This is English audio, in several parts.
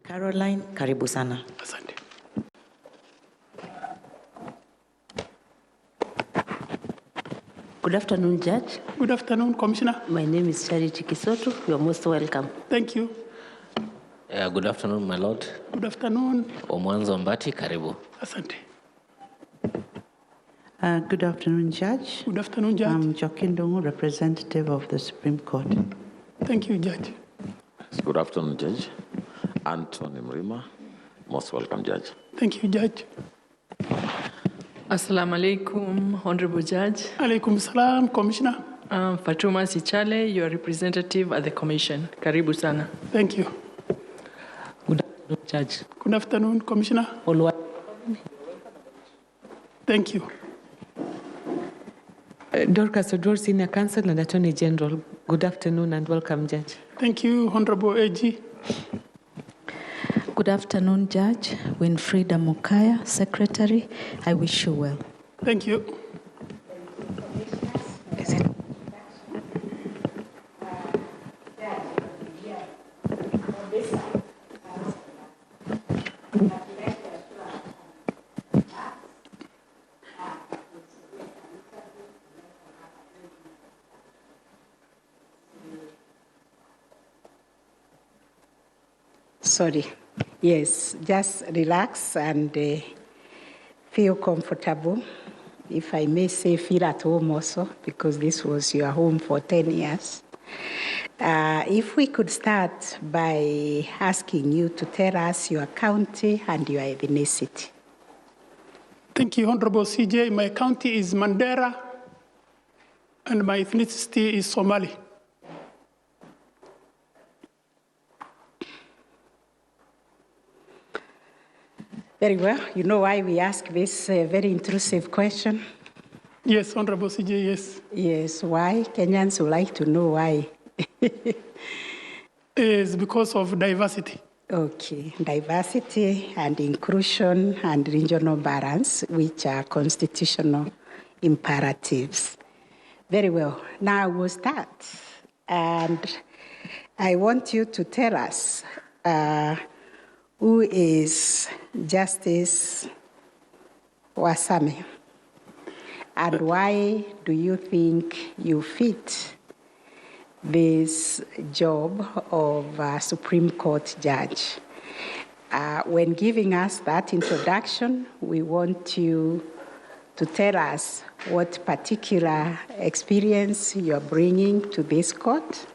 Caroline, karibu sana. Asante. Good afternoon, Judge. Good afternoon, Commissioner. My name is Charity Kisoto. You are most welcome. Thank you. Good afternoon, my lord. Good afternoon. Omwanzo Mbati, karibu. Asante. Good afternoon, Judge. Good afternoon, Judge. I'm Joaquin Dongo, representative of the Supreme Court. Thank you, Judge. Good afternoon, Judge. Anthony Mrima, most welcome, Judge. Thank you, Judge. Assalamu alaikum, Honorable Judge. Alaikum salam, Commissioner. Fatuma Sichale, your representative at the Commission. Karibu sana. Thank you. Good afternoon, Judge. Good afternoon, Commissioner. Thank you. Dorcas Odor, Senior Counsel and Attorney General. Good afternoon and welcome, Judge. Thank you, Honorable AG. Good afternoon, Judge. Winfrida Mukaya, Secretary. I wish you well. Thank you. Sorry. Yes, just relax and feel comfortable. If I may say, feel at home also, because this was your home for 10 years. If we could start by asking you to tell us your county and your ethnicity. Thank you, Honorable CJ. My county is Mandera, and my ethnicity is Somali. Very well. You know why we ask this very intrusive question? Yes, Honorable CJ, yes. Yes, why? Kenyans would like to know why. It's because of diversity. Okay, diversity and inclusion and regional balance, which are constitutional imperatives. Very well. Now we'll start. And I want you to tell us who is Justice Warsame, and why do you think you fit this job of a Supreme Court judge? When giving us that introduction, we want you to tell us what particular experience you're bringing to this court,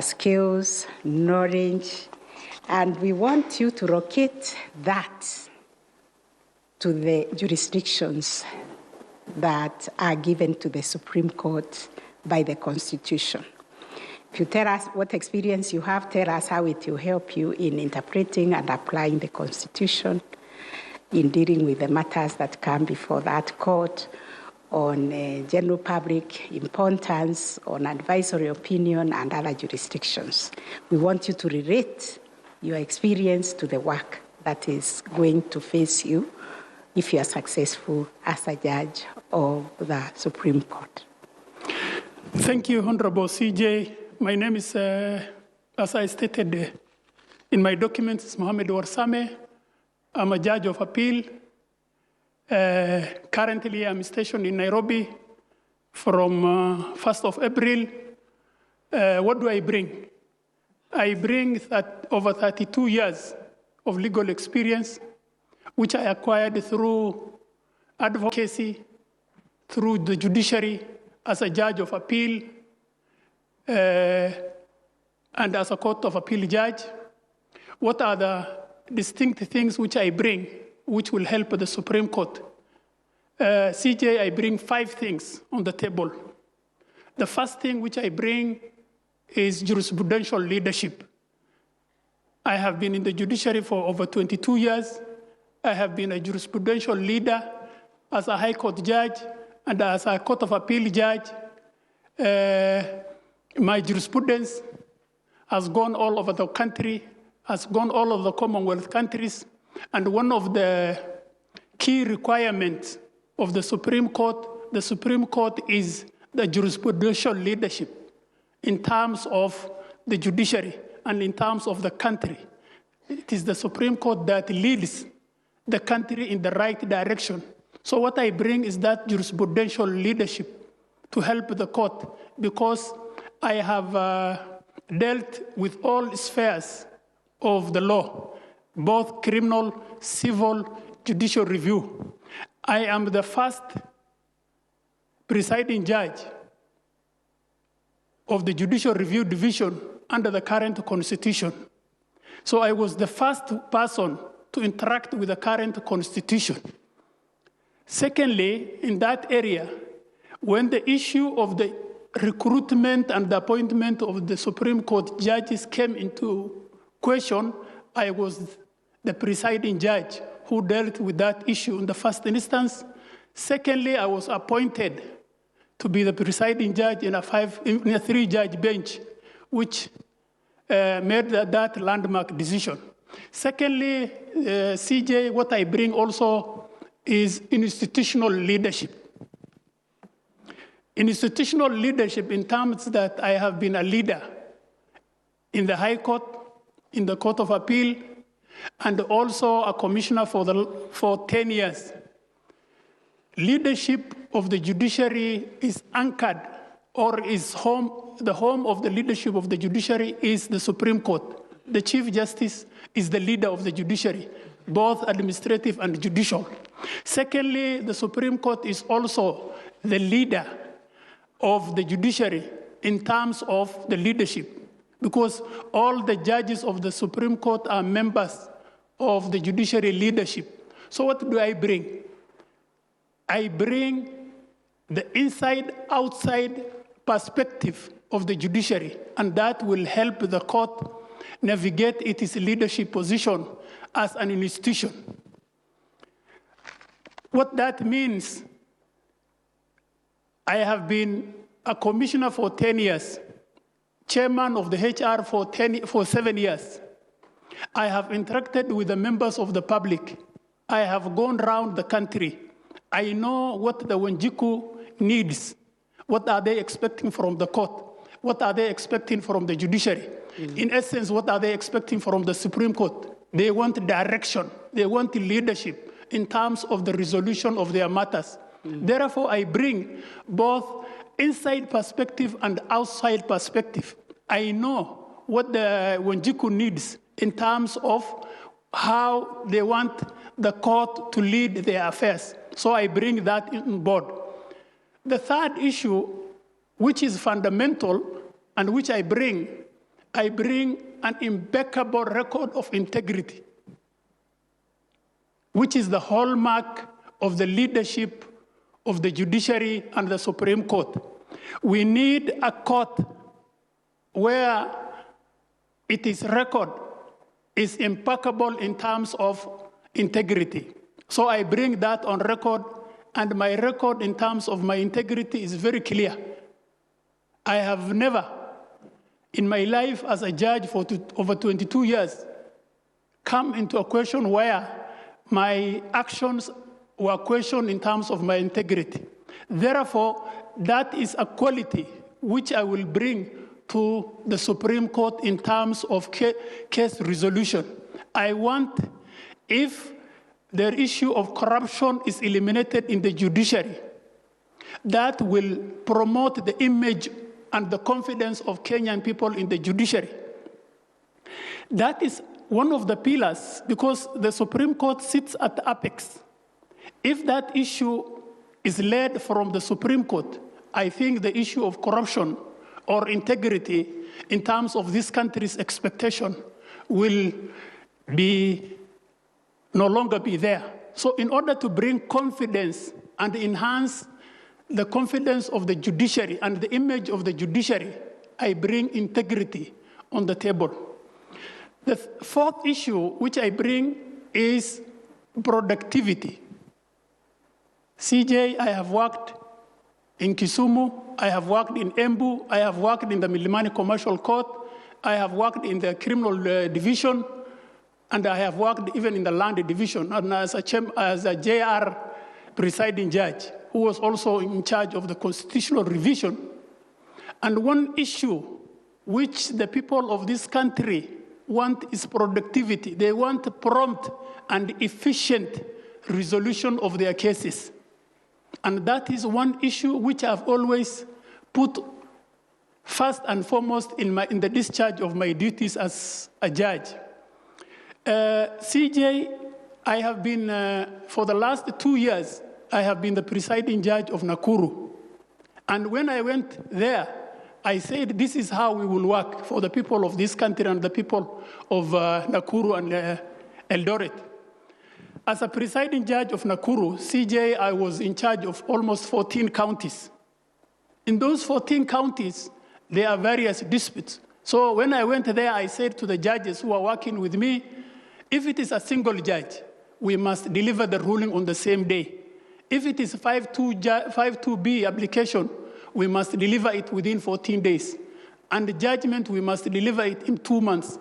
skills, knowledge, and we want you to locate that to the jurisdictions that are given to the Supreme Court by the Constitution. If you tell us what experience you have, tell us how it will help you in interpreting and applying the Constitution, in dealing with the matters that come before that court, on general public importance, on advisory opinion, and other jurisdictions. We want you to relate your experience to the work that is going to face you if you are successful as a judge of the Supreme Court. Thank you, Honorable CJ. My name is, as I stated in my documents, Mohamed Warsame. I'm a judge of appeal. Currently, I'm stationed in Nairobi from 1st of April. What do I bring? I bring over 32 years of legal experience, which I acquired through advocacy, through the judiciary, as a judge of appeal, and as a court of appeal judge. What are the distinct things which I bring, which will help the Supreme Court? CJ, I bring 5 things on the table. The first thing which I bring is jurisprudential leadership. I have been in the judiciary for over 22 years. I have been a jurisprudential leader as a high court judge and as a court of appeal judge. My jurisprudence has gone all over the country, has gone all over the Commonwealth countries, and one of the key requirements of the Supreme Court is the jurisprudential leadership in terms of the judiciary and in terms of the country. It is the Supreme Court that leads the country in the right direction. So what I bring is that jurisprudential leadership to help the court, because I have dealt with all spheres of the law, both criminal, civil, judicial review. I am the first presiding judge of the Judicial Review Division under the current constitution. So I was the first person to interact with the current constitution. Secondly, in that area, when the issue of the recruitment and the appointment of the Supreme Court judges came into question, I was the presiding judge who dealt with that issue in the first instance. Secondly, I was appointed to be the presiding judge in a 3-judge bench, which made that landmark decision. Secondly, CJ, what I bring also is institutional leadership. Institutional leadership in terms that I have been a leader in the High Court, in the Court of Appeal, and also a commissioner for 10 years. Leadership of the judiciary is anchored, or is the home of the leadership of the judiciary is the Supreme Court. The Chief Justice is the leader of the judiciary, both administrative and judicial. Secondly, the Supreme Court is also the leader of the judiciary in terms of the leadership, because all the judges of the Supreme Court are members of the judiciary leadership. So what do I bring? I bring the inside-outside perspective of the judiciary, and that will help the court navigate its leadership position as an institution. What that means, I have been a commissioner for 10 years, chairman of the HR for 7 years. I have interacted with the members of the public. I have gone around the country. I know what the Wanjiku needs. What are they expecting from the court? What are they expecting from the judiciary? In essence, what are they expecting from the Supreme Court? They want direction. They want leadership in terms of the resolution of their matters. Therefore, I bring both inside perspective and outside perspective. I know what the Wanjiku needs in terms of how they want the court to lead their affairs. So I bring that on board. The third issue, which is fundamental and which I bring an impeccable record of integrity, which is the hallmark of the leadership of the judiciary and the Supreme Court. We need a court where its record is impeccable in terms of integrity. So I bring that on record, and my record in terms of my integrity is very clear. I have never, in my life as a judge for over 22 years, come into a question where my actions were questioned in terms of my integrity. Therefore, that is a quality which I will bring to the Supreme Court in terms of case resolution. I want, if the issue of corruption is eliminated in the judiciary, that will promote the image and the confidence of Kenyan people in the judiciary. That is one of the pillars, because the Supreme Court sits at the apex. If that issue is led from the Supreme Court, I think the issue of corruption or integrity in terms of this country's expectation will no longer be there. So in order to bring confidence and enhance the confidence of the judiciary and the image of the judiciary, I bring integrity on the table. The fourth issue which I bring is productivity. CJ, I have worked in Kisumu, I have worked in Embu, I have worked in the Milimani Commercial Court, I have worked in the Criminal Division, and I have worked even in the Land Division, and as a JR presiding judge, who was also in charge of the constitutional revision. And one issue which the people of this country want is productivity. They want prompt and efficient resolution of their cases. And that is one issue which I've always put first and foremost in the discharge of my duties as a judge. CJ, I have been, for the last 2 years, I have been the presiding judge of Nakuru. And when I went there, I said, this is how we will work for the people of this country and the people of Nakuru and Eldoret. As a presiding judge of Nakuru, CJ, I was in charge of almost 14 counties. In those 14 counties, there are various disputes. So when I went there, I said to the judges who are working with me, if it is a single judge, we must deliver the ruling on the same day. If it is 5.2b application, we must deliver it within 14 days. And the judgment, we must deliver it in 2 months.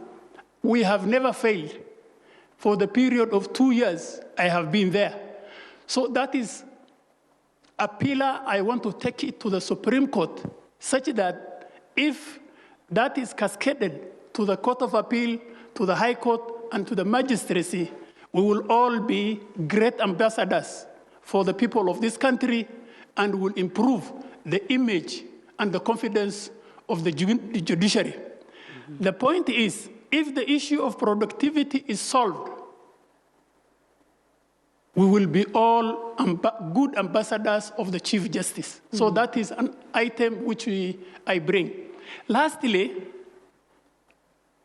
We have never failed. For the period of 2 years, I have been there. So that is a pillar. I want to take it to the Supreme Court, such that if that is cascaded to the Court of Appeal, to the High Court, and to the magistracy, we will all be great ambassadors for the people of this country and will improve the image and the confidence of the judiciary. Mm-hmm. The point is, if the issue of productivity is solved, we will be all good ambassadors of the Chief Justice. Mm-hmm. So that is an item which I bring. Lastly,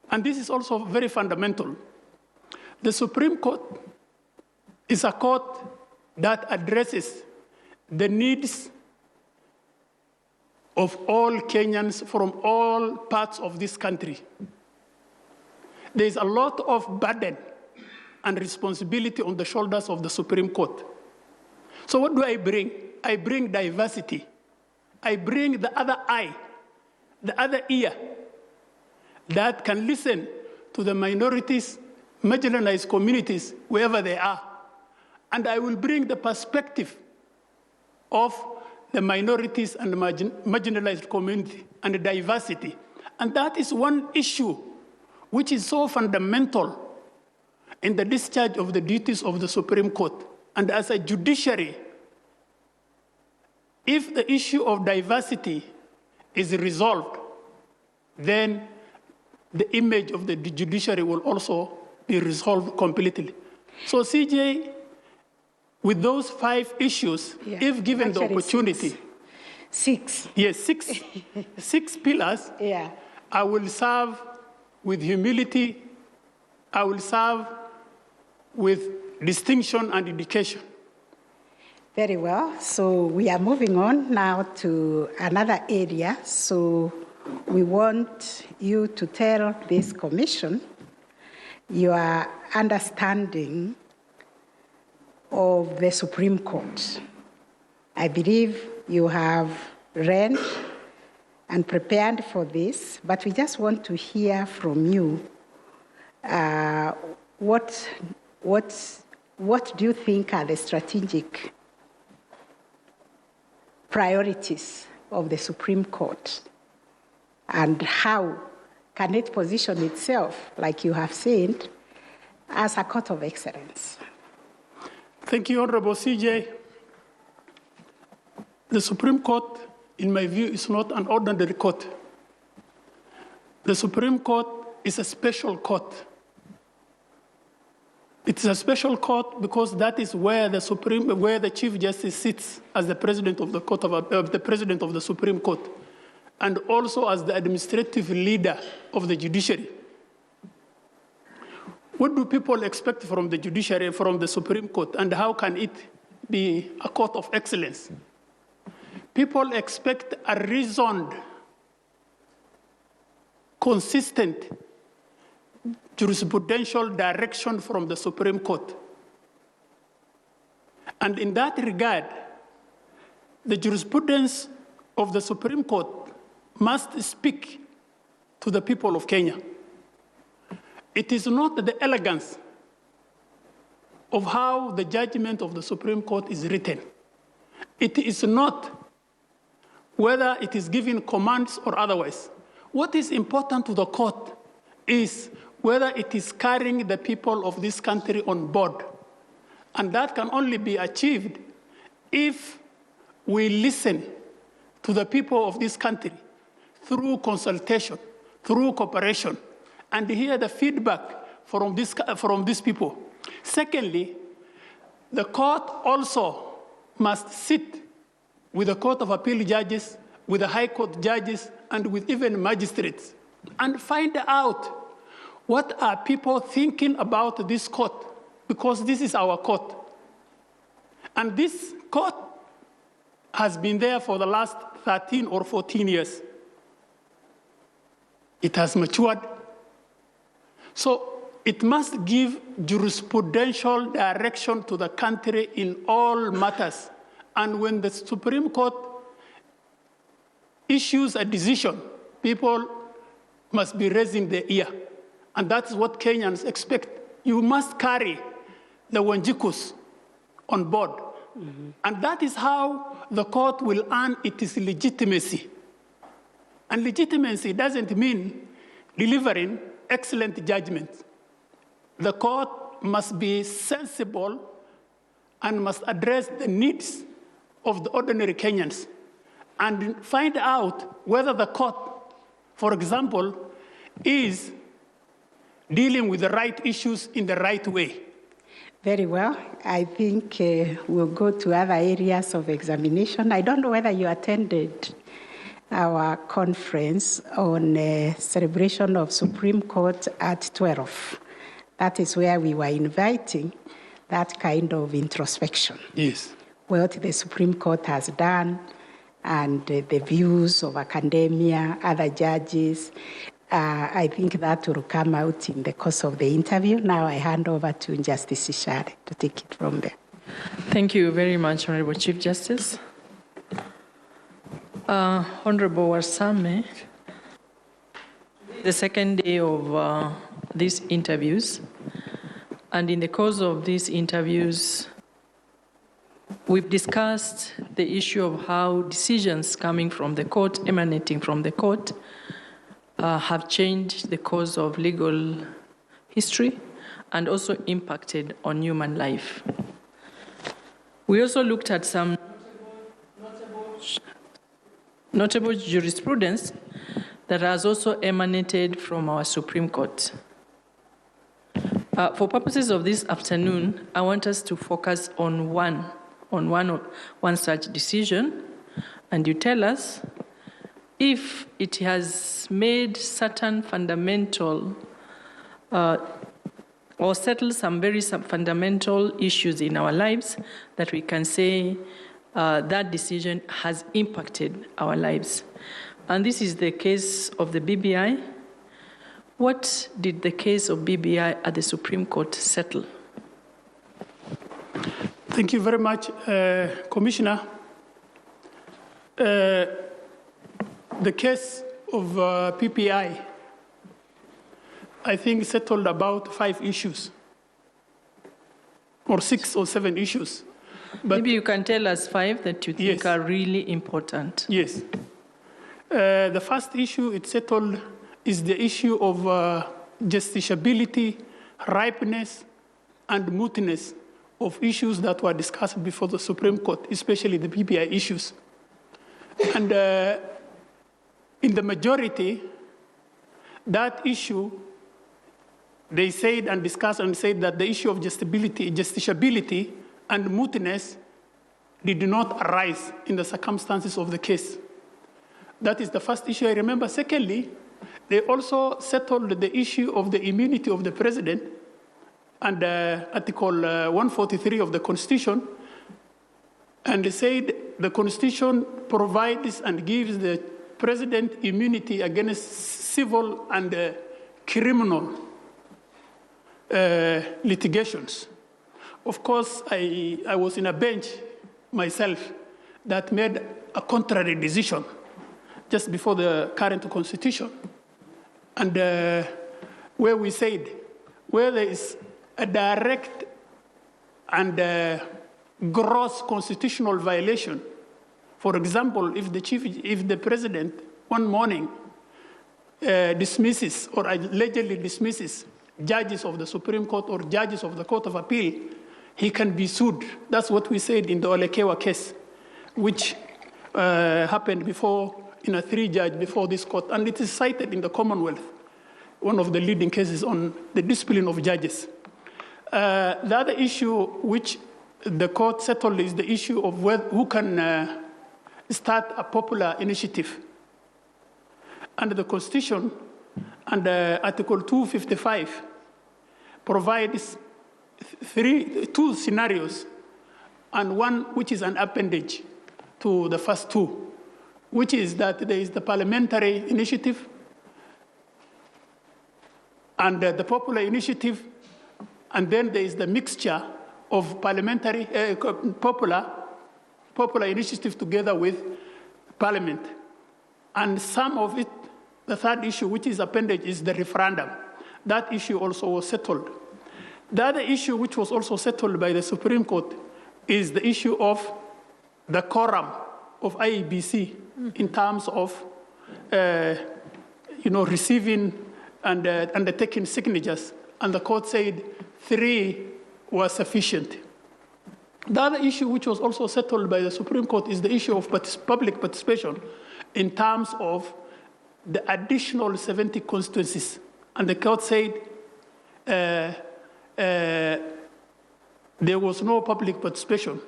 and this is also very fundamental, the Supreme Court is a court that addresses the needs of all Kenyans from all parts of this country. There is a lot of burden and responsibility on the shoulders of the Supreme Court. So what do I bring? I bring diversity. I bring the other eye, the other ear, that can listen to the minorities, marginalized communities, wherever they are. And I will bring the perspective of the minorities and the marginalized community and the diversity. And that is one issue which is so fundamental in the discharge of the duties of the Supreme Court. And as a judiciary, if the issue of diversity is resolved, then the image of the judiciary will also be resolved completely. So CJ, with those 5 issues, if given the opportunity. Six. Yes, six pillars. Yeah. I will serve with humility. I will serve with distinction and dedication. Very well. So we are moving on now to another area. So we want you to tell this commission your understanding of the Supreme Court. I believe you have read and prepared for this, but we just want to hear from you. What do you think are the strategic priorities of the Supreme Court, and how can it position itself, like you have said, as a court of excellence? Thank you, Honorable CJ. The Supreme Court, in my view, is not an ordinary court. The Supreme Court is a special court. It's a special court because that is where the Chief Justice sits as the President of the Supreme Court, and also as the administrative leader of the judiciary. What do people expect from the judiciary, from the Supreme Court, and how can it be a court of excellence? People expect a reasoned, consistent jurisprudential direction from the Supreme Court. And in that regard, the jurisprudence of the Supreme Court must speak to the people of Kenya. It is not the elegance of how the judgment of the Supreme Court is written. It is not whether it is giving commands or otherwise. What is important to the court is whether it is carrying the people of this country on board. And that can only be achieved if we listen to the people of this country through consultation, through cooperation, and hear the feedback from these people. Secondly, the court also must sit with the Court of Appeal judges, with the High Court judges, and with even magistrates, and find out what are people thinking about this court, because this is our court. And this court has been there for the last 13 or 14 years. It has matured. So it must give jurisprudential direction to the country in all matters. And when the Supreme Court issues a decision, people must be raising their ear. And that's what Kenyans expect. You must carry the Wanjikus on board. Mm-hmm. And that is how the court will earn its legitimacy. And legitimacy doesn't mean delivering excellent judgments. The court must be sensible and must address the needs of the ordinary Kenyans and find out whether the court, for example, is dealing with the right issues in the right way. Very well. I think we'll go to other areas of examination. I don't know whether you attended our conference on celebration of Supreme Court at 12. That is where we were inviting that kind of introspection. Yes. What the Supreme Court has done and the views of academia, other judges. I think that will come out in the course of the interview. Now I hand over to Justice Ishare to take it from there. Thank you very much, Honorable Chief Justice. Honorable Warsame, the second day of these interviews, and in the course of these interviews, we've discussed the issue of how decisions coming from the court, emanating from the court, have changed the course of legal history and also impacted on human life. We also looked at some notable jurisprudence that has also emanated from our Supreme Court. For purposes of this afternoon, I want us to focus on one such decision, and you tell us if it has made certain fundamental or settled some very fundamental issues in our lives that we can say that decision has impacted our lives. And this is the case of the BBI. What did the case of BBI at the Supreme Court settle? Thank you very much, Commissioner. The case of PPI, I think, settled about 5 issues, or 6 or 7 issues. But maybe you can tell us 5 that you think are really important. Yes. The first issue it settled is the issue of justiciability, ripeness, and mootness of issues that were discussed before the Supreme Court, especially the PPI issues. And in the majority, that issue, they said and discussed and said that the issue of justiciability and mootness did not arise in the circumstances of the case. That is the first issue I remember. Secondly, they also settled the issue of the immunity of the president and Article 143 of the Constitution, and they said the Constitution provides and gives the president immunity against civil and criminal litigations. Of course, I was in a bench myself that made a contrary decision just before the current constitution. And where we said, where there is a direct and gross constitutional violation, for example, if the president one morning dismisses or allegedly dismisses judges of the Supreme Court or judges of the Court of Appeal, he can be sued. That's what we said in the Olekewa case, which happened before in a 3-judge before this court, and it is cited in the Commonwealth, one of the leading cases on the discipline of judges. The other issue which the court settled is the issue of who can start a popular initiative. Under the Constitution, under Article 255, provides two scenarios, and one which is an appendage to the first two, which is that there is the parliamentary initiative and the popular initiative, and then there is the mixture of parliamentary, popular initiative together with parliament. And some of it, the third issue, which is appendage, is the referendum. That issue also was settled. The other issue which was also settled by the Supreme Court is the issue of the quorum of IEBC in terms of receiving and undertaking signatures. And the court said 3 were sufficient. The other issue which was also settled by the Supreme Court is the issue of public participation in terms of the additional 70 constituencies. And the court said there was no public participation.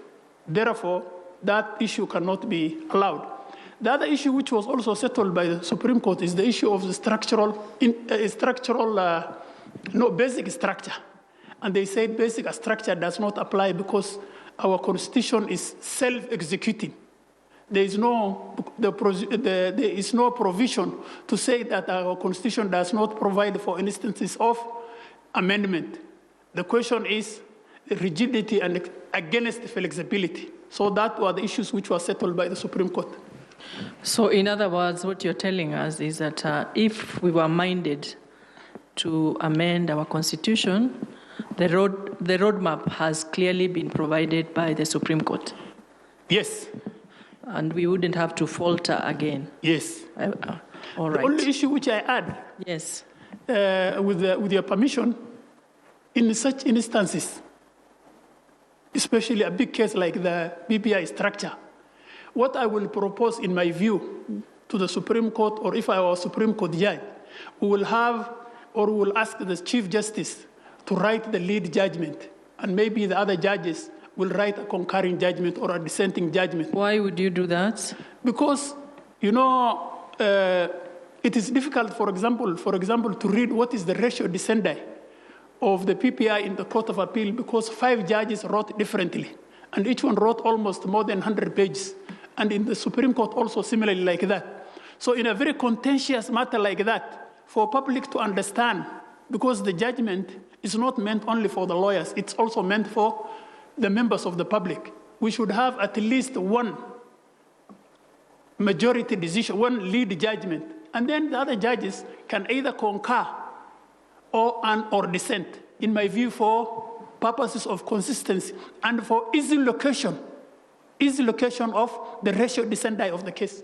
Therefore, that issue cannot be allowed. The other issue which was also settled by the Supreme Court is the issue of the basic structure. And they said basic structure does not apply because our Constitution is self-executing. There is no provision to say that our Constitution does not provide for instances of amendment. The question is rigidity and against flexibility. So that were the issues which were settled by the Supreme Court. So in other words, what you're telling us is that if we were minded to amend our Constitution, the roadmap has clearly been provided by the Supreme Court. Yes. And we wouldn't have to falter again. Yes. All right. The only issue which I add, yes, with your permission, in such instances, especially a big case like the BPI structure, what I will propose in my view to the Supreme Court, or if I were a Supreme Court judge, we will ask the Chief Justice to write the lead judgment, and maybe the other judges will write a concurring judgment or a dissenting judgment. Why would you do that? Because, it is difficult, for example, to read what is the ratio descendi of the PPI in the Court of Appeal, because 5 judges wrote differently, and each one wrote almost more than 100 pages. And in the Supreme Court also similarly like that. So in a very contentious matter like that, for public to understand, because the judgment is not meant only for the lawyers, it's also meant for the members of the public. We should have at least one majority decision, one lead judgment, and then the other judges can either concur or dissent, in my view, for purposes of consistency and for easy location of the ratio descendi of the case.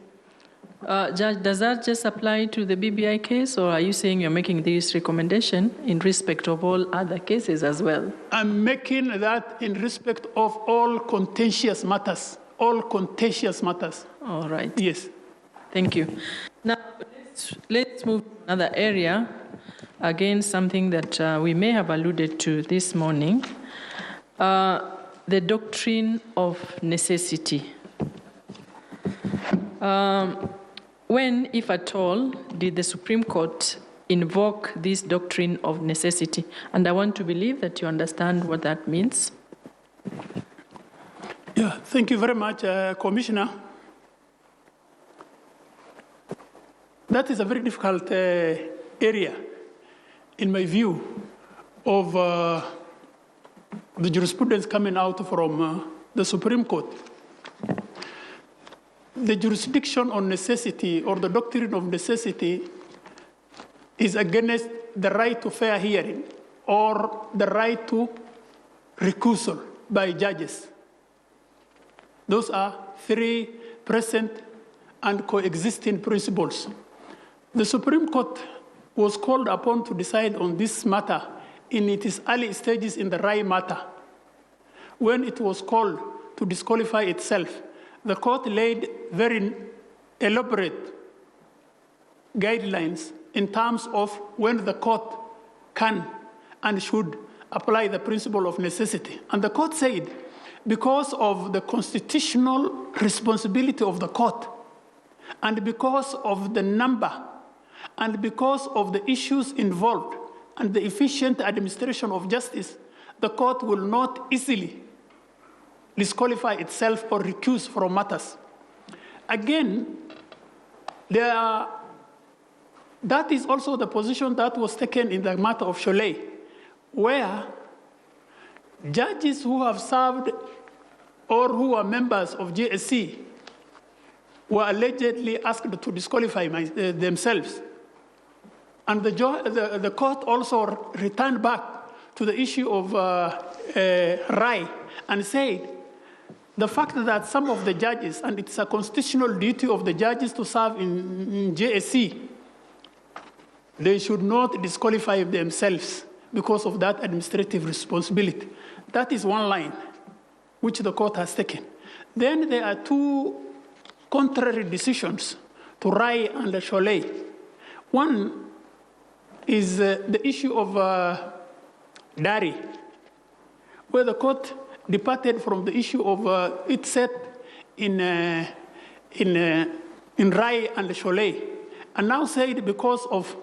Judge, does that just apply to the BBI case, or are you saying you're making this recommendation in respect of all other cases as well? I'm making that in respect of all contentious matters. All contentious matters. All right. Yes. Thank you. Now, let's move to another area. Again, something that we may have alluded to this morning. The doctrine of necessity. When, if at all, did the Supreme Court invoke this doctrine of necessity? And I want to believe that you understand what that means. Yeah, thank you very much, Commissioner. That is a very difficult area, in my view, of the jurisprudence coming out from the Supreme Court. The jurisdiction on necessity, or the doctrine of necessity, is against the right to fair hearing or the right to recusal by judges. Those are 3 present and coexisting principles. The Supreme Court was called upon to decide on this matter in its early stages in the Rai matter. When it was called to disqualify itself, the court laid very elaborate guidelines in terms of when the court can and should apply the principle of necessity. And the court said, because of the constitutional responsibility of the court, and because of the number, and because of the issues involved, and the efficient administration of justice, the court will not easily disqualify itself or recuse from matters. Again, that is also the position that was taken in the matter of Cholet, where judges who have served or who are members of JSC were allegedly asked to disqualify themselves. And the court also returned back to the issue of Rai and said, the fact that some of the judges, and it's a constitutional duty of the judges to serve in JSC, they should not disqualify themselves because of that administrative responsibility. That is one line which the court has taken. Then there are two contrary decisions to Rai and Cholet. One is the issue of Dari, where the court departed from the issue of it set in Rai and Cholet, and now said because of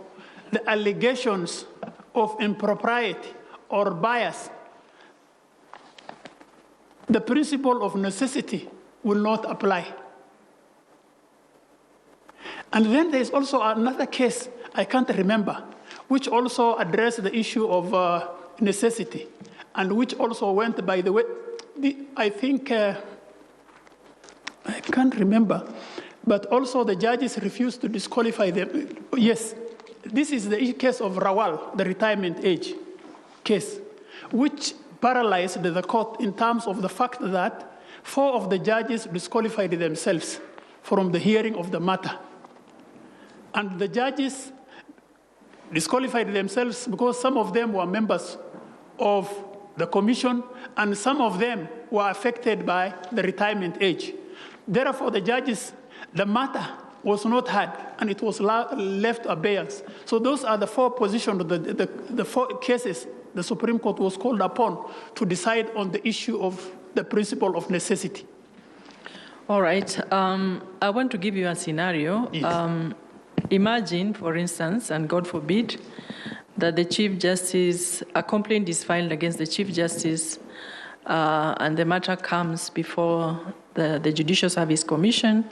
the allegations of impropriety or bias, the principle of necessity will not apply. And then there's also another case, I can't remember, which also addressed the issue of necessity, and which also went, by the way, I think, I can't remember, but also the judges refused to disqualify them. Yes, this is the case of Rawal, the retirement age case, which paralyzed the court in terms of the fact that 4 of the judges disqualified themselves from the hearing of the matter. And the judges disqualified themselves because some of them were members of the commission, and some of them were affected by the retirement age. Therefore, the judges, the matter was not heard, and it was left abeyance. So those are the 4 positions, the 4 cases the Supreme Court was called upon to decide on the issue of the principle of necessity. All right. I want to give you a scenario. Yes. Imagine, for instance, and God forbid, that the Chief Justice, a complaint is filed against the Chief Justice, and the matter comes before the Judicial Service Commission,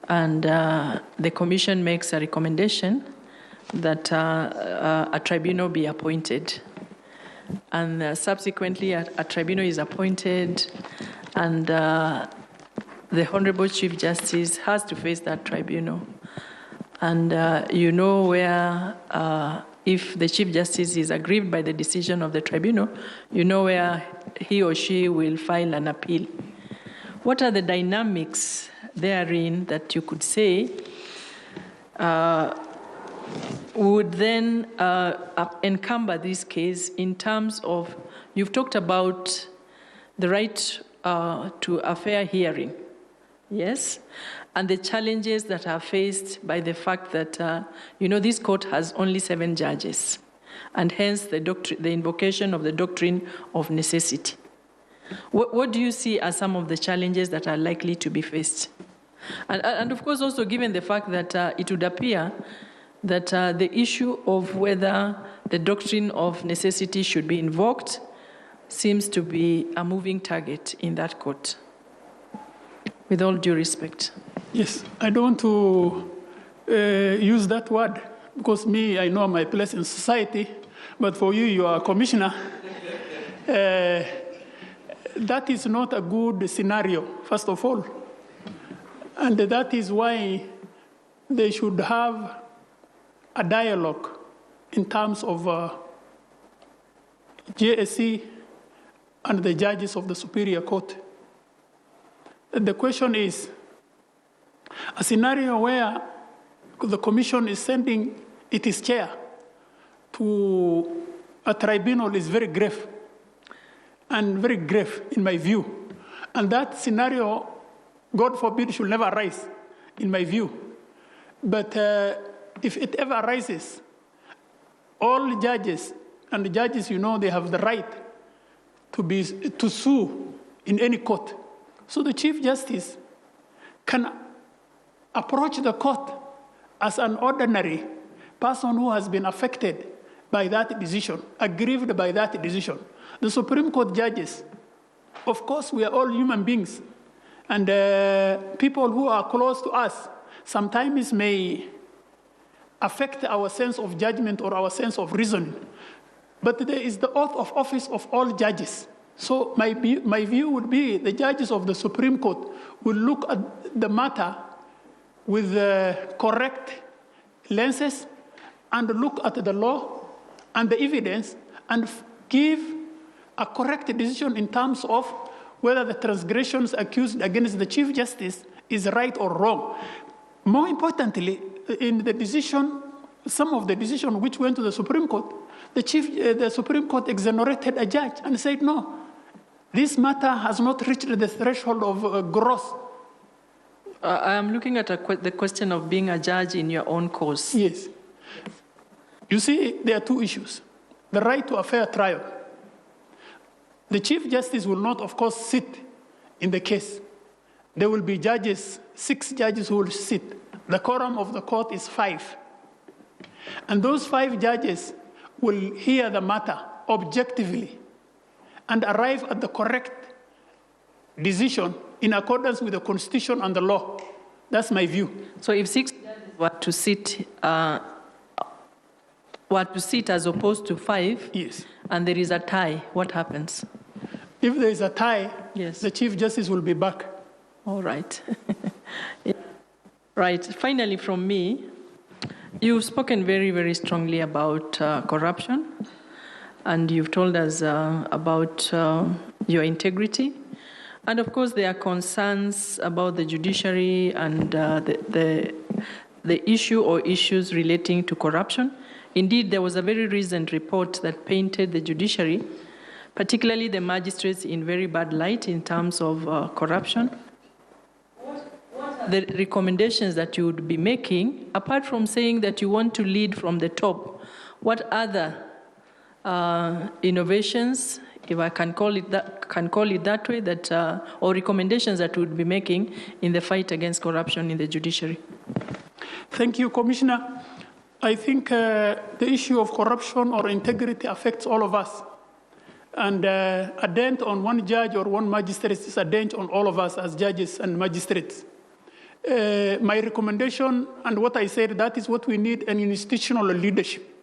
and the Commission makes a recommendation that a tribunal be appointed. And subsequently, a tribunal is appointed, and the Honorable Chief Justice has to face that tribunal. And you know where, if the Chief Justice is aggrieved by the decision of the tribunal, you know where he or she will file an appeal. What are the dynamics therein that you could say would then encumber this case in terms of, you've talked about the right to a fair hearing, yes? And the challenges that are faced by the fact that, this court has only 7 judges, and hence the invocation of the doctrine of necessity. What do you see as some of the challenges that are likely to be faced? And of course, also given the fact that it would appear that the issue of whether the doctrine of necessity should be invoked seems to be a moving target in that court, with all due respect. Yes, I don't want to use that word, because me, I know my place in society, but for you, you are a commissioner. That is not a good scenario, first of all. And that is why they should have a dialogue in terms of JSC and the judges of the Superior Court. The question is, a scenario where the commission is sending its chair to a tribunal is very grave, and very grave in my view. And that scenario, God forbid, should never arise, in my view. But if it ever arises, all judges, and the judges, you know, they have the right to sue in any court. So the Chief Justice can approach the court as an ordinary person who has been affected by that decision, aggrieved by that decision. The Supreme Court judges, of course, we are all human beings, and people who are close to us sometimes may affect our sense of judgment or our sense of reasoning. But there is the oath of office of all judges. So my view would be the judges of the Supreme Court will look at the matter with correct lenses and look at the law and the evidence and give a correct decision in terms of whether the transgressions accused against the Chief Justice is right or wrong. More importantly, in the decision, some of the decision which went to the Supreme Court, the Supreme Court exonerated a judge and said, no, this matter has not reached the threshold of gross. I am looking at the question of being a judge in your own cause. Yes. You see, there are two issues. The right to a fair trial. The Chief Justice will not, of course, sit in the case. There will be judges, 6 judges who will sit. The quorum of the court is 5. And those 5 judges will hear the matter objectively and arrive at the correct decision in accordance with the Constitution and the law. That's my view. So if 6 judges were to sit as opposed to 5, yes, and there is a tie, what happens? If there is a tie, yes, the Chief Justice will be back. All right. Right. Finally, from me, you've spoken very, very strongly about corruption, and you've told us about your integrity. And of course, there are concerns about the judiciary and the issue or issues relating to corruption. Indeed, there was a very recent report that painted the judiciary, particularly the magistrates, in very bad light in terms of corruption. What are the recommendations that you would be making, apart from saying that you want to lead from the top? What other innovations, if I can call it that way, that or recommendations that you would be making in the fight against corruption in the judiciary? Thank you, Commissioner. I think the issue of corruption or integrity affects all of us. And a dent on one judge or one magistrate is a dent on all of us as judges and magistrates. My recommendation and what I said, that is what we need, an institutional leadership.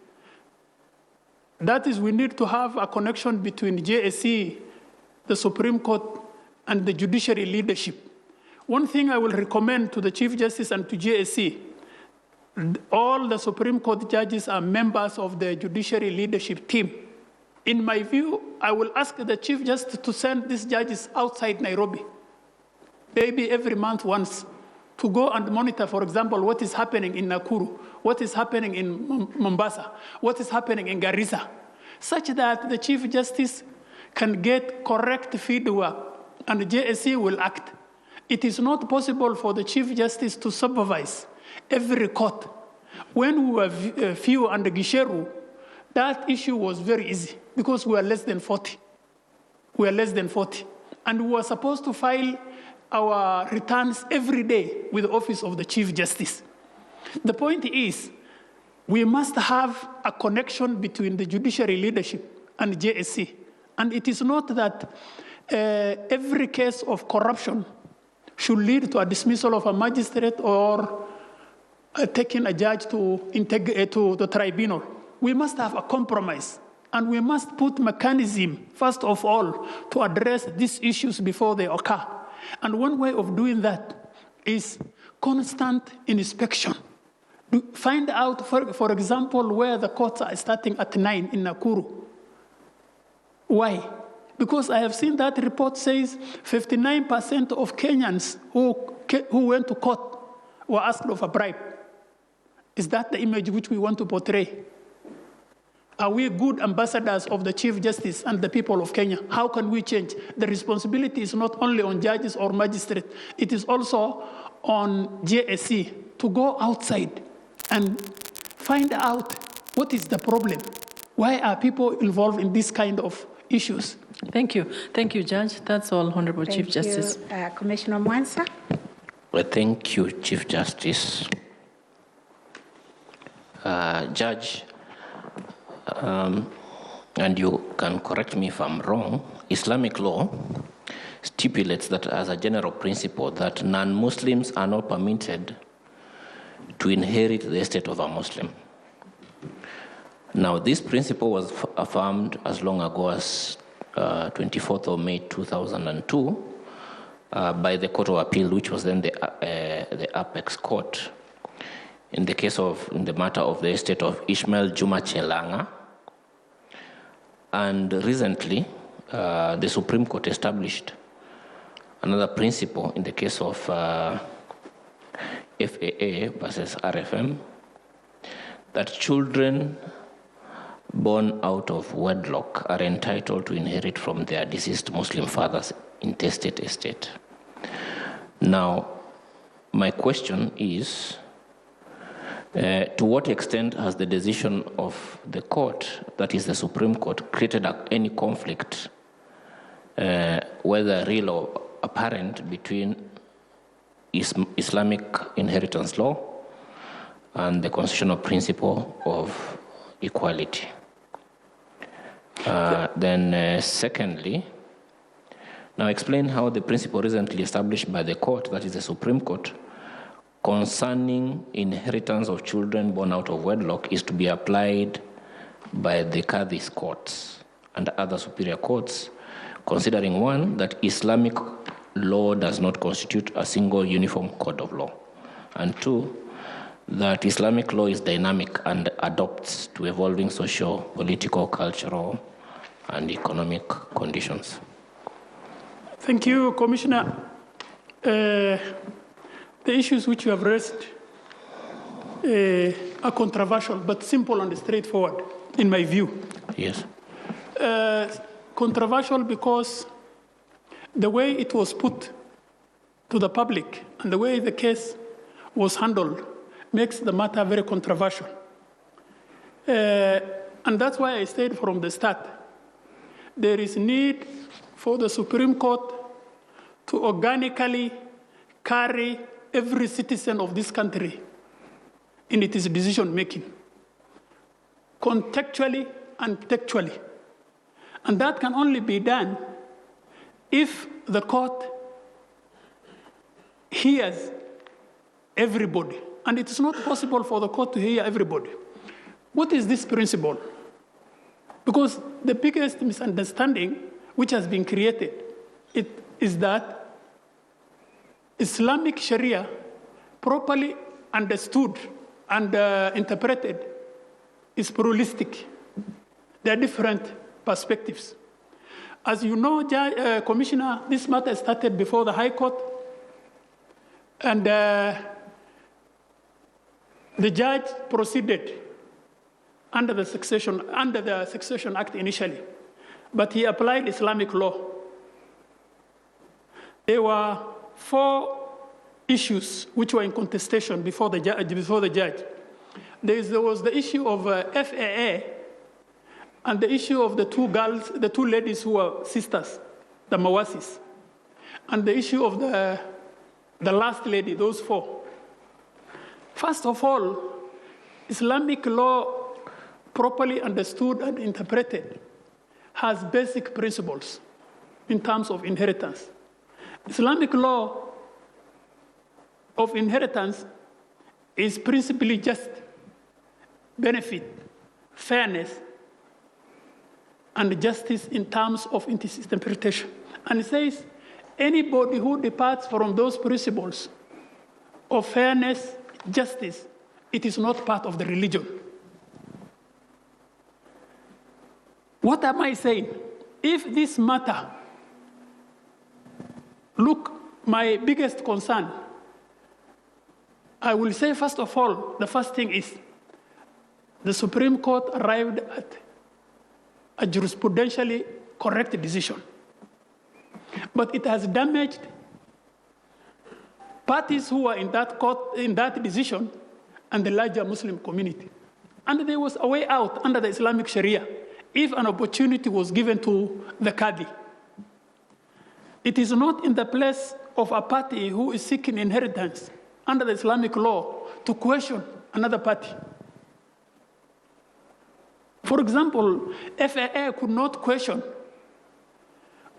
That is, we need to have a connection between JSC, the Supreme Court, and the judiciary leadership. One thing I will recommend to the Chief Justice and to JSC, all the Supreme Court judges are members of the judiciary leadership team. In my view, I will ask the Chief Justice to send these judges outside Nairobi, maybe every month once, to go and monitor, for example, what is happening in Nakuru, what is happening in Mombasa, what is happening in Garissa, such that the Chief Justice can get correct feedback and the JSC will act. It is not possible for the Chief Justice to supervise every court. When we were few under Gisheru, that issue was very easy because we were less than 40. We were less than 40. And we were supposed to file our returns every day with the Office of the Chief Justice. The point is, we must have a connection between the judiciary leadership and JSC. And it is not that every case of corruption should lead to a dismissal of a magistrate or taking a judge to the tribunal. We must have a compromise, and we must put mechanism, first of all, to address these issues before they occur. And one way of doing that is constant inspection. Find out, for example, where the courts are starting at 9 in Nakuru. Why? Because I have seen that report says 59% of Kenyans who went to court were asked of a bribe. Is that the image which we want to portray? Are we good ambassadors of the Chief Justice and the people of Kenya? How can we change? The responsibility is not only on judges or magistrates, it is also on JSC to go outside and find out what is the problem. Why are people involved in this kind of issues? Thank you. Thank you, Judge. That's all, Honorable Chief Justice. Commissioner Mwansa. Well, thank you, Chief Justice. Judge, and you can correct me if I'm wrong, Islamic law stipulates that as a general principle that non-Muslims are not permitted to inherit the estate of a Muslim. Now, this principle was affirmed as long ago as 24th of May 2002 by the Court of Appeal, which was then the Apex Court, in the matter of the estate of Ishmael Juma Chelanga. And recently, the Supreme Court established another principle in the case of FAA versus RFM, that children born out of wedlock are entitled to inherit from their deceased Muslim fathers' intestate estate. Now, my question is, to what extent has the decision of the court, that is the Supreme Court, created any conflict, whether real or apparent, between Islamic inheritance law and the constitutional principle of equality? Then secondly, now explain how the principle recently established by the court, that is the Supreme Court, concerning inheritance of children born out of wedlock is to be applied by the Qadhi's courts and other superior courts, considering one, that Islamic law does not constitute a single uniform code of law, and two, that Islamic law is dynamic and adapts to evolving social, political, cultural, and economic conditions. Thank you, Commissioner. The issues which you have raised are controversial, but simple and straightforward, in my view. Yes. Controversial because the way it was put to the public and the way the case was handled makes the matter very controversial. And that's why I said from the start, there is need for the Supreme Court to organically carry every citizen of this country in its decision-making, contextually and textually. And that can only be done if the court hears everybody. And it is not possible for the court to hear everybody. What is this principle? Because the biggest misunderstanding which has been created is that Islamic Sharia, properly understood and interpreted, is pluralistic. There are different perspectives. As you know, Commissioner, this matter started before the High Court, and the judge proceeded under the Succession Act initially, but he applied Islamic law. There were 4 issues which were in contestation before the judge. There was the issue of FAA and the issue of the 2 girls, the 2 ladies who were sisters, the Mawasis, and the issue of the last lady, those 4. First of all, Islamic law, properly understood and interpreted, has basic principles in terms of inheritance. Islamic law of inheritance is principally just benefit, fairness, and justice in terms of its interpretation. And it says, anybody who departs from those principles of fairness, justice, it is not part of the religion. What am I saying? If this matter, look, my biggest concern I will say, first of all, the first thing is the Supreme Court arrived at a jurisprudentially correct decision. But it has damaged parties who were in that court, in that decision, and the larger Muslim community. And there was a way out under the Islamic Sharia if an opportunity was given to the Qadi. It is not in the place of a party who is seeking inheritance under the Islamic law to question another party. For example, FAA could not question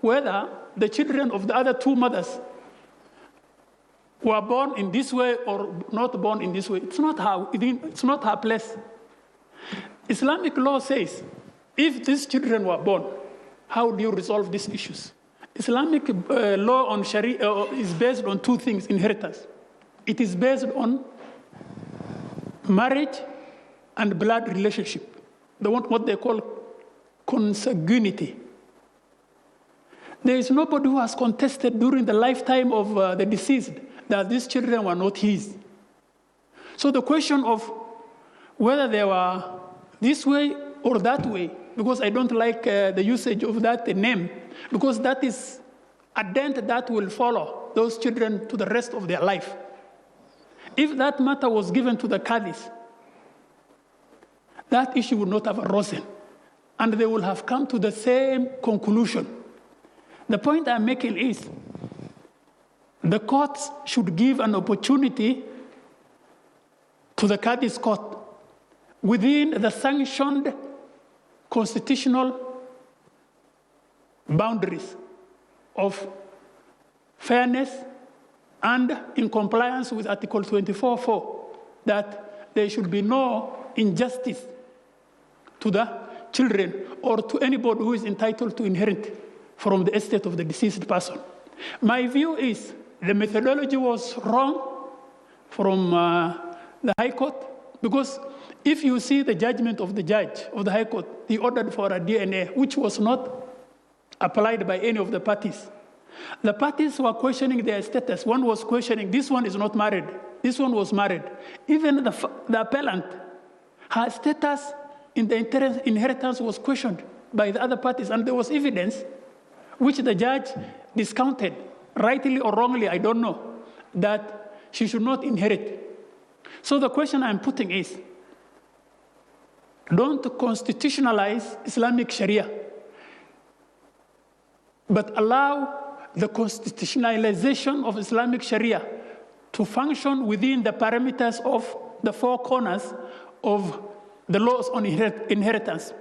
whether the children of the other two mothers were born in this way or not born in this way. It's not her place. Islamic law says, if these children were born, how do you resolve these issues? Islamic law on Sharia is based on two things, inheritance. It is based on marriage and blood relationship, what they call consanguinity. There is nobody who has contested during the lifetime of the deceased that these children were not his. So the question of whether they were this way or that way, because I don't like the usage of that name, because that is a dent that will follow those children to the rest of their life. If that matter was given to the Qadis, that issue would not have arisen, and they will have come to the same conclusion. The point I'm making is the courts should give an opportunity to the Qadis court within the sanctioned constitutional boundaries of fairness and in compliance with Article 24(4), that there should be no injustice to the children or to anybody who is entitled to inherit from the estate of the deceased person. My view is the methodology was wrong from the High Court, because if you see the judgment of the judge of the High Court, he ordered for a DNA, which was not applied by any of the parties. The parties were questioning their status. One was questioning, this one is not married. This one was married. Even the appellant, her status in the inheritance was questioned by the other parties, and there was evidence which the judge discounted, rightly or wrongly, I don't know, that she should not inherit. So the question I'm putting is, don't constitutionalize Islamic Sharia, but allow the constitutionalization of Islamic Sharia to function within the parameters of the four corners of the laws on inheritance.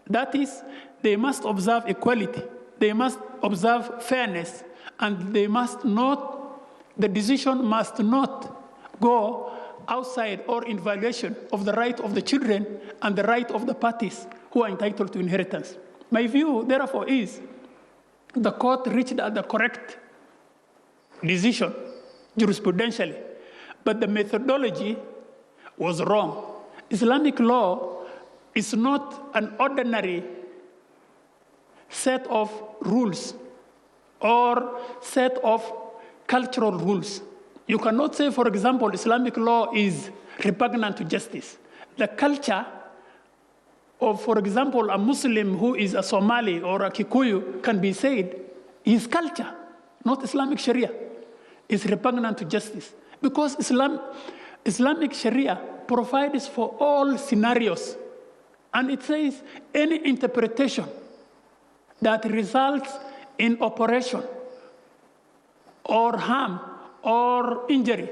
That is, they must observe equality, they must observe fairness, and they must not, the decision must not go outside or in violation of the right of the children and the right of the parties who are entitled to inheritance. My view, therefore, is the court reached at the correct decision jurisprudentially, but the methodology was wrong. Islamic law is not an ordinary set of rules or set of cultural rules. You cannot say, for example, Islamic law is repugnant to justice. The culture of, for example, a Muslim who is a Somali or a Kikuyu can be said, his culture, not Islamic Sharia, is repugnant to justice. Because Islamic Sharia provides for all scenarios. And it says any interpretation that results in operation or harm or injury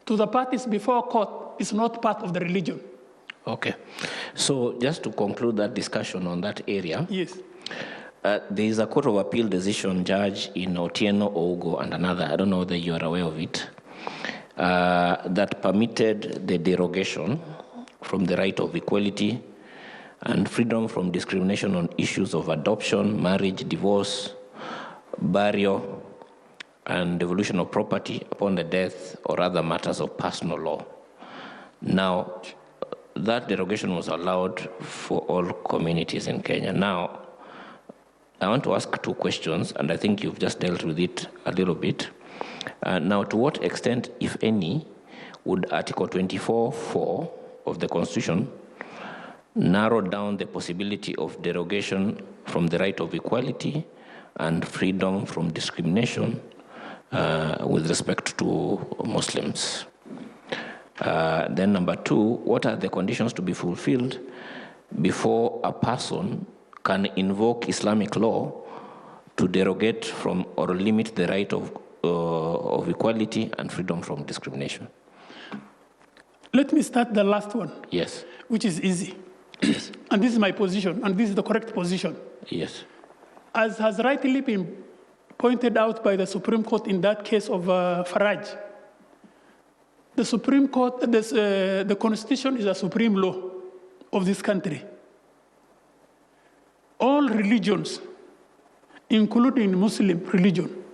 to the parties before court is not part of the religion. Okay. So just to conclude that discussion on that area. Yes. There is a Court of Appeal decision, Judge, in Otieno, Ogo, and another, I don't know whether you are aware of it, that permitted the derogation from the right of equality and freedom from discrimination on issues of adoption, marriage, divorce, burial, and devolution of property upon the death or other matters of personal law. Now, that derogation was allowed for all communities in Kenya. Now, I want to ask two questions, and I think you've just dealt with it a little bit. Now, to what extent, if any, would Article 24(4) of the Constitution narrow down the possibility of derogation from the right of equality and freedom from discrimination with respect to Muslims? Then number 2, what are the conditions to be fulfilled before a person can invoke Islamic law to derogate from or limit the right of equality and freedom from discrimination? Let me start the last one. Yes. Which is easy. Yes. And this is my position, and this is the correct position. Yes. As has rightly been pointed out by the Supreme Court in that case of Faraj, the Supreme Court, the Constitution is a supreme law of this country. All religions, including Muslim religion,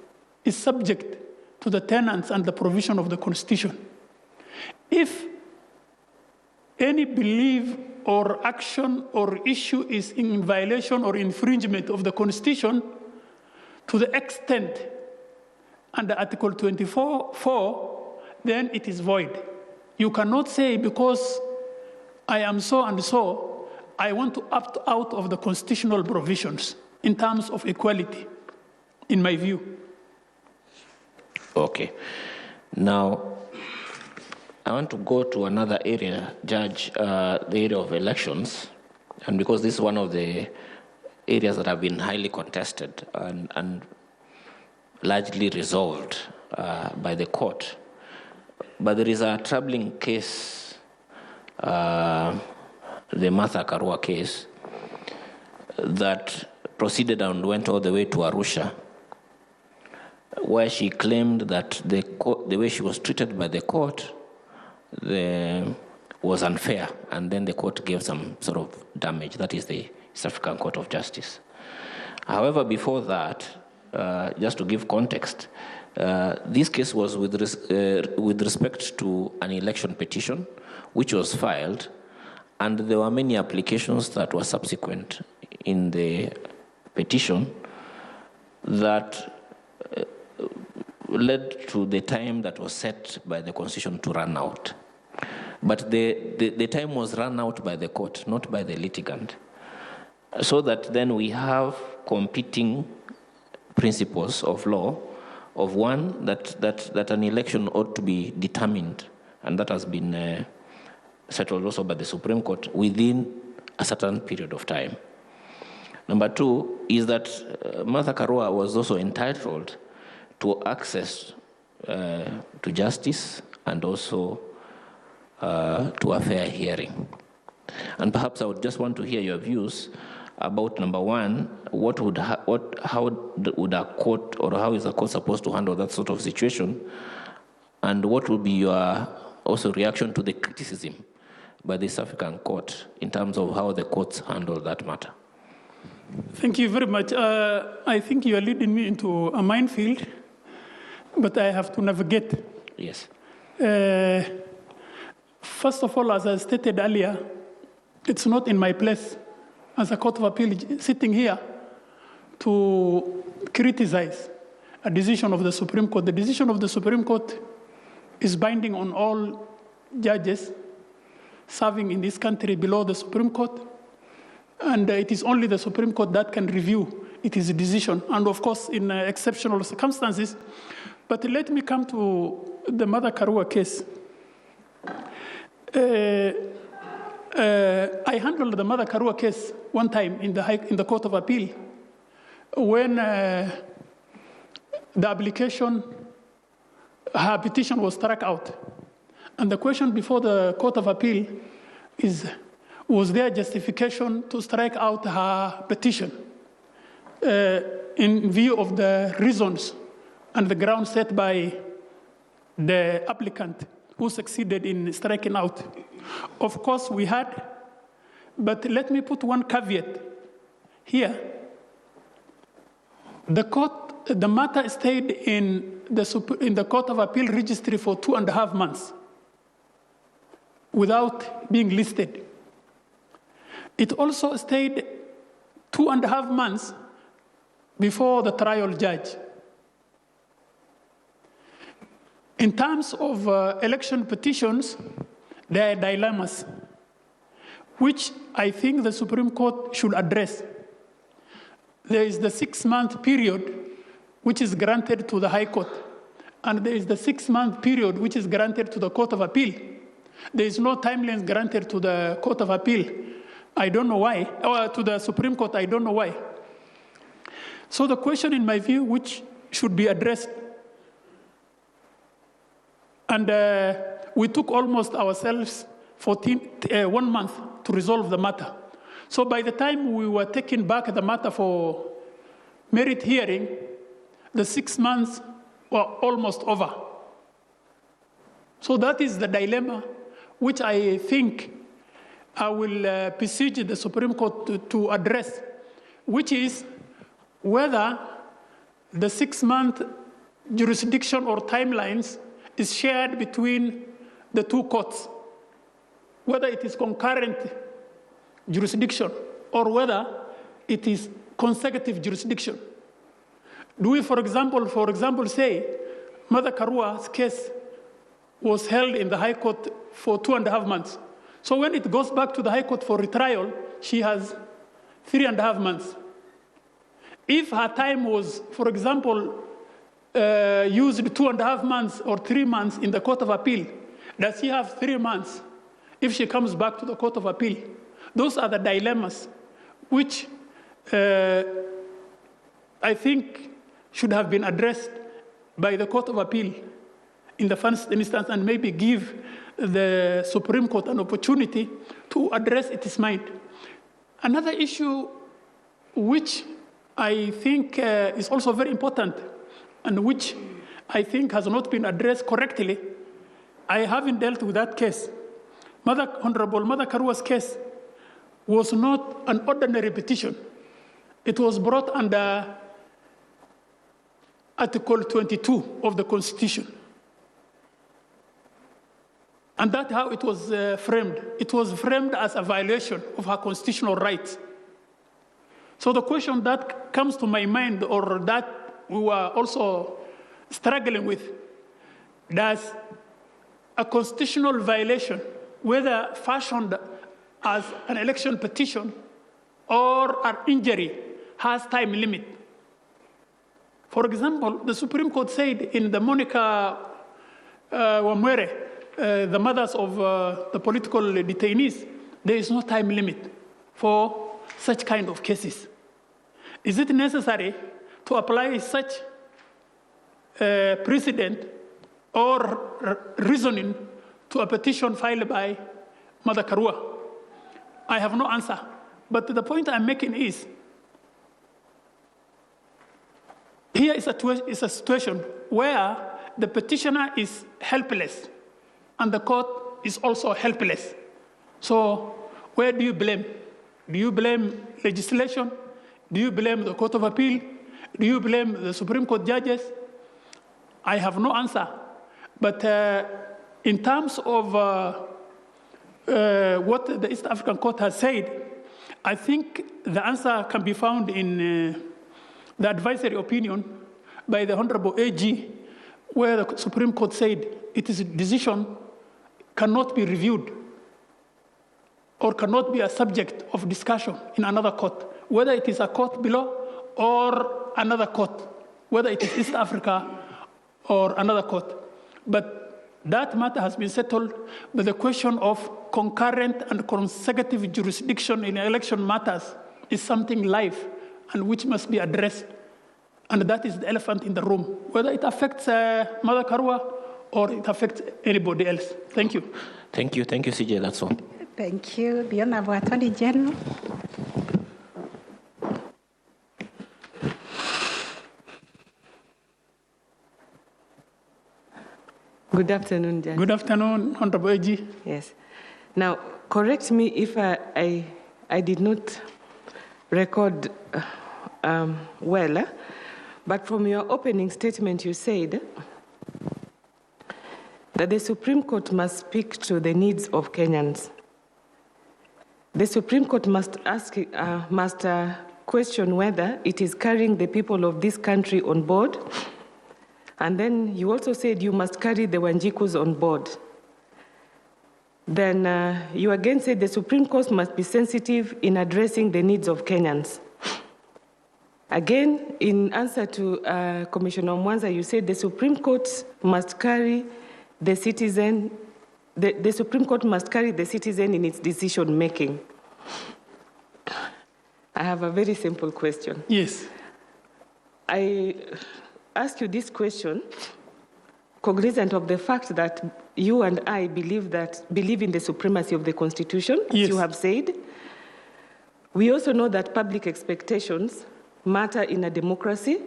is subject to the tenets and the provision of the Constitution. If any belief or action or issue is in violation or infringement of the Constitution, to the extent under Article 24(4), then it is void. You cannot say, because I am so and so, I want to opt out of the constitutional provisions in terms of equality, in my view. Okay. Now, I want to go to another area, Judge, the area of elections, and because this is one of the areas that have been highly contested and largely resolved by the court. But there is a troubling case, the Martha Karua case, that proceeded and went all the way to Arusha, where she claimed that the way she was treated by the court was unfair, and then the court gave some sort of damage. That is the East African Court of Justice. However, before that, just to give context, this case was with respect to an election petition, which was filed, and there were many applications that were subsequent in the petition that led to the time that was set by the Constitution to run out. But the time was run out by the court, not by the litigant. So that then we have competing principles of law, of one, that an election ought to be determined, and that has been settled also by the Supreme Court within a certain period of time. Number 2 is that Martha Karua was also entitled to access to justice and also to a fair hearing. And perhaps I would just want to hear your views about, number 1, how would a court, or how is a court supposed to handle that sort of situation, and what would be your also reaction to the criticism by the South African court in terms of how the courts handle that matter? Thank you very much. I think you are leading me into a minefield, but I have to navigate. Yes. First of all, as I stated earlier, it's not in my place as a Court of Appeal sitting here to criticize a decision of the Supreme Court. The decision of the Supreme Court is binding on all judges serving in this country below the Supreme Court, and it is only the Supreme Court that can review it is a decision, and of course in exceptional circumstances. But let me come to the Martha Karua case. I handled the Martha Karua case one time in the Court of Appeal when the application, her petition was struck out. And the question before the Court of Appeal is, was there justification to strike out her petition in view of the reasons and the grounds set by the applicant who succeeded in striking out? Of course, we had, but let me put one caveat here. The matter stayed in the Court of Appeal registry for 2.5 months without being listed. It also stayed 2.5 months before the trial judge. In terms of election petitions, there are dilemmas, which I think the Supreme Court should address. There is the 6-month period, which is granted to the High Court, and there is the 6-month period, which is granted to the Court of Appeal. There is no timeline granted to the Court of Appeal. I don't know why, or to the Supreme Court, I don't know why. So the question, in my view, which should be addressed, and we took almost ourselves 1 month to resolve the matter. So by the time we were taking back the matter for merit hearing, the 6 months were almost over. So that is the dilemma which I think I will beseech the Supreme Court to address, which is whether the 6-month jurisdiction or timelines is shared between the two courts, whether it is concurrent jurisdiction or whether it is consecutive jurisdiction. Do we, for example, say Mother Karua's case was held in the High Court for 2.5 months. So when it goes back to the High Court for retrial, she has 3.5 months. If her time was, for example, used 2.5 months or 3 months in the Court of Appeal, does she have 3 months if she comes back to the Court of Appeal? Those are the dilemmas which I think should have been addressed by the Court of Appeal in the first instance, and maybe give the Supreme Court an opportunity to address its mind. Another issue which I think is also very important and which I think has not been addressed correctly, I haven't dealt with that case. Honorable Mother Karua's case was not an ordinary petition. It was brought under Article 22 of the Constitution. And that's how it was framed. It was framed as a violation of her constitutional rights. So the question that comes to my mind, or that we were also struggling with, does a constitutional violation, whether fashioned as an election petition or an injury, has time limit? For example, the Supreme Court said in the Monica Wamwere, the mothers of the political detainees, there is no time limit for such kind of cases. Is it necessary to apply such precedent or reasoning to a petition filed by Mother Karua? I have no answer. But the point I'm making is, here is a situation where the petitioner is helpless and the court is also helpless. So where do you blame? Do you blame legislation? Do you blame the Court of Appeal? Do you blame the Supreme Court judges? I have no answer. But in terms of what the East African Court has said, I think the answer can be found in the advisory opinion by the Honorable AG, where the Supreme Court said its decision cannot be reviewed or cannot be a subject of discussion in another court, whether it is a court below or another court, whether it is East Africa or another court. But that matter has been settled, but the question of concurrent and consecutive jurisdiction in election matters is something live and which must be addressed. And that is the elephant in the room, whether it affects Mother Karua or it affects anybody else. Thank you. Thank you, CJ, that's all. Thank you. The Honorable Attorney General. Good afternoon, Judge. Good afternoon, Honorable AG. Yes. Now, correct me if I did not record well, but from your opening statement, you said that the Supreme Court must speak to the needs of Kenyans. The Supreme Court must question whether it is carrying the people of this country on board, And then you also said you must carry the Wanjikus on board. Then you again said the Supreme Court must be sensitive in addressing the needs of Kenyans. Again, in answer to Commissioner Mwanza, you said the Supreme Court must carry the citizen, the Supreme Court must carry the citizen in its decision making. I have a very simple question. Yes. I ask you this question cognizant of the fact that you and I believe in the supremacy of the Constitution, as you have said. We also know that public expectations matter in a democracy,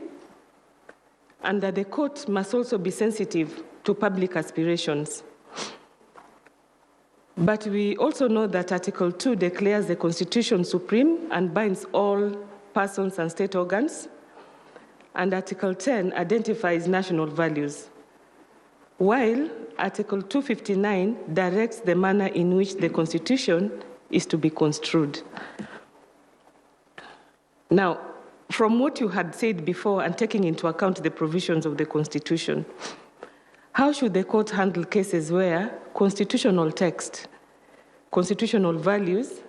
and that the court must also be sensitive to public aspirations. But we also know that Article 2 declares the Constitution supreme and binds all persons and state organs, and Article 10 identifies national values, while Article 259 directs the manner in which the Constitution is to be construed. Now, from what you had said before and taking into account the provisions of the Constitution, how should the court handle cases where constitutional text, constitutional values,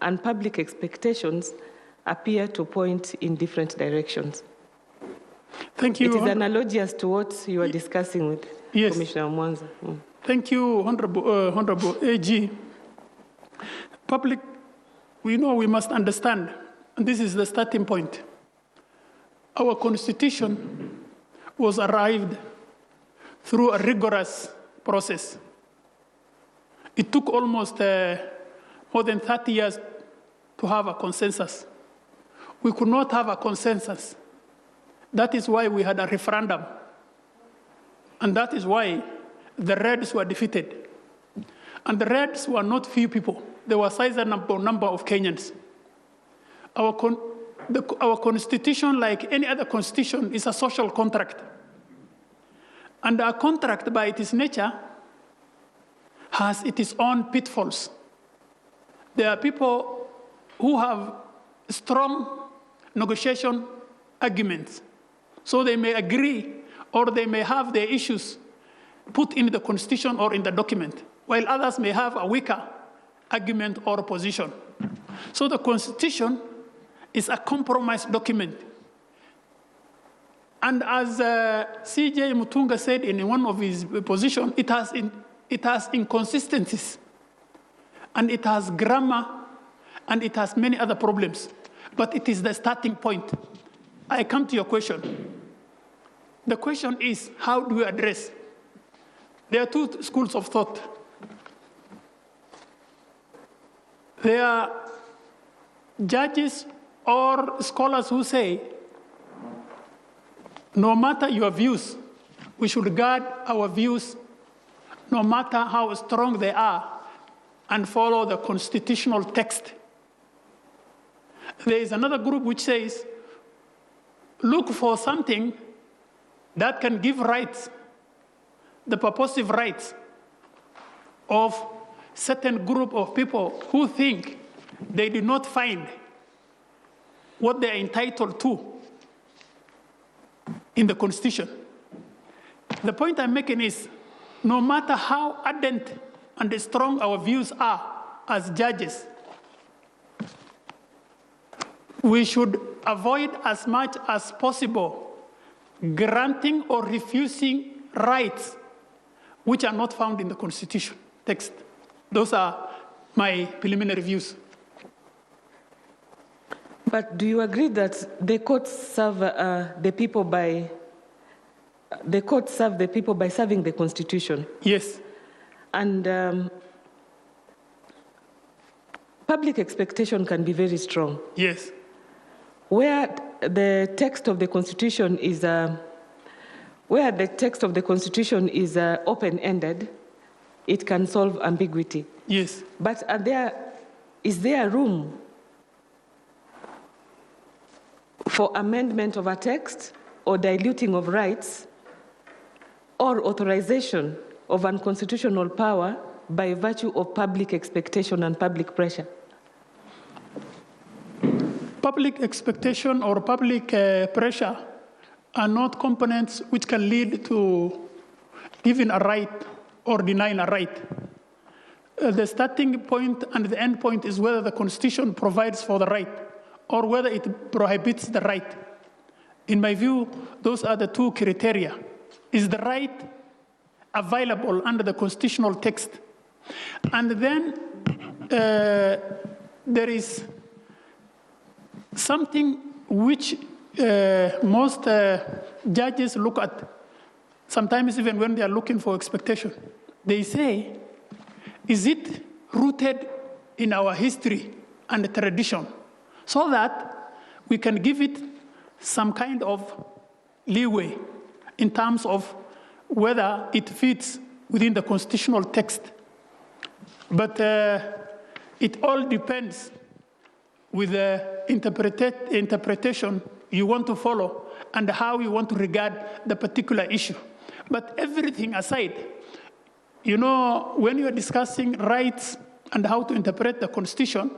and public expectations appear to point in different directions? Thank you. It is analogous to what you are discussing with Commissioner Mwanza. Thank you, Honorable AG. Public, we know we must understand, and this is the starting point. Our Constitution was arrived through a rigorous process. It took almost more than 30 years to have a consensus. We could not have a consensus. That is why we had a referendum. And that is why the Reds were defeated. And the Reds were not few people. They were a sizable number of Kenyans. Our Constitution, like any other constitution, is a social contract. And a contract, by its nature, has its own pitfalls. There are people who have strong negotiation arguments. So they may agree, or they may have their issues put in the Constitution or in the document, while others may have a weaker argument or position. So the Constitution is a compromise document. And as C.J. Mutunga said in one of his positions, it has inconsistencies, and it has grammar, and it has many other problems. But it is the starting point. I come to your question. The question is, how do we address? There are two schools of thought. There are judges or scholars who say, no matter your views, we should guard our views, no matter how strong they are, and follow the constitutional text. There is another group which says, look for something that can give rights, the purposive rights of certain group of people who think they did not find what they are entitled to in the Constitution. The point I'm making is, no matter how ardent and strong our views are as judges, we should avoid as much as possible granting or refusing rights which are not found in the Constitution text. Those are my preliminary views. But do you agree that the courts serve the people by serving the Constitution? Yes. And public expectation can be very strong. Yes. Where the text of the Constitution is open-ended, it can solve ambiguity. Yes. But is there room for amendment of a text, or diluting of rights, or authorization of unconstitutional power by virtue of public expectation and public pressure? Public expectation or public pressure are not components which can lead to giving a right or denying a right. The starting point and the end point is whether the Constitution provides for the right or whether it prohibits the right. In my view, those are the two criteria. Is the right available under the constitutional text? And then there is something which most judges look at, sometimes even when they are looking for expectation. They say, is it rooted in our history and tradition so that we can give it some kind of leeway in terms of whether it fits within the constitutional text. But it all depends with the interpretation you want to follow and how you want to regard the particular issue. But everything aside, you know, when you're discussing rights and how to interpret the Constitution,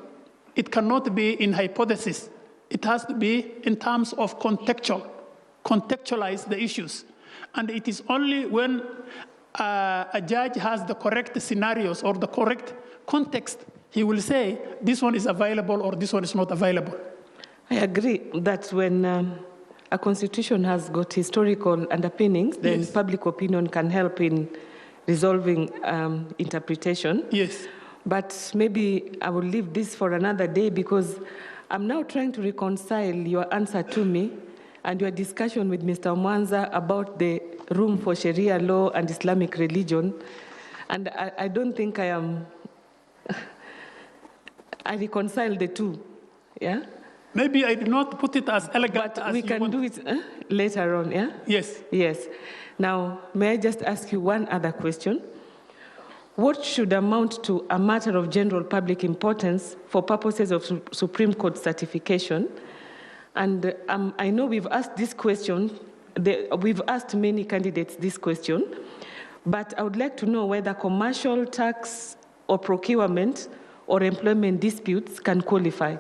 it cannot be in hypothesis. It has to be in terms of contextualize the issues. And it is only when a judge has the correct scenarios or the correct context, he will say, this one is available or this one is not available. I agree that when a constitution has got historical underpinnings, then yes, public opinion can help in resolving interpretation. Yes. But maybe I will leave this for another day because I'm now trying to reconcile your answer to me and your discussion with Mr. Mwanza about the room for Sharia law and Islamic religion. And I don't think I am, I reconcile the two, yeah? Maybe I did not put it as elegant but as we can do it later on, yeah? Yes. Yes. Now, may I just ask you one other question? What should amount to a matter of general public importance for purposes of Supreme Court certification? And I know we've asked this question, we've asked many candidates this question, but I would like to know whether commercial, tax, or procurement or employment disputes can qualify.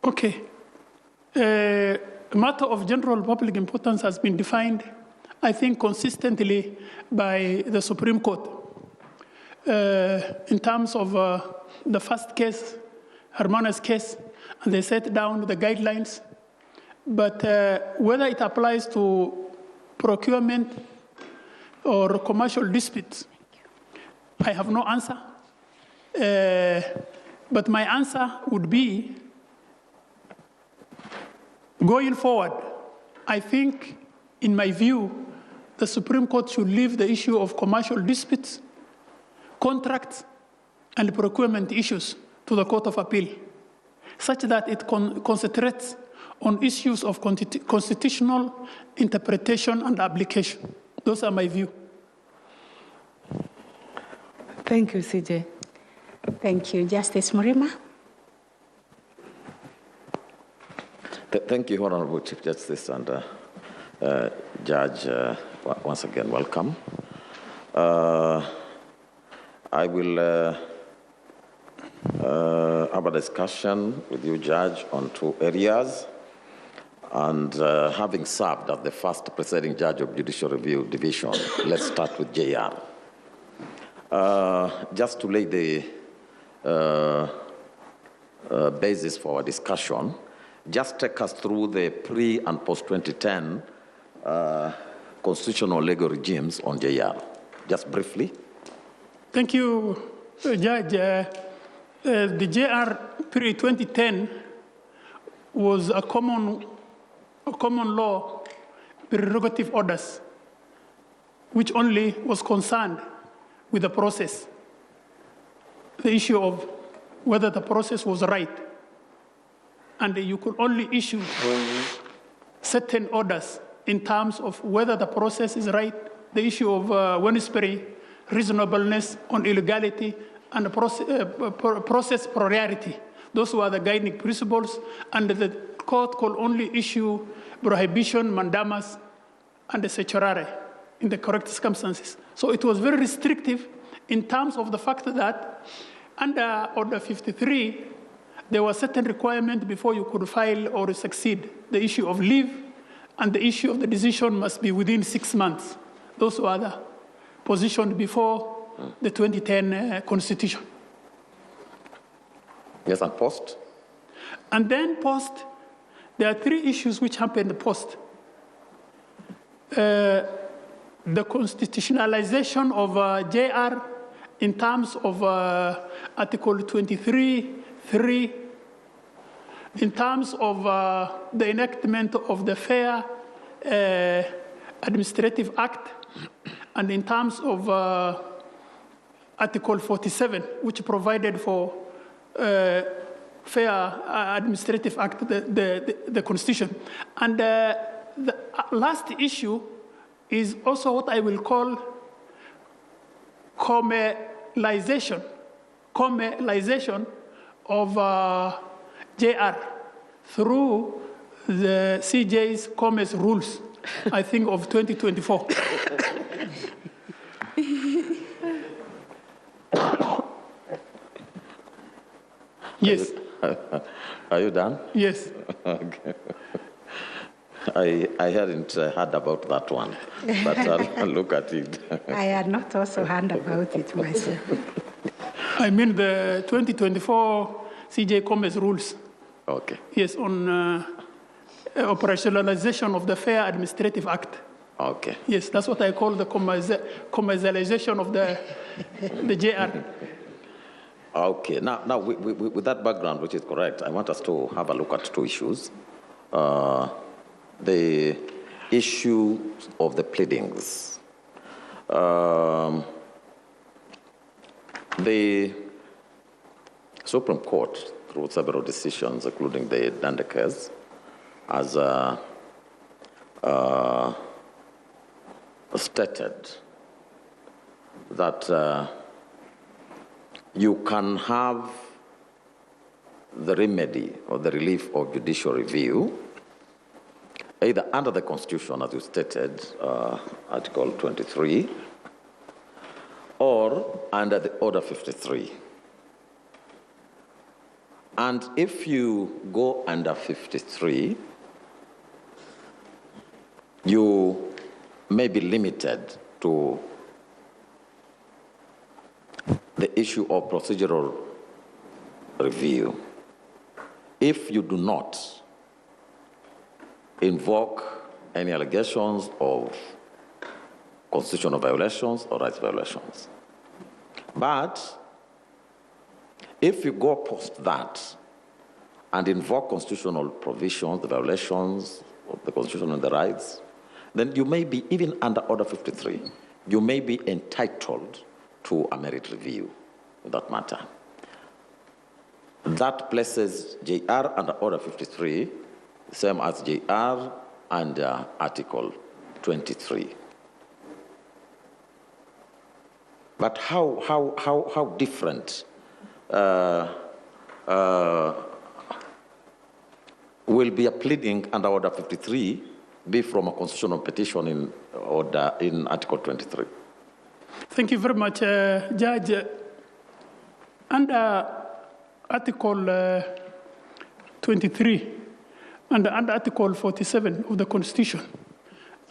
Okay. A matter of general public importance has been defined, I think, consistently by the Supreme Court. In terms of the first case, Hermana's case, and they set down the guidelines. But whether it applies to procurement or commercial disputes, I have no answer. But my answer would be, going forward, I think, in my view, the Supreme Court should leave the issue of commercial disputes, contracts, and procurement issues to the Court of Appeal, such that it concentrates on issues of constitutional interpretation and application. Those are my view. Thank you, CJ. Thank you. Justice Murima. Thank you, Honorable Chief Justice and Judge. Once again, welcome. I will have a discussion with you, Judge, on two areas. And having served as the first presiding judge of Judicial Review Division, let's start with JR. Just to lay the basis for our discussion, just take us through the pre- and post-2010 constitutional legal regimes on JR, just briefly. Thank you, Judge. The JR pre-2010 was a common law prerogative orders, which only was concerned with the process, the issue of whether the process was right. And you could only issue certain orders in terms of whether the process is right, the issue of Wednesbury, reasonableness on illegality, and process priority. Those were the guiding principles, and the court could only issue prohibition, mandamus, and the certiorari in the correct circumstances. So it was very restrictive in terms of the fact that under Order 53, there were certain requirements before you could file or succeed. The issue of leave and the issue of the decision must be within 6 months. Those were the positioned before the 2010 Constitution. Yes, and post? And then post, there are 3 issues which happened post. The constitutionalization of JR in terms of Article 23(3), in terms of the enactment of the Fair Administrative Act, and in terms of Article 47, which provided for Fair Administrative Act, the Constitution. And the last issue is also what I will call commercialization of JR through the CJ's commerce rules, I think of 2024. Yes. Are you done? Yes. Okay. I hadn't heard about that one, but I'll look at it. I had not also heard about it myself. I mean the 2024 CJ Commerce rules. Okay. Yes, on operationalization of the Fair Administrative Act. Okay. Yes, that's what I call the commercialization of the JR. Okay. Now with that background, which is correct, I want us to have a look at 2 issues. The issue of the pleadings. The Supreme Court, through several decisions, including the Dande case, has stated that you can have the remedy or the relief of judicial review either under the Constitution, as you stated, Article 23, or under the Order 53. And if you go under 53, you may be limited to the issue of procedural review if you do not invoke any allegations of constitutional violations or rights violations. But if you go post that and invoke constitutional provisions, the violations of the Constitution and the rights, then you may be, even under Order 53, you may be entitled to a merit review in that matter. That places JR under Order 53, same as JR under Article 23. But how different will be a pleading under Order 53 be from a constitutional petition in Article 23? Thank you very much, Judge. Under Article 23, under Article 47 of the Constitution,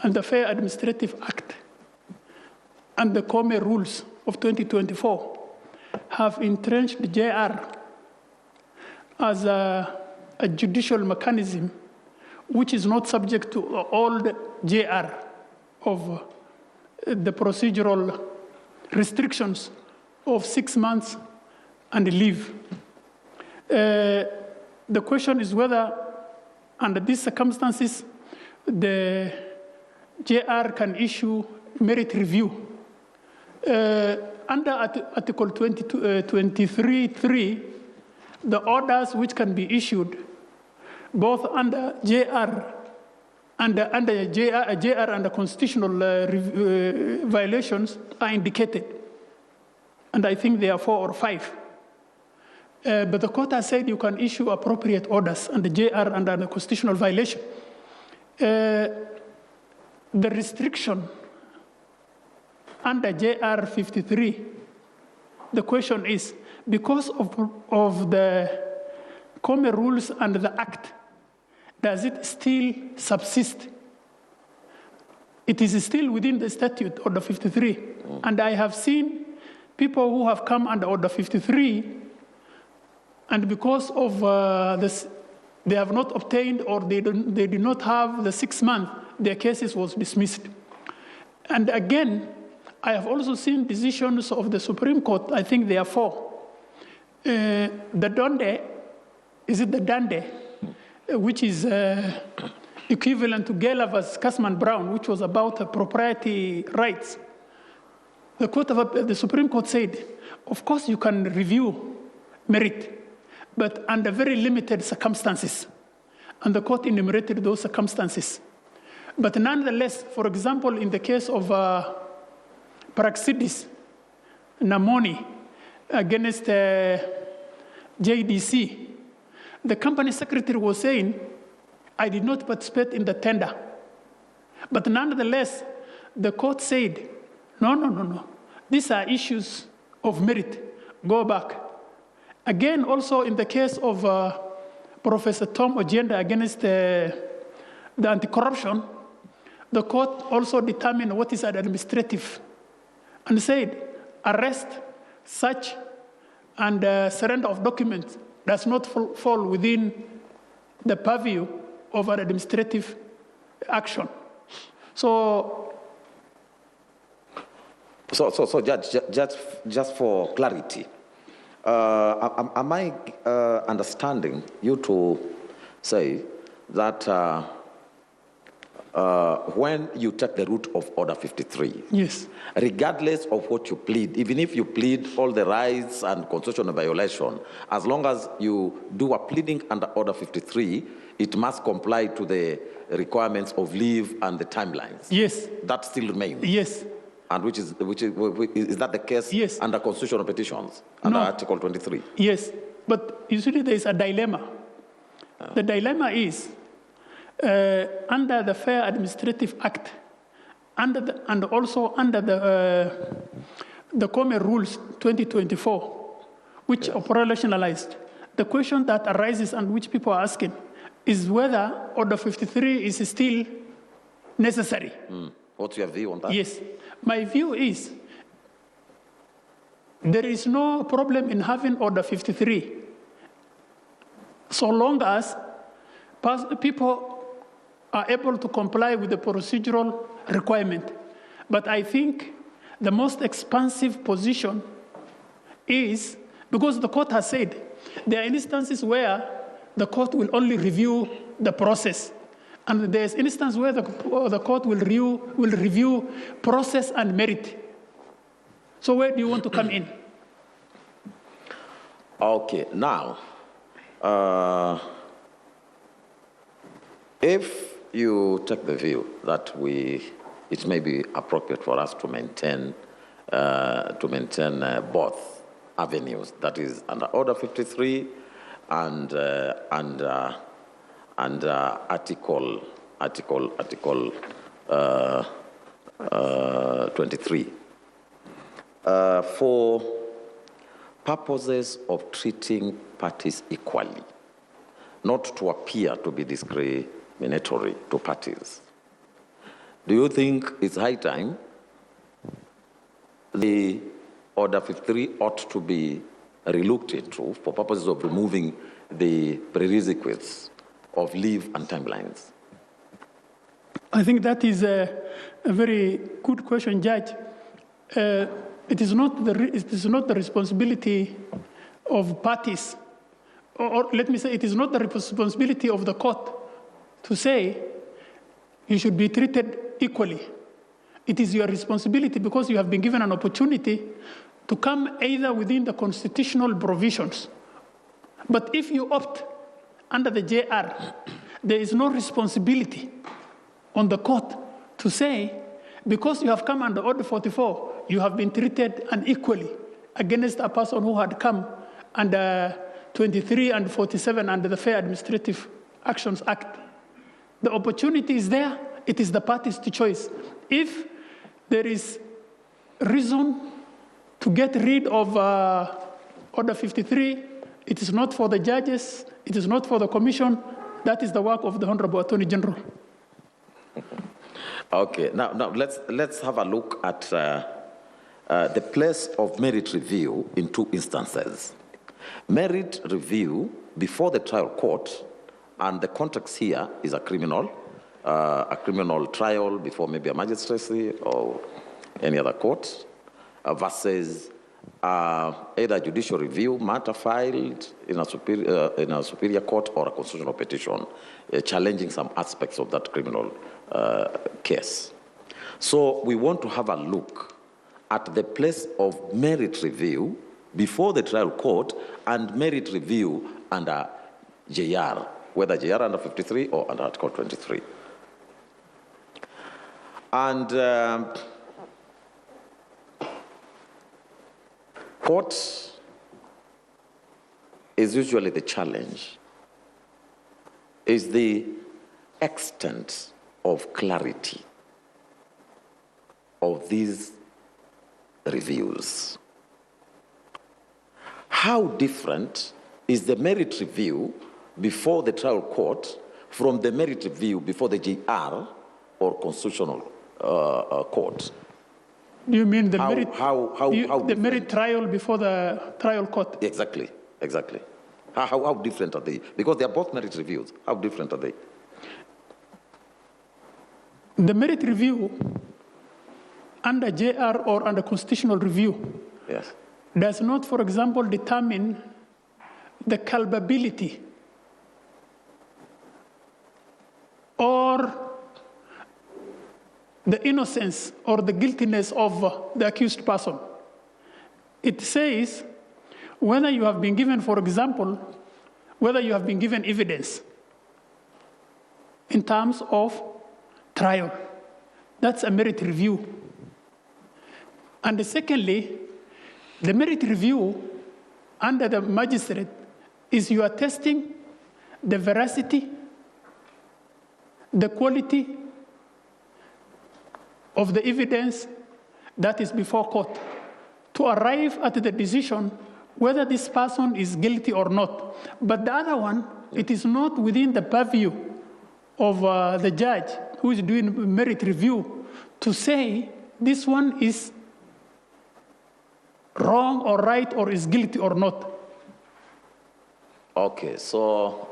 and the Fair Administrative Act, and the Commerce rules of 2024 have entrenched the JR as a judicial mechanism which is not subject to all the JR of the procedural restrictions of 6 months and leave. The question is whether, under these circumstances, the JR can issue merit review. Under Article 23(3), the orders which can be issued both under JR and under constitutional violations are indicated. And I think there are 4 or 5. But the court has said you can issue appropriate orders under JR and under constitutional violation. The restriction under JR 53, the question is, because of the Come rules and the Act, does it still subsist? It is still within the statute, Order 53. And I have seen people who have come under Order 53, and because of this, they have not obtained or they did not have the 6 months, their cases was dismissed. And again, I have also seen decisions of the Supreme Court, I think there are 4. The Donde, is it the Dande, which is equivalent to Geller vs. Kasman Brown, which was about propriety rights. The Supreme Court said, of course you can review merit, but under very limited circumstances. And the court enumerated those circumstances. But nonetheless, for example, in the case of Praxidis Namoni against JDC, the company secretary was saying, I did not participate in the tender. But nonetheless, the court said, no. These are issues of merit. Go back. Again, also in the case of Professor Tom Ojienda against the anti-corruption, the court also determined what is administrative and said arrest, search, and surrender of documents does not fall within the purview of an administrative action. So, Judge, just for clarity, am I understanding you to say that when you take the route of Order 53, yes, regardless of what you plead, even if you plead all the rights and constitutional violation, as long as you do a pleading under Order 53, it must comply to the requirements of leave and the timelines? Yes. That still remains? Yes. And is that the case? Yes. Under constitutional petitions, under Article 23? Yes. But usually there is a dilemma. The dilemma is, under the Fair Administrative Act, and also under the Common Rules 2024, which are operationalized, the question that arises and which people are asking is whether Order 53 is still necessary. What's your view on that? Yes. My view is there is no problem in having Order 53 so long as people are able to comply with the procedural requirement. But I think the most expansive position is, because the court has said, there are instances where the court will only review the process. And there's instances where the court will review process and merit. So where do you want to come in? Okay, now, if you take the view that it may be appropriate for us to maintain both avenues, that is under Order 53 and Article 23, for purposes of treating parties equally, not to appear to be discriminatory to parties, do you think it's high time the Order 53 ought to be relooked into for purposes of removing the prerequisites of leave and timelines? I think that is a very good question, Judge. It is not the responsibility of parties, or let me say, it is not the responsibility of the court to say you should be treated equally. It is your responsibility because you have been given an opportunity to come either within the constitutional provisions. But if you opt under the JR, there is no responsibility on the court to say, because you have come under Order 44, you have been treated unequally against a person who had come under 23 and 47 under the Fair Administrative Actions Act. The opportunity is there. It is the parties to choice. If there is reason to get rid of Order 53, It is not for the judges. It is not for the commission. That is the work of the Honorable Attorney General. Okay, now let's have a look at the place of merit review in two instances. Merit review before the trial court, and the context here is a criminal trial before maybe a magistracy or any other court, versus either judicial review matter filed in a superior court or a constitutional petition challenging some aspects of that criminal case. So we want to have a look at the place of merit review before the trial court and merit review under JR, whether JR under 53 or under Article 23. And court is usually the challenge, is the extent of clarity of these reviews. How different is the merit review before the trial court from the merit review before the JR or constitutional court? Do you mean the the merit trial before the trial court? Exactly. How different are they? Because they are both merit reviews. How different are they? The merit review under JR or under constitutional review, yes, does not, for example, determine the culpability or the innocence or the guiltiness of the accused person. It says whether you have been given, for example, whether you have been given evidence in terms of trial. That's a merit review. And secondly, the merit review under the magistrate is you are testing the veracity, the quality of the evidence that is before court to arrive at the decision whether this person is guilty or not. But the other one, it is not within the purview of the judge who is doing merit review to say this one is wrong or right or is guilty or not. Okay, so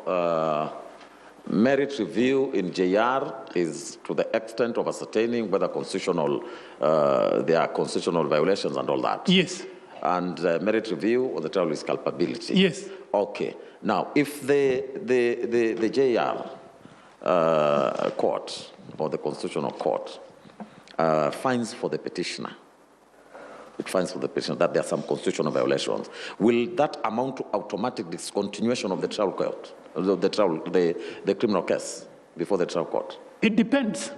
merit review in JR is to the extent of ascertaining whether there are constitutional violations and all that. Yes. And merit review on the trial is culpability. Yes. Okay. Now, if the JR court or the constitutional court finds for the petitioner, that there are some constitutional violations, will that amount to automatic discontinuation of the trial court, the criminal case before the trial court? It depends.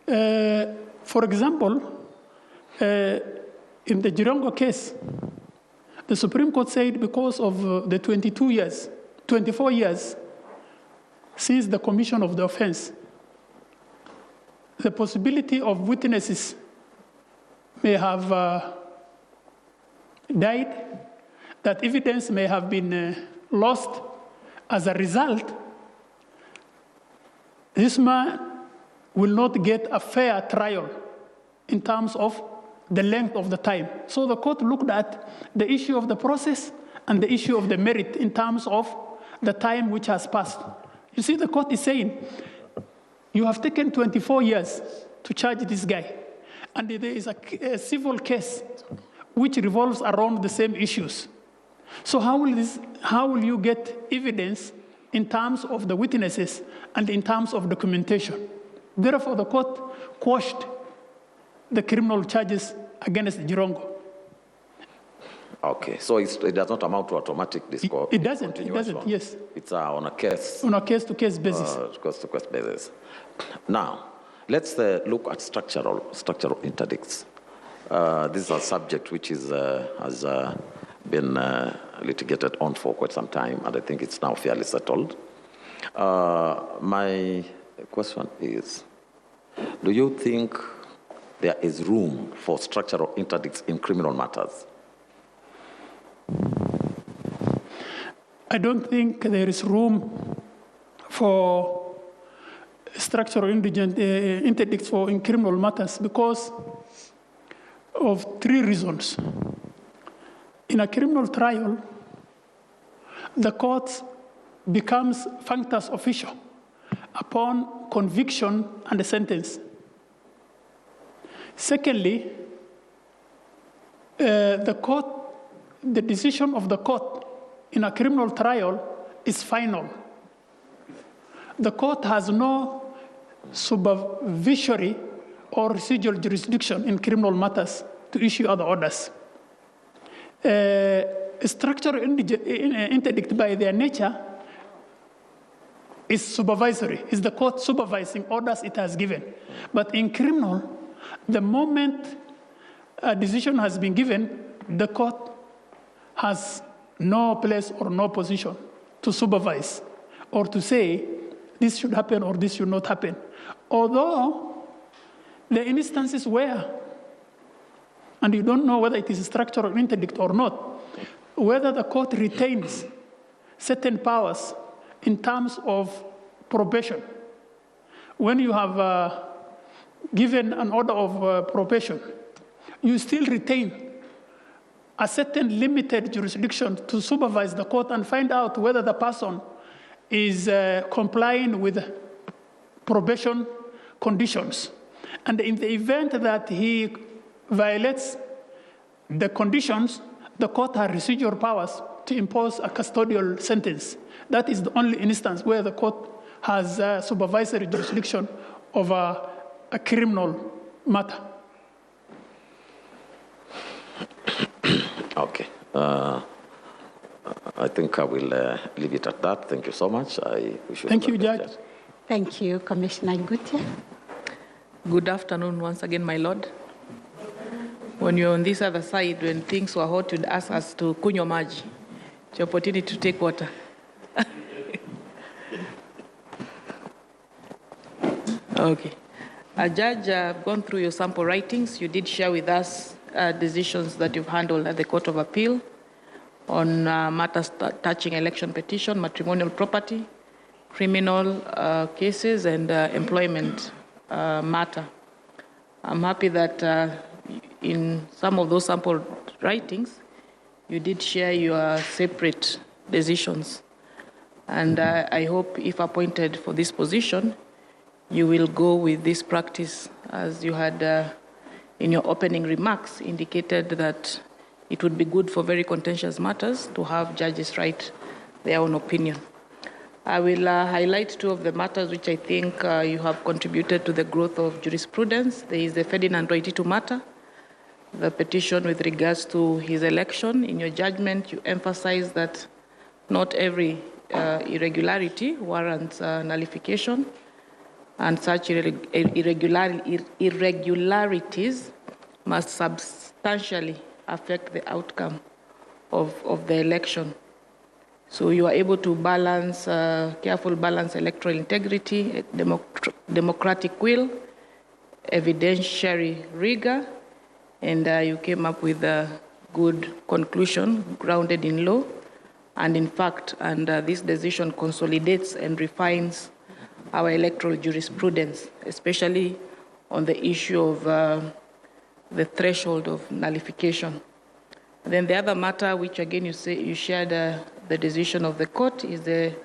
For example, in the Jirongo case, the Supreme Court said because of the 24 years since the commission of the offense, the possibility of witnesses may have died, that evidence may have been lost. As a result, this man will not get a fair trial in terms of the length of the time. So the court looked at the issue of the process and the issue of the merit in terms of the time which has passed. You see, the court is saying, you have taken 24 years to charge this guy, and there is a civil case which revolves around the same issues. So how will you get evidence in terms of the witnesses and in terms of documentation? Therefore, the court quashed the criminal charges against Jirongo. Okay, so it does not amount to automatic discontinuation. It doesn't, yes. It's on a case. On a case-to-case basis. Case-to-case basis. Now, let's look at structural interdicts. This is a subject which has been litigated on for quite some time, and I think it's now fairly settled. My question is, do you think there is room for structural interdicts in criminal matters? I don't think there is room for structural interdicts in criminal matters because of 3 reasons. In a criminal trial, the court becomes functus officio upon conviction and a sentence. Secondly, the decision of the court in a criminal trial is final. The court has no supervisory or residual jurisdiction in criminal matters to issue other orders. Structural interdict by their nature is supervisory, is the court supervising orders it has given. But in criminal, the moment a decision has been given, the court has no place or no position to supervise or to say this should happen or this should not happen. Although the instances where, and you don't know whether it is structural interdict or not, whether the court retains certain powers in terms of probation. When you have given an order of probation, you still retain a certain limited jurisdiction to supervise the court and find out whether the person is complying with probation conditions. And in the event that he violates the conditions, the court has residual powers to impose a custodial sentence. That is the only instance where the court has supervisory jurisdiction over a criminal matter. Okay. I think I will leave it at that. Thank you so much. Thank you, Judge. Thank you, Commissioner Gutia. Good afternoon once again, my Lord. When you're on this other side, when things were hot, you'd ask us to kunywa maji. It's your opportunity to take water. Okay. Judge, I've gone through your sample writings. You did share with us decisions that you've handled at the Court of Appeal on matters touching election petition, matrimonial property, criminal cases, and employment matter. I'm happy that in some of those sample writings, you did share your separate decisions. And I hope if appointed for this position, you will go with this practice, as you had in your opening remarks indicated that it would be good for very contentious matters to have judges write their own opinion. I will highlight 2 of the matters which I think you have contributed to the growth of jurisprudence. There is the Ferdinand Waititu matter, the petition with regards to his election. In your judgment, you emphasize that not every irregularity warrants nullification, and such irregularities must substantially affect the outcome of the election. So you are able to balance, careful balance electoral integrity, democratic will, evidentiary rigor, and you came up with a good conclusion grounded in law and in fact, and this decision consolidates and refines our electoral jurisprudence, especially on the issue of the threshold of nullification. And then the other matter, which again you shared the decision of the court, is the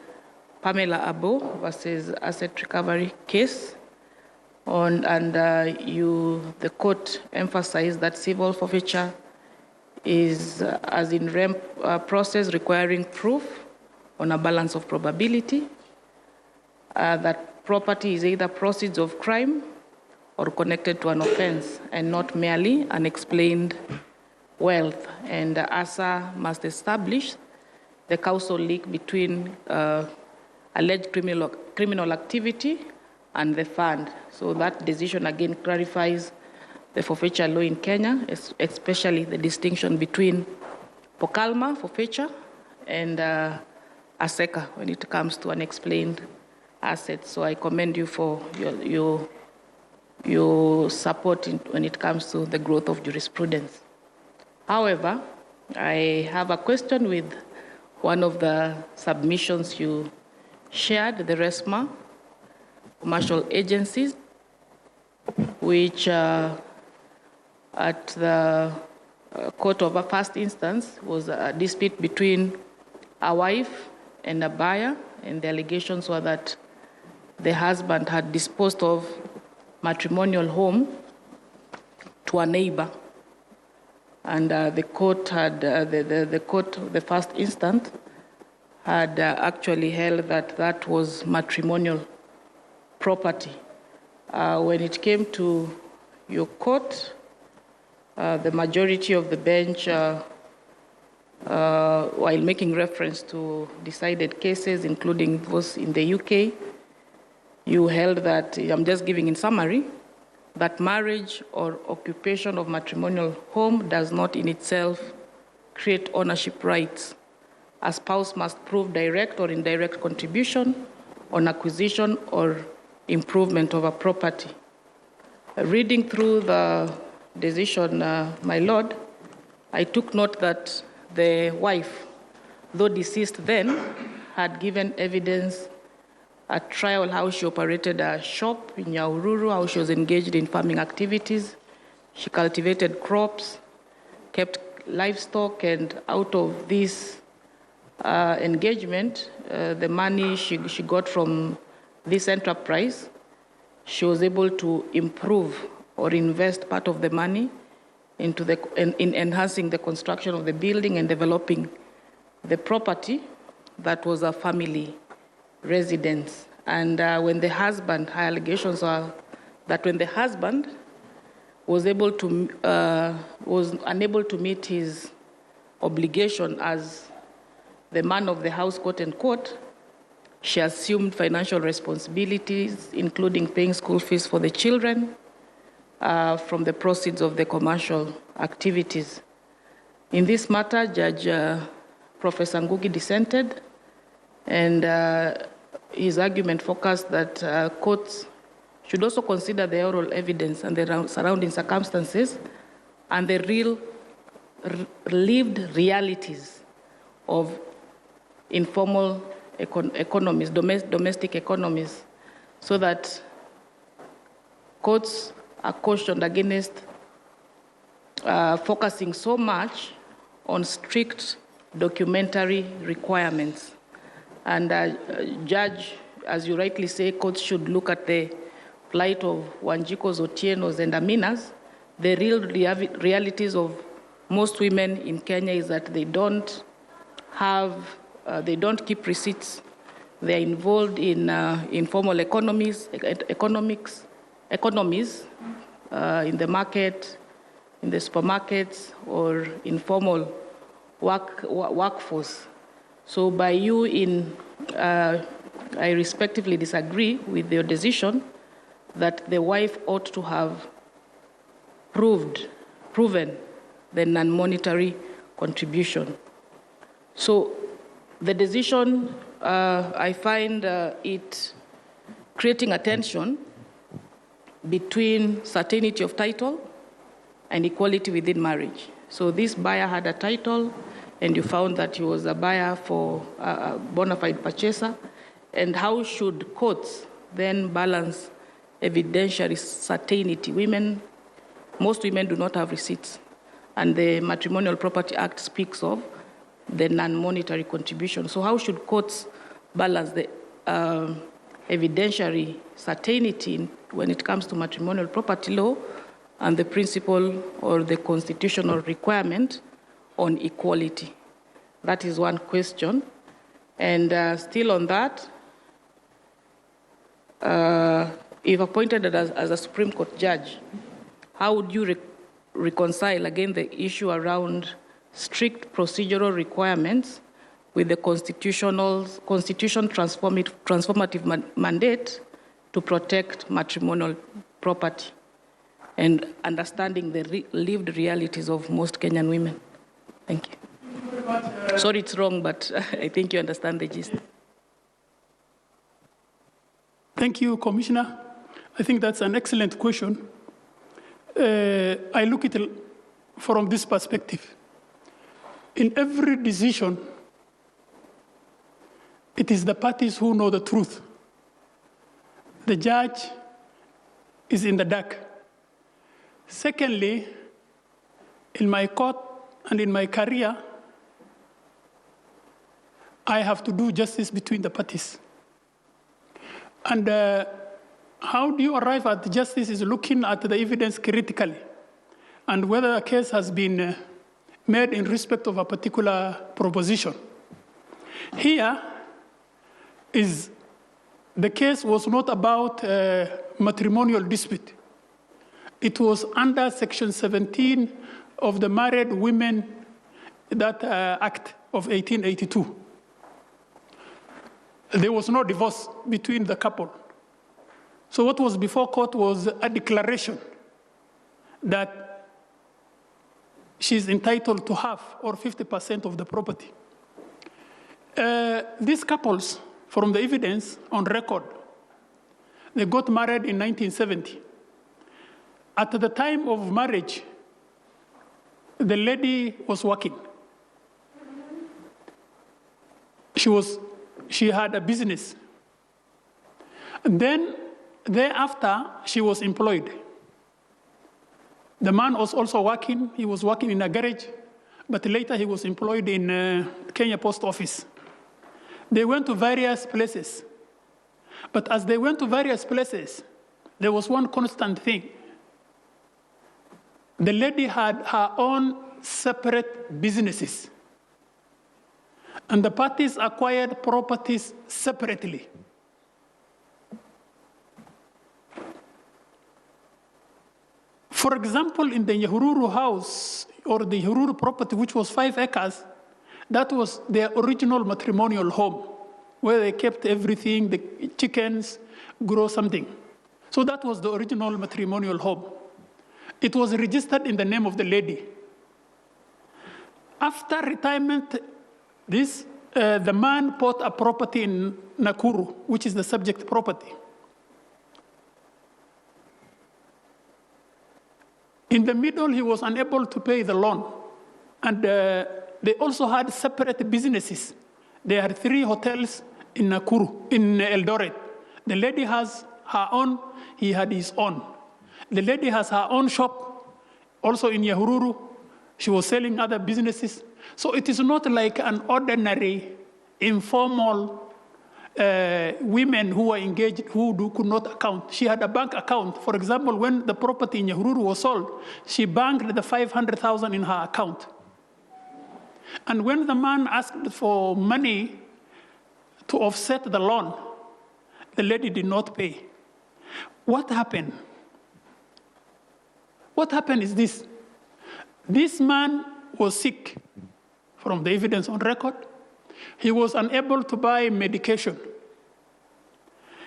Pamela Abo versus asset recovery case. The court emphasized that civil forfeiture is, as in REM process, requiring proof on a balance of probability, that property is either proceeds of crime or connected to an offense and not merely unexplained wealth. And ASA must establish the causal link between alleged criminal activity and the fund. So that decision again clarifies the forfeiture law in Kenya, especially the distinction between Pokalma forfeiture and ASECA when it comes to unexplained assets. So I commend you for your support when it comes to the growth of jurisprudence. However, I have a question with one of the submissions you shared, the RESMA, commercial agencies, which at the court of a first instance was a dispute between a wife and a buyer, and the allegations were that the husband had disposed of matrimonial home to a neighbor. And the court had, the first instance, had actually held that that was matrimonial property. When it came to your court, the majority of the bench, while making reference to decided cases, including those in the UK, you held that, I'm just giving in summary, that marriage or occupation of matrimonial home does not in itself create ownership rights. A spouse must prove direct or indirect contribution on acquisition or improvement of a property. Reading through the decision, my lord, I took note that the wife, though deceased then, had given evidence at trial how she operated a shop in Nyahururu, how she was engaged in farming activities. She cultivated crops, kept livestock, and out of this engagement, the money she got from this enterprise, she was able to improve or invest part of the money into in enhancing the construction of the building and developing the property that was a family residence. And when the husband, her allegations are that when the husband was unable to meet his obligation as the man of the house, quote unquote, she assumed financial responsibilities, including paying school fees for the children from the proceeds of the commercial activities. In this matter, Judge Professor Ngugi dissented, and his argument focused that courts should also consider the oral evidence and the surrounding circumstances and the real lived realities of informal economies, domestic economies, so that courts are cautioned against focusing so much on strict documentary requirements. And Judge, as you rightly say, courts should look at the plight of Wanjikos, Otienos, and Aminas. The real realities of most women in Kenya is that they don't keep receipts. They are involved in informal economies, in the market, in the supermarkets, or informal workforce. So by you I respectively disagree with your decision that the wife ought to have proven the non-monetary contribution. So the decision, I find it creating a tension between certainty of title and equality within marriage. So this buyer had a title, and you found that he was a buyer for a bona fide purchaser. And how should courts then balance evidentiary certainty? Most women do not have receipts, and the Matrimonial Property Act speaks of the non-monetary contribution. So how should courts balance the evidentiary certainty when it comes to matrimonial property law and the principle or the constitutional requirement on equality? That is one question. And still on that, if appointed as a Supreme Court judge, how would you reconcile again the issue around strict procedural requirements with the constitution transformative mandate to protect matrimonial property and understanding the lived realities of most Kenyan women? Thank you. Sorry it's wrong, but I think you understand the gist. Thank you, Commissioner. I think that's an excellent question. I look at it from this perspective. In every decision it is the parties who know the truth. The judge is in the dark. Secondly, in my court and in my career, I have to do justice between the parties. And how do you arrive at justice is looking at the evidence critically and whether a case has been made in respect of a particular proposition. Here is the case was not about matrimonial dispute. It was under Section 17 of the Married Women Act of 1882. There was no divorce between the couple. So what was before court was a declaration that she's entitled to half or 50% of the property. These couples, from the evidence on record, they got married in 1970. At the time of marriage, the lady was working. She had a business. And then thereafter, she was employed. The man was also working. He was working in a garage, but later he was employed in Kenya Post Office. They went to various places. But as they went to various places, there was one constant thing. The lady had her own separate businesses. And the parties acquired properties separately. For example, in the Nyahururu house, or the Nyahururu property, which was 5 acres, that was their original matrimonial home, where they kept everything, the chickens, grow something. So that was the original matrimonial home. It was registered in the name of the lady. After retirement, the man bought a property in Nakuru, which is the subject property. In the middle, he was unable to pay the loan. And they also had separate businesses. They had 3 hotels in Nakuru, in Eldoret. The lady has her own, he had his own. The lady has her own shop, also in Nyahururu. She was selling other businesses. So it is not like an ordinary, informal women who were engaged, who could not account. She had a bank account. For example, when the property in Nyahururu was sold, she banked the 500,000 in her account. And when the man asked for money to offset the loan, the lady did not pay. What happened? What happened is this. This man was sick, from the evidence on record. He was unable to buy medication.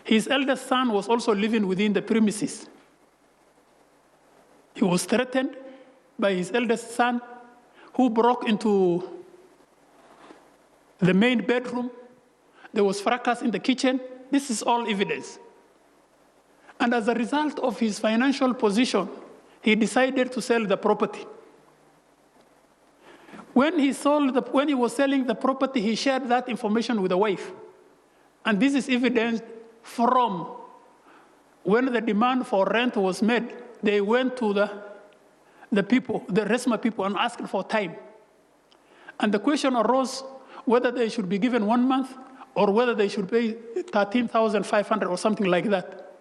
His eldest son was also living within the premises. He was threatened by his eldest son, who broke into the main bedroom. There was fracas in the kitchen. This is all evidence. And as a result of his financial position, he decided to sell the property. When he was selling the property, he shared that information with the wife. And this is evidence from when the demand for rent was made. They went to the people, the RESMA people, and asked for time. And the question arose whether they should be given 1 month or whether they should pay 13,500 or something like that.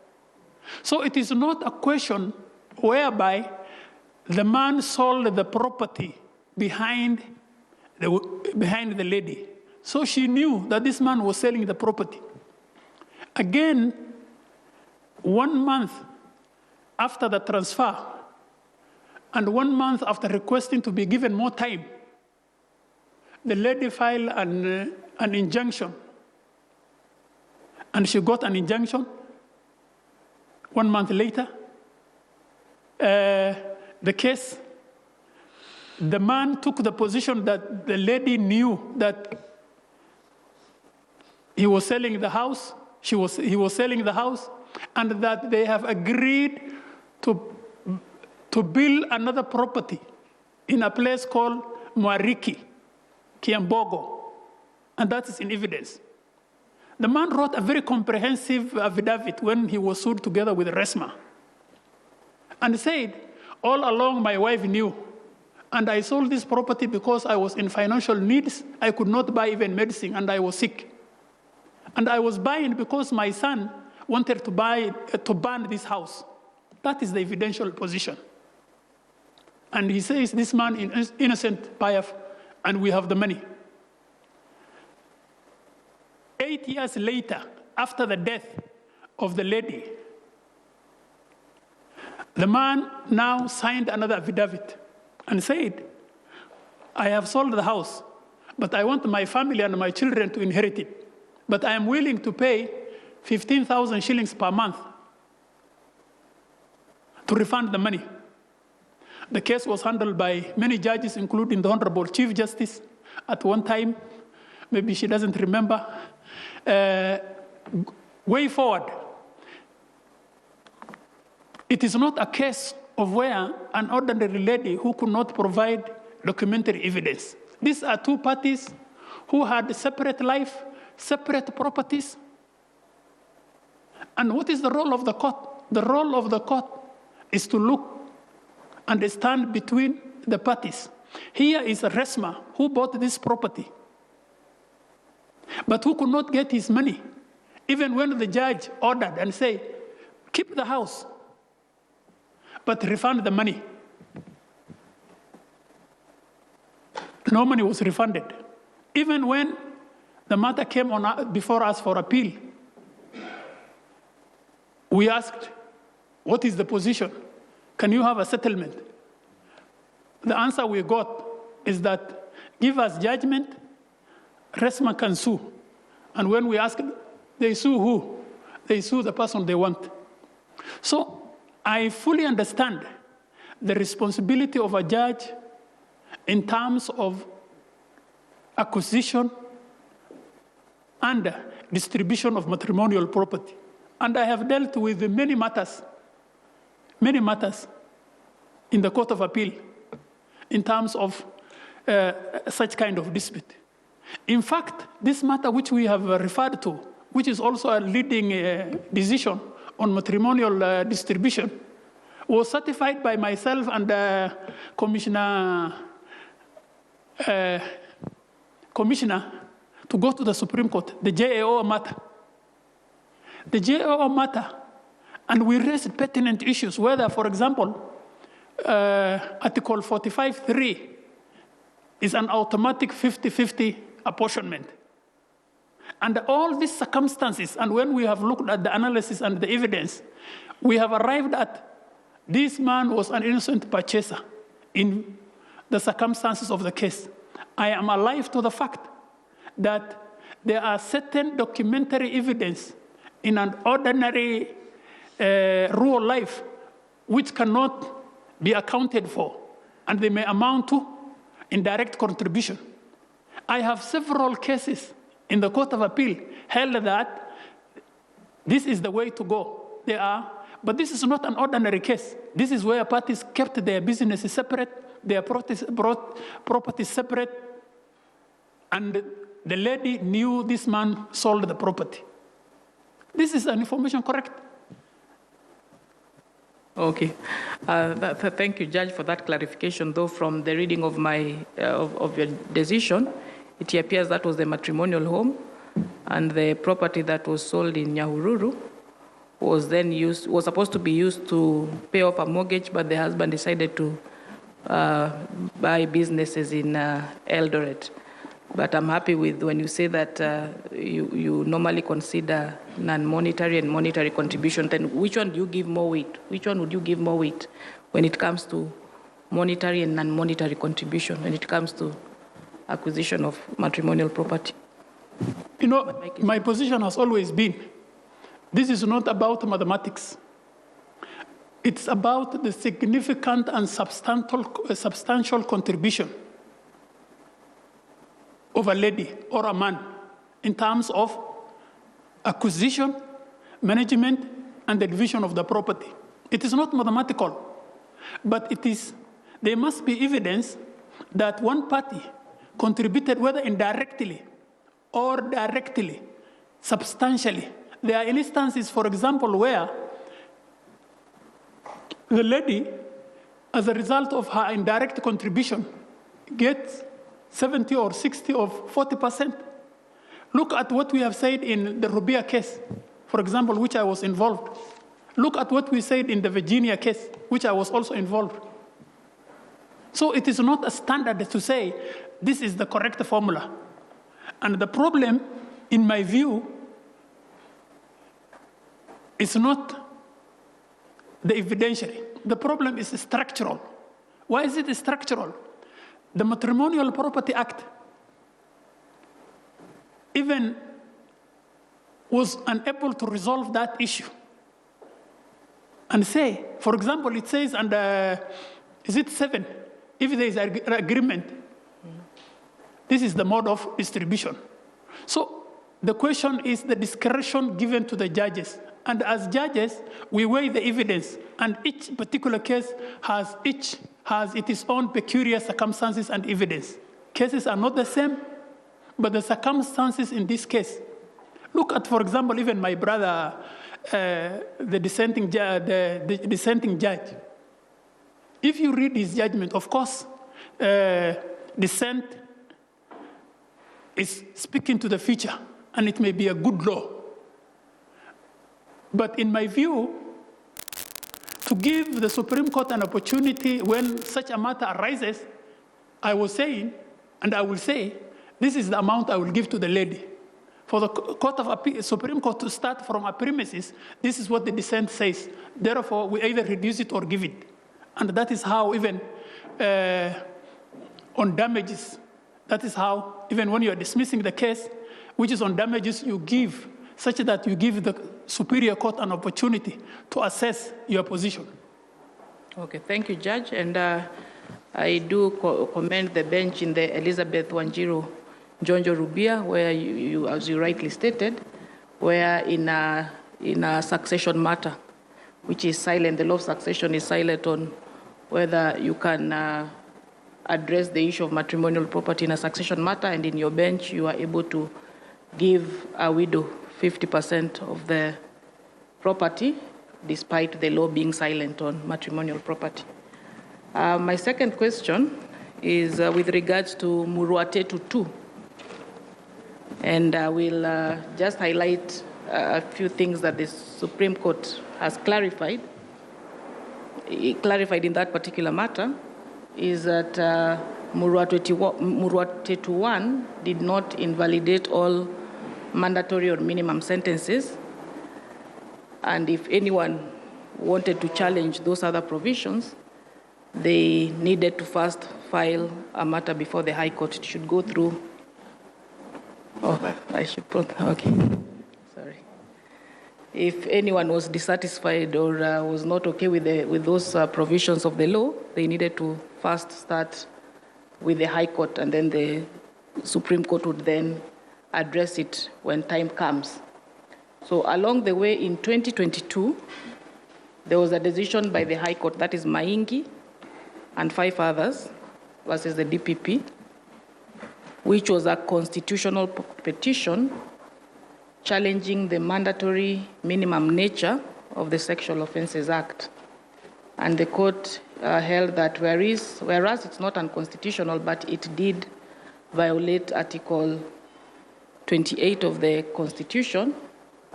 So it is not a question whereby the man sold the property behind the lady. So she knew that this man was selling the property. Again, 1 month after the transfer, and 1 month after requesting to be given more time, the lady filed an injunction. And she got an injunction. 1 month later, the man took the position that the lady knew that he was selling the house, he was selling the house, and that they have agreed to build another property in a place called Mwariki, Kiambogo, and that is in evidence. The man wrote a very comprehensive affidavit when he was sued together with Resma, and said, all along my wife knew, and I sold this property because I was in financial needs. I could not buy even medicine, and I was sick. And I was buying because my son wanted to burn this house. That is the evidential position. And he says this man is innocent, and we have the money. 8 years later, after the death of the lady, the man now signed another affidavit and said, I have sold the house, but I want my family and my children to inherit it. But I am willing to pay 15,000 shillings per month to refund the money. The case was handled by many judges, including the Honorable Chief Justice at one time. Maybe she doesn't remember. Way forward, it is not a case of where an ordinary lady who could not provide documentary evidence. These are two parties who had separate life, separate properties. And what is the role of the court? The role of the court is to look and stand between the parties. Here is Resma, who bought this property, but who could not get his money, even when the judge ordered and said, keep the house, but refund the money. No money was refunded. Even when the matter came on before us for appeal, we asked, what is the position? Can you have a settlement? The answer we got is that, give us judgment, Resma can sue. And when we ask, they sue who? They sue the person they want. So I fully understand the responsibility of a judge in terms of acquisition and distribution of matrimonial property. And I have dealt with many matters in the Court of Appeal in terms of such kind of dispute. In fact, this matter which we have referred to, which is also a leading decision on matrimonial distribution, was certified by myself and Commissioner to go to the Supreme Court, the JAO matter. The JAO matter, and we raised pertinent issues, whether, for example, Article 45.3 is an automatic 50-50 apportionment. And all these circumstances, and when we have looked at the analysis and the evidence, we have arrived at this man was an innocent purchaser in the circumstances of the case. I am alive to the fact that there are certain documentary evidence in an ordinary rural life which cannot be accounted for, and they may amount to indirect contribution. I have several cases in the Court of Appeal held that this is the way to go. They are, but this is not an ordinary case. This is where parties kept their businesses separate, their properties separate, and the lady knew this man sold the property. This is an information correct? Okay. Thank you, Judge, for that clarification. Though from the reading of my of your decision, it appears that was the matrimonial home, and the property that was sold in Nyahururu was supposed to be used to pay off a mortgage, but the husband decided to buy businesses in Eldoret. But I'm happy with when you say that you normally consider non-monetary and monetary contribution. Then which one do you give more weight? Which one would you give more weight when it comes to monetary and non-monetary contribution, when it comes to acquisition of matrimonial property? You know, my position has always been, this is not about mathematics. It's about the significant and substantial contribution of a lady or a man in terms of acquisition, management, and the division of the property. It is not mathematical, but there must be evidence that one party contributed, whether indirectly or directly, substantially. There are instances, for example, where the lady, as a result of her indirect contribution, gets 70 or 60 or 40%. Look at what we have said in the Rubia case, for example, which I was involved. Look at what we said in the Virginia case, which I was also involved. So it is not a standard to say this is the correct formula. And the problem, in my view, is not the evidentiary. The problem is structural. Why is it structural? The Matrimonial Property Act even was unable to resolve that issue. And say, for example, it says under, is it 7? If there is an agreement, this is the mode of distribution. So the question is the discretion given to the judges. And as judges, we weigh the evidence, and each particular case has its own peculiar circumstances and evidence. Cases are not the same, but the circumstances in this case. Look at, for example, even my brother, the dissenting judge. If you read his judgment, of course, dissent is speaking to the future, and it may be a good law. But in my view, to give the Supreme Court an opportunity when such a matter arises, I was saying, and I will say, this is the amount I will give to the lady. For the Supreme Court to start from a premises, this is what the dissent says. Therefore, we either reduce it or give it. And that is how even on damages, that is how even when you are dismissing the case, which is on damages, you give such that you give the Superior Court an opportunity to assess your position. Okay, thank you, Judge. And I do commend the bench in the Elizabeth Wanjiru Jonjo Rubia, where you, as you rightly stated, where in a succession matter, which is silent, the law of succession is silent on whether you can address the issue of matrimonial property in a succession matter, and in your bench you are able to give a widow 50% of the property, despite the law being silent on matrimonial property. My second question is with regards to Muruatetu 2. And I will just highlight a few things that the Supreme Court has clarified. It clarified in that particular matter is that Muruatetu 1 did not invalidate all mandatory or minimum sentences. And if anyone wanted to challenge those other provisions, they needed to first file a matter before the High Court. It should go through. Oh, I should put, okay. Sorry. If anyone was dissatisfied or was not okay with those provisions of the law, they needed to first start with the High Court, and then the Supreme Court would then address it when time comes. So along the way in 2022, there was a decision by the High Court, that is Maingi and 5 others versus the DPP, which was a constitutional petition challenging the mandatory minimum nature of the Sexual Offences Act. And the court held that whereas it's not unconstitutional, but it did violate Article 28 of the Constitution,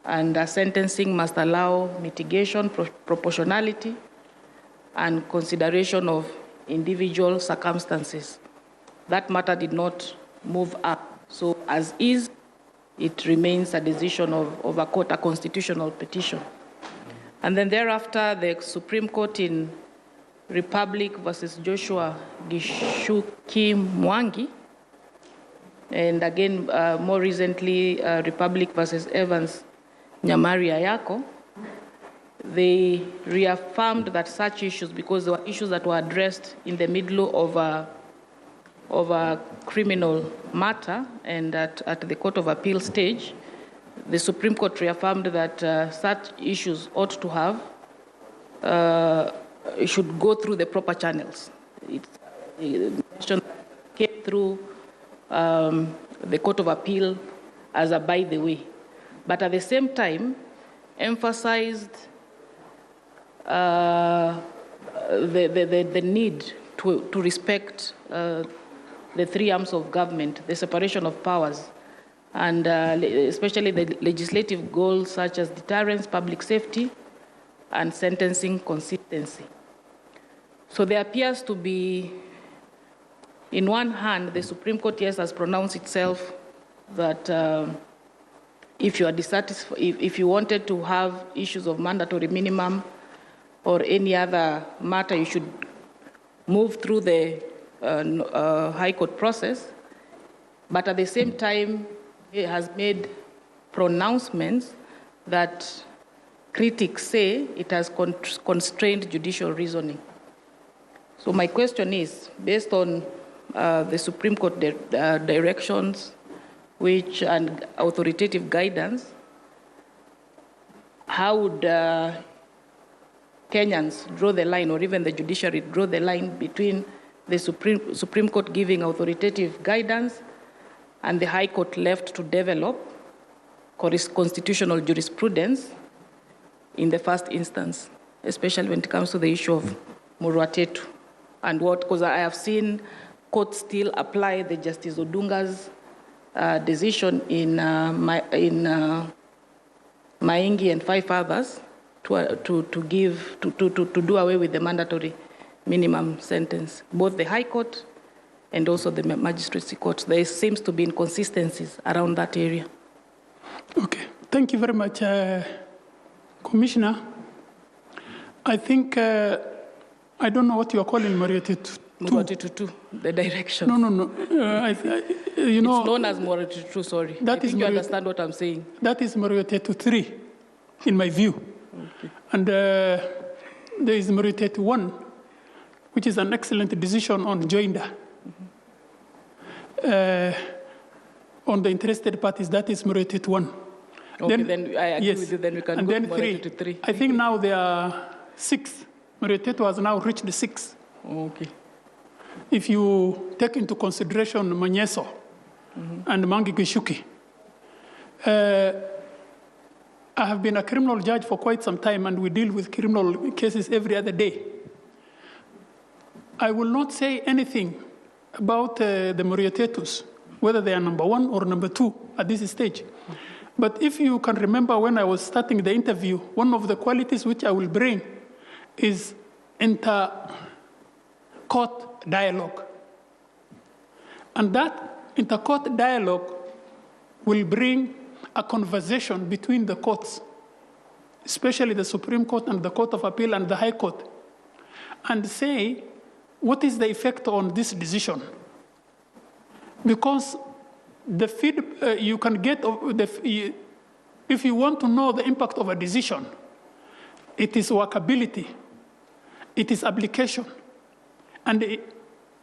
and sentencing must allow mitigation, proportionality, and consideration of individual circumstances. That matter did not move up. So as is, it remains a decision of a court, a constitutional petition. And then thereafter, the Supreme Court in Republic versus Joshua Gishuki Mwangi, and again, more recently, Republic versus Evans Nyamari Ayako, they reaffirmed that such issues, because there were issues that were addressed in the middle of a criminal matter and at the Court of Appeal stage, the Supreme Court reaffirmed that such issues ought to have, should go through the proper channels. It came through the Court of Appeal as a by the way. but at the same time emphasized the need to respect the three arms of government, the separation of powers, and especially the legislative goals such as deterrence, public safety, and sentencing consistency. So there appears to be, in one hand, the Supreme Court, yes, has pronounced itself that if you are dissatisfied, if you wanted to have issues of mandatory minimum or any other matter, you should move through the High Court process. But at the same time, it has made pronouncements that critics say it has constrained judicial reasoning. So my question is, based on the Supreme Court directions and authoritative guidance, how would Kenyans draw the line, or even the judiciary draw the line between the Supreme Court giving authoritative guidance and the High Court left to develop constitutional jurisprudence in the first instance, especially when it comes to the issue of Murwatetu? And what, because I have seen courts still apply the Justice Odunga's decision in Maingi and 5 others to do away with the mandatory minimum sentence. Both the High Court and also the Magistracy Court, there seems to be inconsistencies around that area. Okay, thank you very much, Commissioner. I think, I don't know what you are calling Murwatetu, the direction. No. You know, it's known as Murwatetu, sorry. I think you understand what I'm saying. That is Murwatetu 3, in my view. Okay. And there is Murwatetu 1, which is an excellent decision on joinder. On the interested parties, that is Murwatetu 1. Okay, then I agree with you, then we can go to Murwatetu 3. I think now there are 6. Murwatetu has now reached the 6. Okay. If you take into consideration Manyeso and Mangi Gishuki. I have been a criminal judge for quite some time, and we deal with criminal cases every other day. I will not say anything about the Murwatetus, whether they are number 1 or number 2 at this stage. But if you can remember when I was starting the interview, one of the qualities which I will bring is inter-court dialogue. And that inter-court dialogue will bring a conversation between the courts, especially the Supreme Court and the Court of Appeal and the High Court, and say, what is the effect on this decision? Because the you can get, if you want to know the impact of a decision, it is workability, it is application, and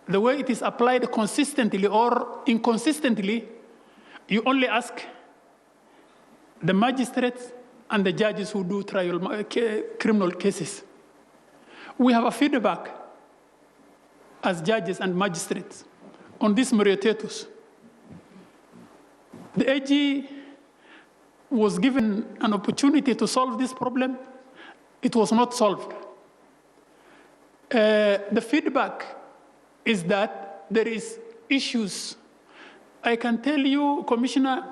the way it is applied consistently or inconsistently, you only ask the magistrates and the judges who do criminal cases. We have a feedback as judges and magistrates on these Murwatetus. The AG was given an opportunity to solve this problem. It was not solved. The feedback is that there is issues. I can tell you, Commissioner,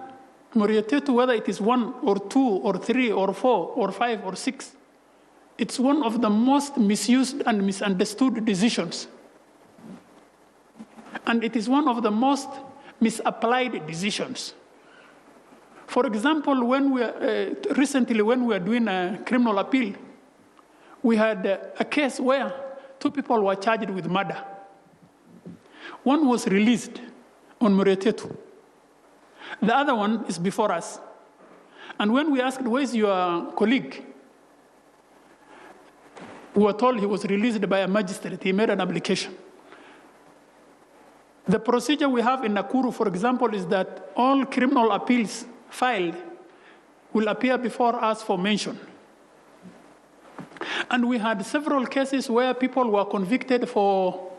Murwatetu, whether it is 1 or 2 or 3 or 4 or 5 or 6, it's one of the most misused and misunderstood decisions. And it is one of the most misapplied decisions. For example, recently when we were doing a criminal appeal, we had a case where 2 people were charged with murder. One was released on Murwatetu. The other one is before us. And when we asked, where's your colleague? We were told he was released by a magistrate. He made an application. The procedure we have in Nakuru, for example, is that all criminal appeals filed will appear before us for mention. And we had several cases where people were convicted for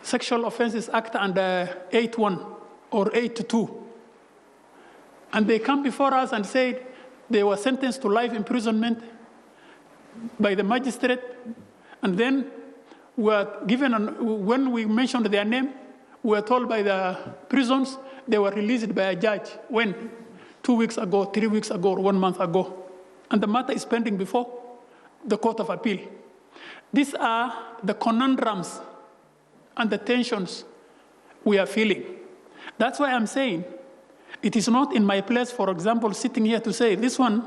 Sexual Offences Act under 8.1 or 8.2. And they come before us and said, They were sentenced to life imprisonment by the magistrate, and then were given, when we mentioned their name, we were told by the prisons they were released by a judge. When? 2 weeks ago, 3 weeks ago, or 1 month ago. And the matter is pending before the Court of Appeal. These are the conundrums and the tensions we are feeling. That's why I'm saying it is not in my place, for example, sitting here to say, this one,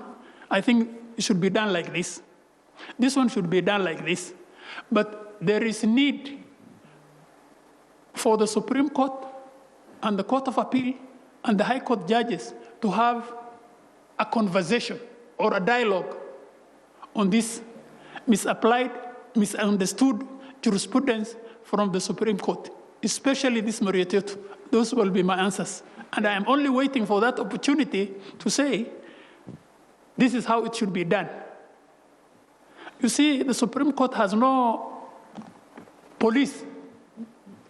I think it should be done like this. This one should be done like this. But there is need for the Supreme Court and the Court of Appeal and the High Court judges to have a conversation or a dialogue on this misapplied, misunderstood jurisprudence from the Supreme Court, especially this Morietetu. Those will be my answers. And I am only waiting for that opportunity to say, this is how it should be done. You see, the Supreme Court has no police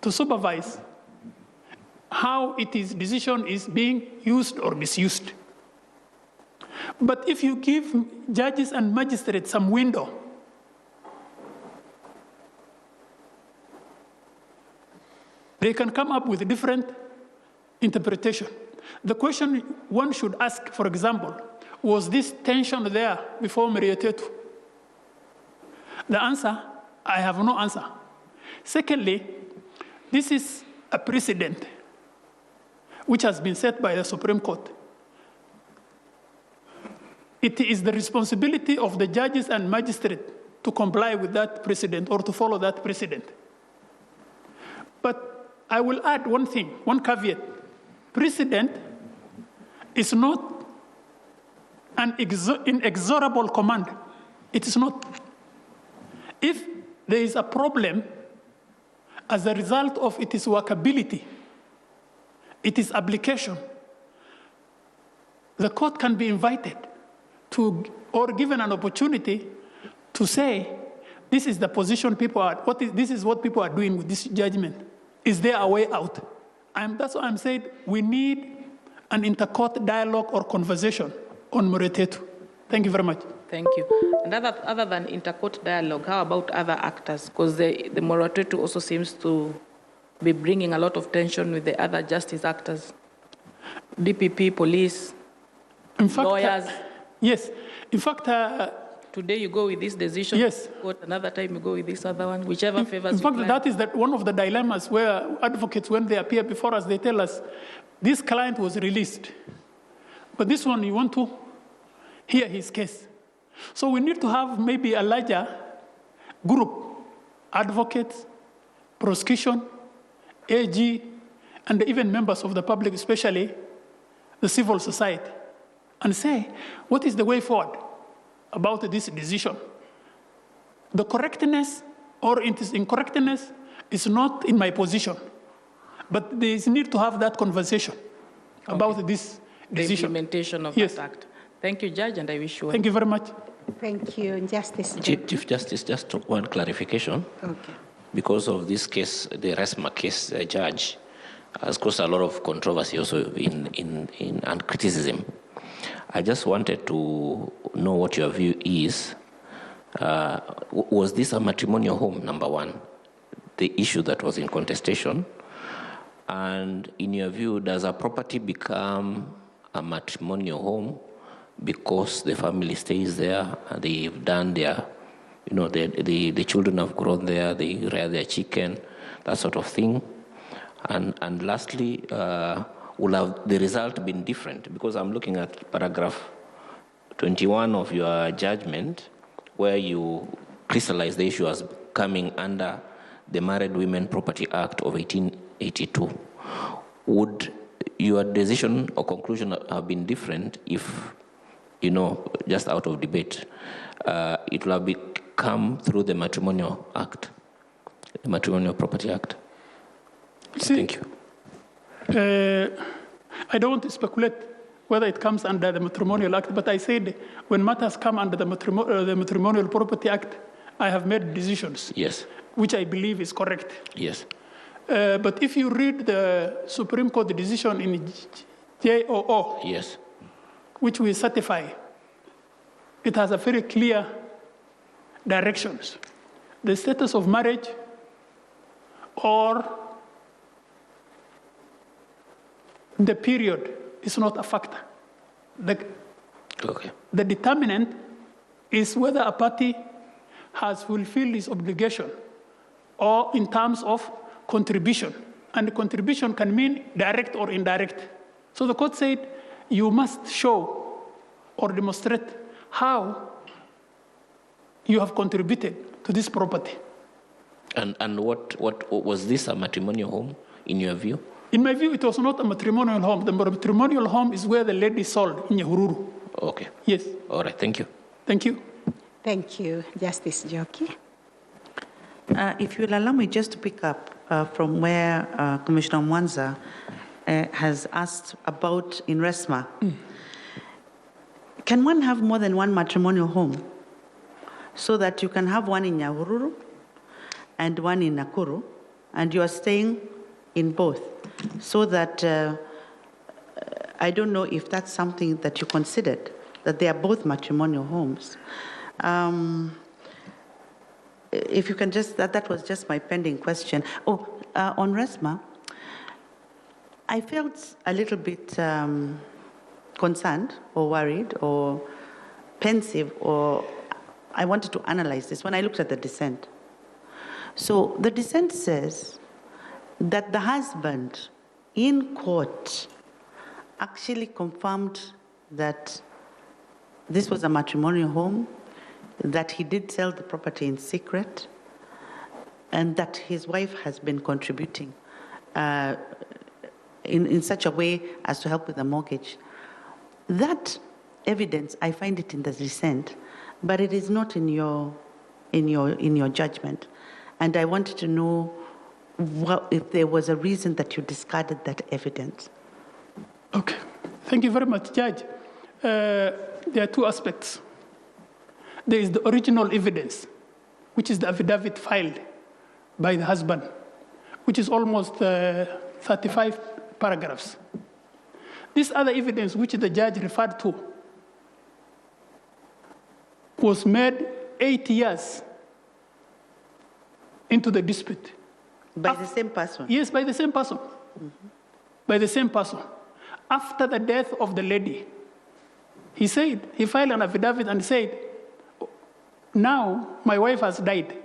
to supervise how its decision is being used or misused. But if you give judges and magistrates some window, they can come up with a different interpretation. The question one should ask, for example, was this tension there before Morietetu? The answer, I have no answer. Secondly, this is a precedent which has been set by the Supreme Court. It is the responsibility of the judges and magistrates to comply with that precedent or to follow that precedent. But I will add one thing, one caveat. Precedent is not an inexorable command. It is not. If there is a problem as a result of its workability, its application, the court can be invited to, or given an opportunity to say, this is the position people are, this is what people are doing with this judgment. Is there a way out? That's what I'm saying. We need an intercourt dialogue or conversation on Morietetu. Thank you very much. Thank you. And other than intercourt dialogue, how about other actors? Because the Morietetu also seems to be bringing a lot of tension with the other justice actors. DPP, police, in fact, lawyers. Yes. In fact, today you go with this decision. Yes. Another time you go with this other one, whichever favors you. In fact, that is one of the dilemmas where advocates, when they appear before us, they tell us, this client was released. But this one, you want to hear his case. So we need to have maybe a larger group, advocates, prosecution, AG, and even members of the public, especially the civil society, and say, what is the way forward about this decision? The correctness or its incorrectness is not in my position, but there is need to have that conversation about this decision. The implementation of that act. Thank you, Judge, and I wish you well. Thank you very much. Thank you, Justice. Chief Justice, just one clarification. Okay. Because of this case, the RESMA case, Judge, has caused a lot of controversy also and criticism. I just wanted to know what your view is. Was this a matrimonial home, number one, the issue that was in contestation? And in your view, does a property become a matrimonial home because the family stays there, they've done their, the children have grown there, they rear their chicken, that sort of thing? And lastly, will have the result been different? Because I'm looking at paragraph 21 of your judgment, where you crystallize the issue as coming under the Married Women Property Act of 1882. Would your decision or conclusion have been different if, just out of debate, it will have come through the Matrimonial Act, the Matrimonial Property Act? Thank you. I don't want to speculate whether it comes under the Matrimonial Act, but I said when matters come under the Matrimonial Property Act, I have made decisions. Yes. Which I believe is correct. Yes. But if you read the Supreme Court decision in JOO, yes, which we certify, it has a very clear directions. The status of marriage or the period is not a factor. The determinant is whether a party has fulfilled its obligation or in terms of contribution. And the contribution can mean direct or indirect. So the court said you must show or demonstrate how you have contributed to this property. And what was this a matrimonial home in your view? In my view, it was not a matrimonial home. The matrimonial home is where the lady sold in Nyahururu. Okay. Yes. All right. Thank you. Thank you. Thank you, Justice Joki. If you'll allow me just to pick up from where Commissioner Mwanza has asked about in RESMA. Can one have more than one matrimonial home? So that you can have one in Nyahururu and one in Nakuru, and you are staying in both. So that, I don't know if that's something that you considered, that they are both matrimonial homes. If you can just, that was just my pending question. Oh, on RESMA, I felt a little bit concerned or worried or pensive, or I wanted to analyze this when I looked at the dissent. So the dissent says that the husband in court actually confirmed that this was a matrimonial home, that he did sell the property in secret, and that his wife has been contributing in such a way as to help with the mortgage. That evidence, I find it in the dissent, but it is not in your judgment. And I wanted to know if there was a reason that you discarded that evidence. Okay. Thank you very much, Judge. There are two aspects. There is the original evidence, which is the affidavit filed by the husband, which is almost 35 paragraphs. This other evidence, which the judge referred to, was made 8 years into the dispute. By the same person? Yes, by the same person. By the same person. After the death of the lady, he said, he filed an affidavit and said, now my wife has died,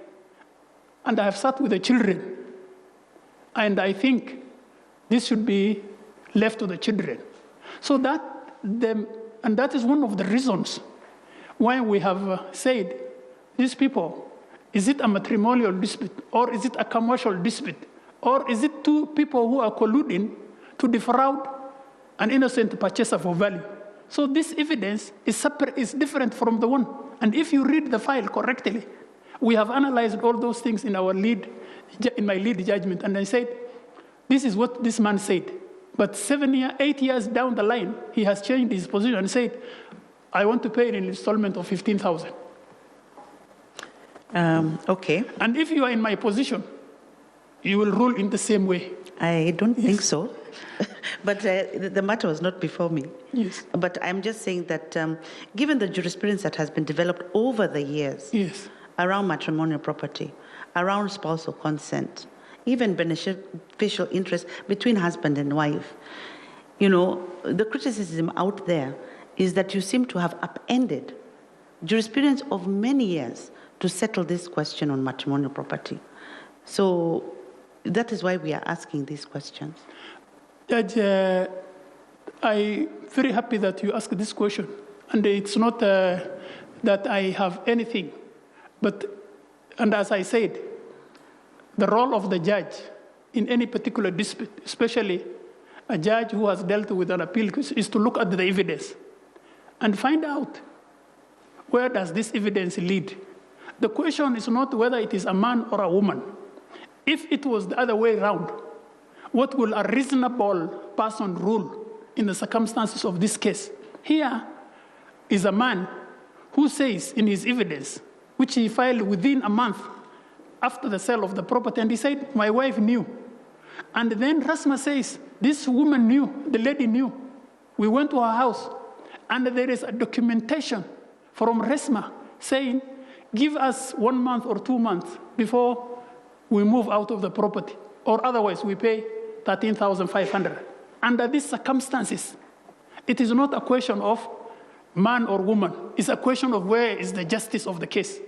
and I have sat with the children, and I think this should be left to the children. So that is one of the reasons why we have said, these people, is it a matrimonial dispute, or is it a commercial dispute, or is it two people who are colluding to defraud an innocent purchaser for value? So this evidence is separate, is different from the one. And if you read the file correctly, we have analyzed all those things in our in my lead judgment, and I said, this is what this man said. But 8 years down the line, he has changed his position and said, I want to pay an installment of 15,000. Okay. And if you are in my position, you will rule in the same way. I don't think so. But the matter was not before me. Yes. But I'm just saying that given the jurisprudence that has been developed over the years around matrimonial property, around spousal consent, even beneficial interest between husband and wife, you know, the criticism out there is that you seem to have upended jurisprudence of many years to settle this question on matrimonial property. So that is why we are asking these questions. Judge, I'm very happy that you asked this question. And it's not that I have anything, and as I said, the role of the judge in any particular dispute, especially a judge who has dealt with an appeal, is to look at the evidence and find out where does this evidence lead. The question is not whether it is a man or a woman. If it was the other way around, what will a reasonable person rule in the circumstances of this case? Here is a man who says in his evidence, which he filed within a month after the sale of the property, and he said, my wife knew. And then Rasma says, this woman knew, the lady knew. We went to her house, and there is a documentation from RESMA saying, give us 1 month or 2 months before we move out of the property, or otherwise we pay 13,500. Under these circumstances, it is not a question of man or woman. It's a question of where is the justice of the case.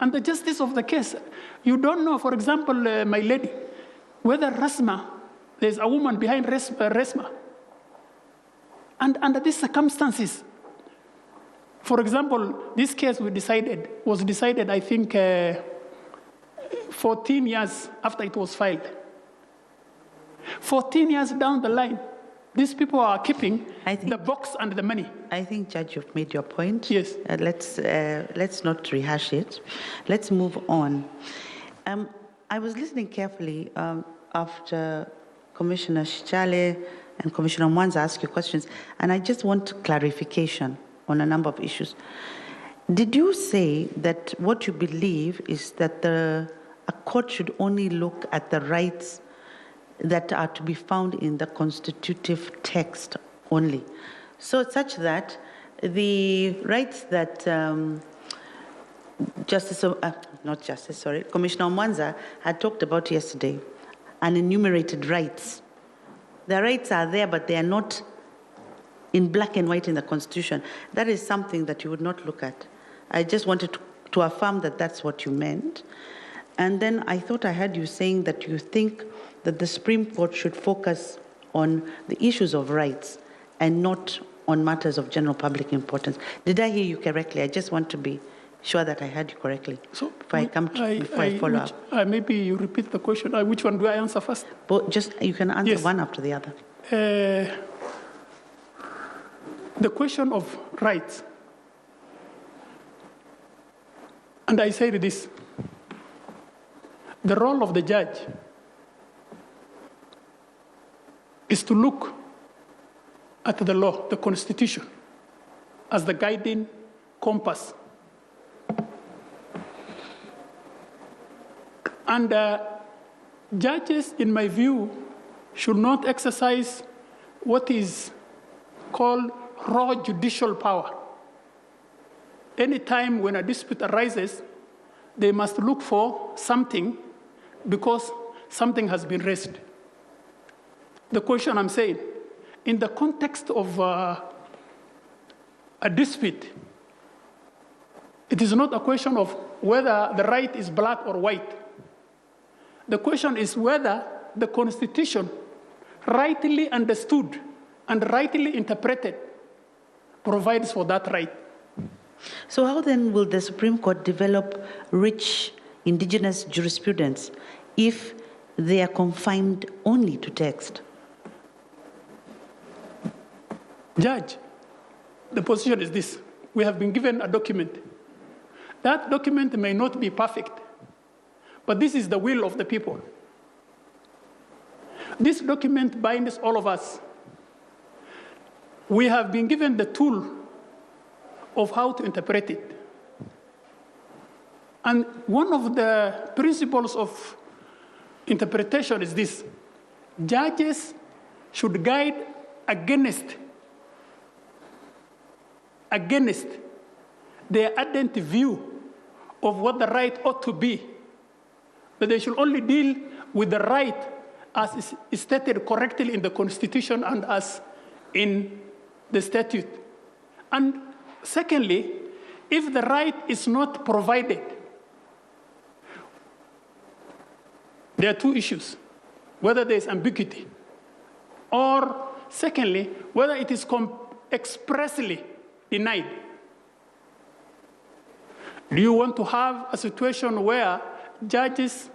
And the justice of the case, you don't know, for example, my lady, whether RESMA, there's a woman behind RESMA. And under these circumstances, for example, this case was decided, I think, 14 years after it was filed. 14 years down the line, these people are keeping the box and the money. I think, Judge, you've made your point. Yes. Let's not rehash it. Let's move on. I was listening carefully after Commissioner Shichale and Commissioner Mwanza asked you questions, and I just want clarification on a number of issues. Did you say that what you believe is that a court should only look at the rights that are to be found in the constitutive text only? So such that the rights that Commissioner Mwanza had talked about yesterday, unenumerated rights. The rights are there, but they are not in black and white in the Constitution. That is something that you would not look at. I just wanted to affirm that that's what you meant. And then I thought I heard you saying that you think that the Supreme Court should focus on the issues of rights and not on matters of general public importance. Did I hear you correctly? I just want to be sure that I heard you correctly. So before I follow up. Maybe you repeat the question. Which one do I answer first? You can answer one after the other. The question of rights. And I say this. The role of the judge is to look at the law, the Constitution, as the guiding compass. And judges, in my view, should not exercise what is called raw judicial power. Anytime when a dispute arises, they must look for something because something has been raised. The question I'm saying, in the context of a dispute, it is not a question of whether the right is black or white. The question is whether the Constitution, rightly understood and rightly interpreted, provides for that right. So how then will the Supreme Court develop rich indigenous jurisprudence if they are confined only to text? Judge, the position is this. We have been given a document. That document may not be perfect, but this is the will of the people. This document binds all of us. We have been given the tool of how to interpret it. And one of the principles of interpretation is this. Judges should guide against their ardent view of what the right ought to be. But they should only deal with the right as is stated correctly in the Constitution and as in the statute. And secondly, if the right is not provided, there are two issues: whether there is ambiguity, or secondly, whether it is expressly denied. Do you want to have a situation where judges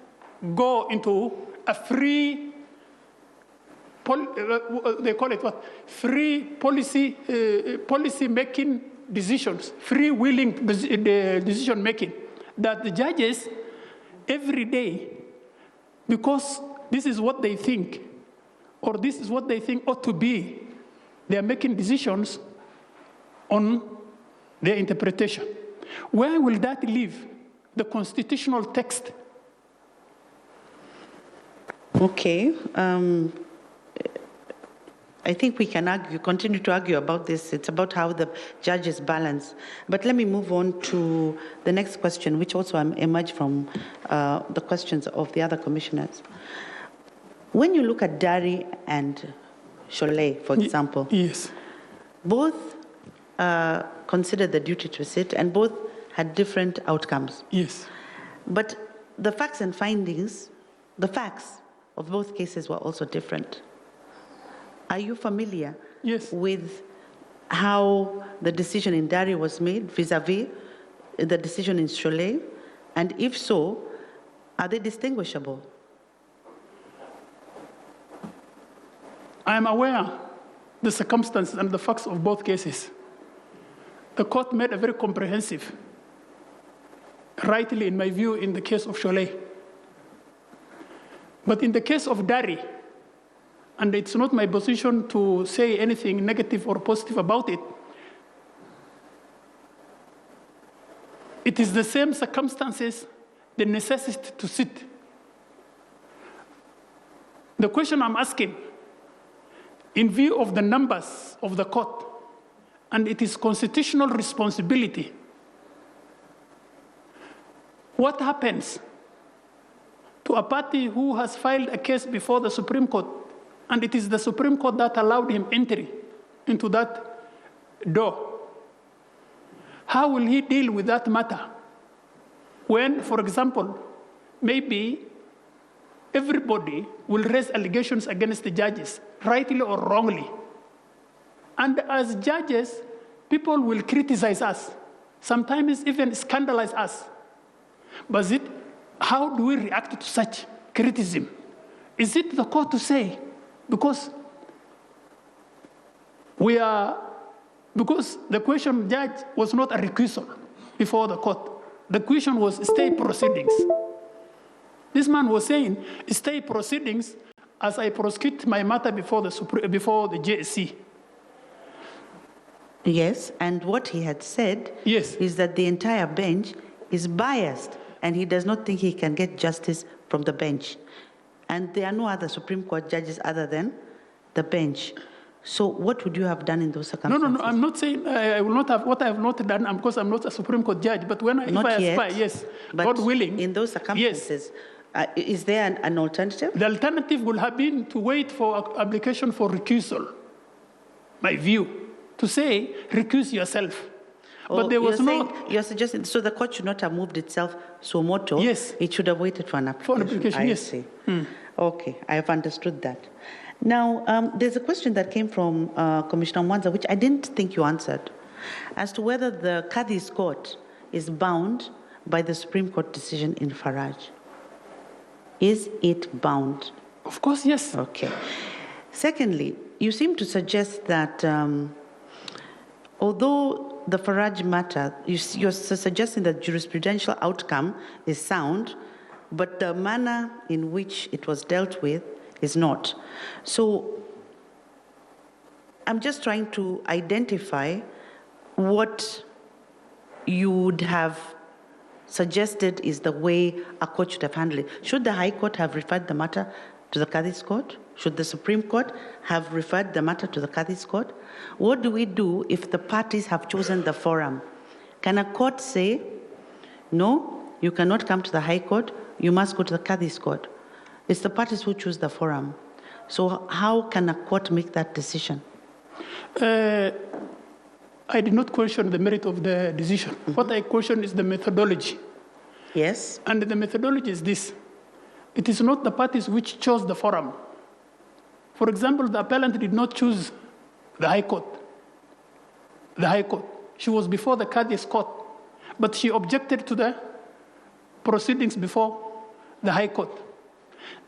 go into a free, they call it what? Free policy making decisions, free willing decision making, that the judges every day, because this is what they think, or this is what they think ought to be, they are making decisions on their interpretation. Where will that leave the constitutional text? Okay. I think we can continue to argue about this. It's about how the judges balance. But let me move on to the next question, which also emerged from the questions of the other commissioners. When you look at Dari and Cholet, for example, yes, both considered the duty to sit and both had different outcomes. Yes. But the facts and findings, the facts of both cases were also different. Are you familiar with how the decision in Dari was made vis-a-vis the decision in Cholet? And if so, are they distinguishable? I am aware the circumstances and the facts of both cases. The court made a very comprehensive, rightly in my view, in the case of Cholet. But in the case of Dari, and it's not my position to say anything negative or positive about it, it is the same circumstances, the necessity to sit. The question I'm asking, in view of the numbers of the court, and it is constitutional responsibility, what happens to a party who has filed a case before the Supreme Court, and it is the Supreme Court that allowed him entry into that door? How will he deal with that matter when, for example, maybe everybody will raise allegations against the judges, rightly or wrongly? And as judges, people will criticize us, sometimes even scandalize us. But how do we react to such criticism? Is it the court to say? Because the question, judge, was not a recusal before the court. The question was state proceedings. This man was saying, state proceedings as I prosecute my matter before the JSC. Yes, and what he had said is that the entire bench is biased and he does not think he can get justice from the bench. And there are no other Supreme Court judges other than the bench. So what would you have done in those circumstances? No, I'm not saying I will not have what I have not done because I'm not a Supreme Court judge. But if I aspire, yes, but God willing. In those circumstances, is there an alternative? The alternative would have been to wait for application for recusal, my view, to say, recuse yourself. But there was you're suggesting, so the court should not have moved itself so moto. Yes. It should have waited for an application. For an application, yes. See. Okay, I have understood that. Now, there's a question that came from Commissioner Mwanza, which I didn't think you answered, as to whether the Qadhi's court is bound by the Supreme Court decision in Faraj. Is it bound? Of course, yes. Okay. Secondly, you seem to suggest that although the Faraj matter, you're suggesting that jurisprudential outcome is sound, but the manner in which it was dealt with is not. So I'm just trying to identify what you would have suggested is the way a court should have handled it. Should the High Court have referred the matter to the Qadhi's court? Should the Supreme Court have referred the matter to the Qadhi's court? What do we do if the parties have chosen the forum? Can a court say, no, you cannot come to the High Court, you must go to the Qadhi's court? It's the parties who choose the forum. So how can a court make that decision? I did not question the merit of the decision. What I question is the methodology. Yes. And the methodology is this. It is not the parties which chose the forum. For example, the appellant did not choose the High Court. The High Court. She was before the Qadhi's court, but she objected to the proceedings before the High Court.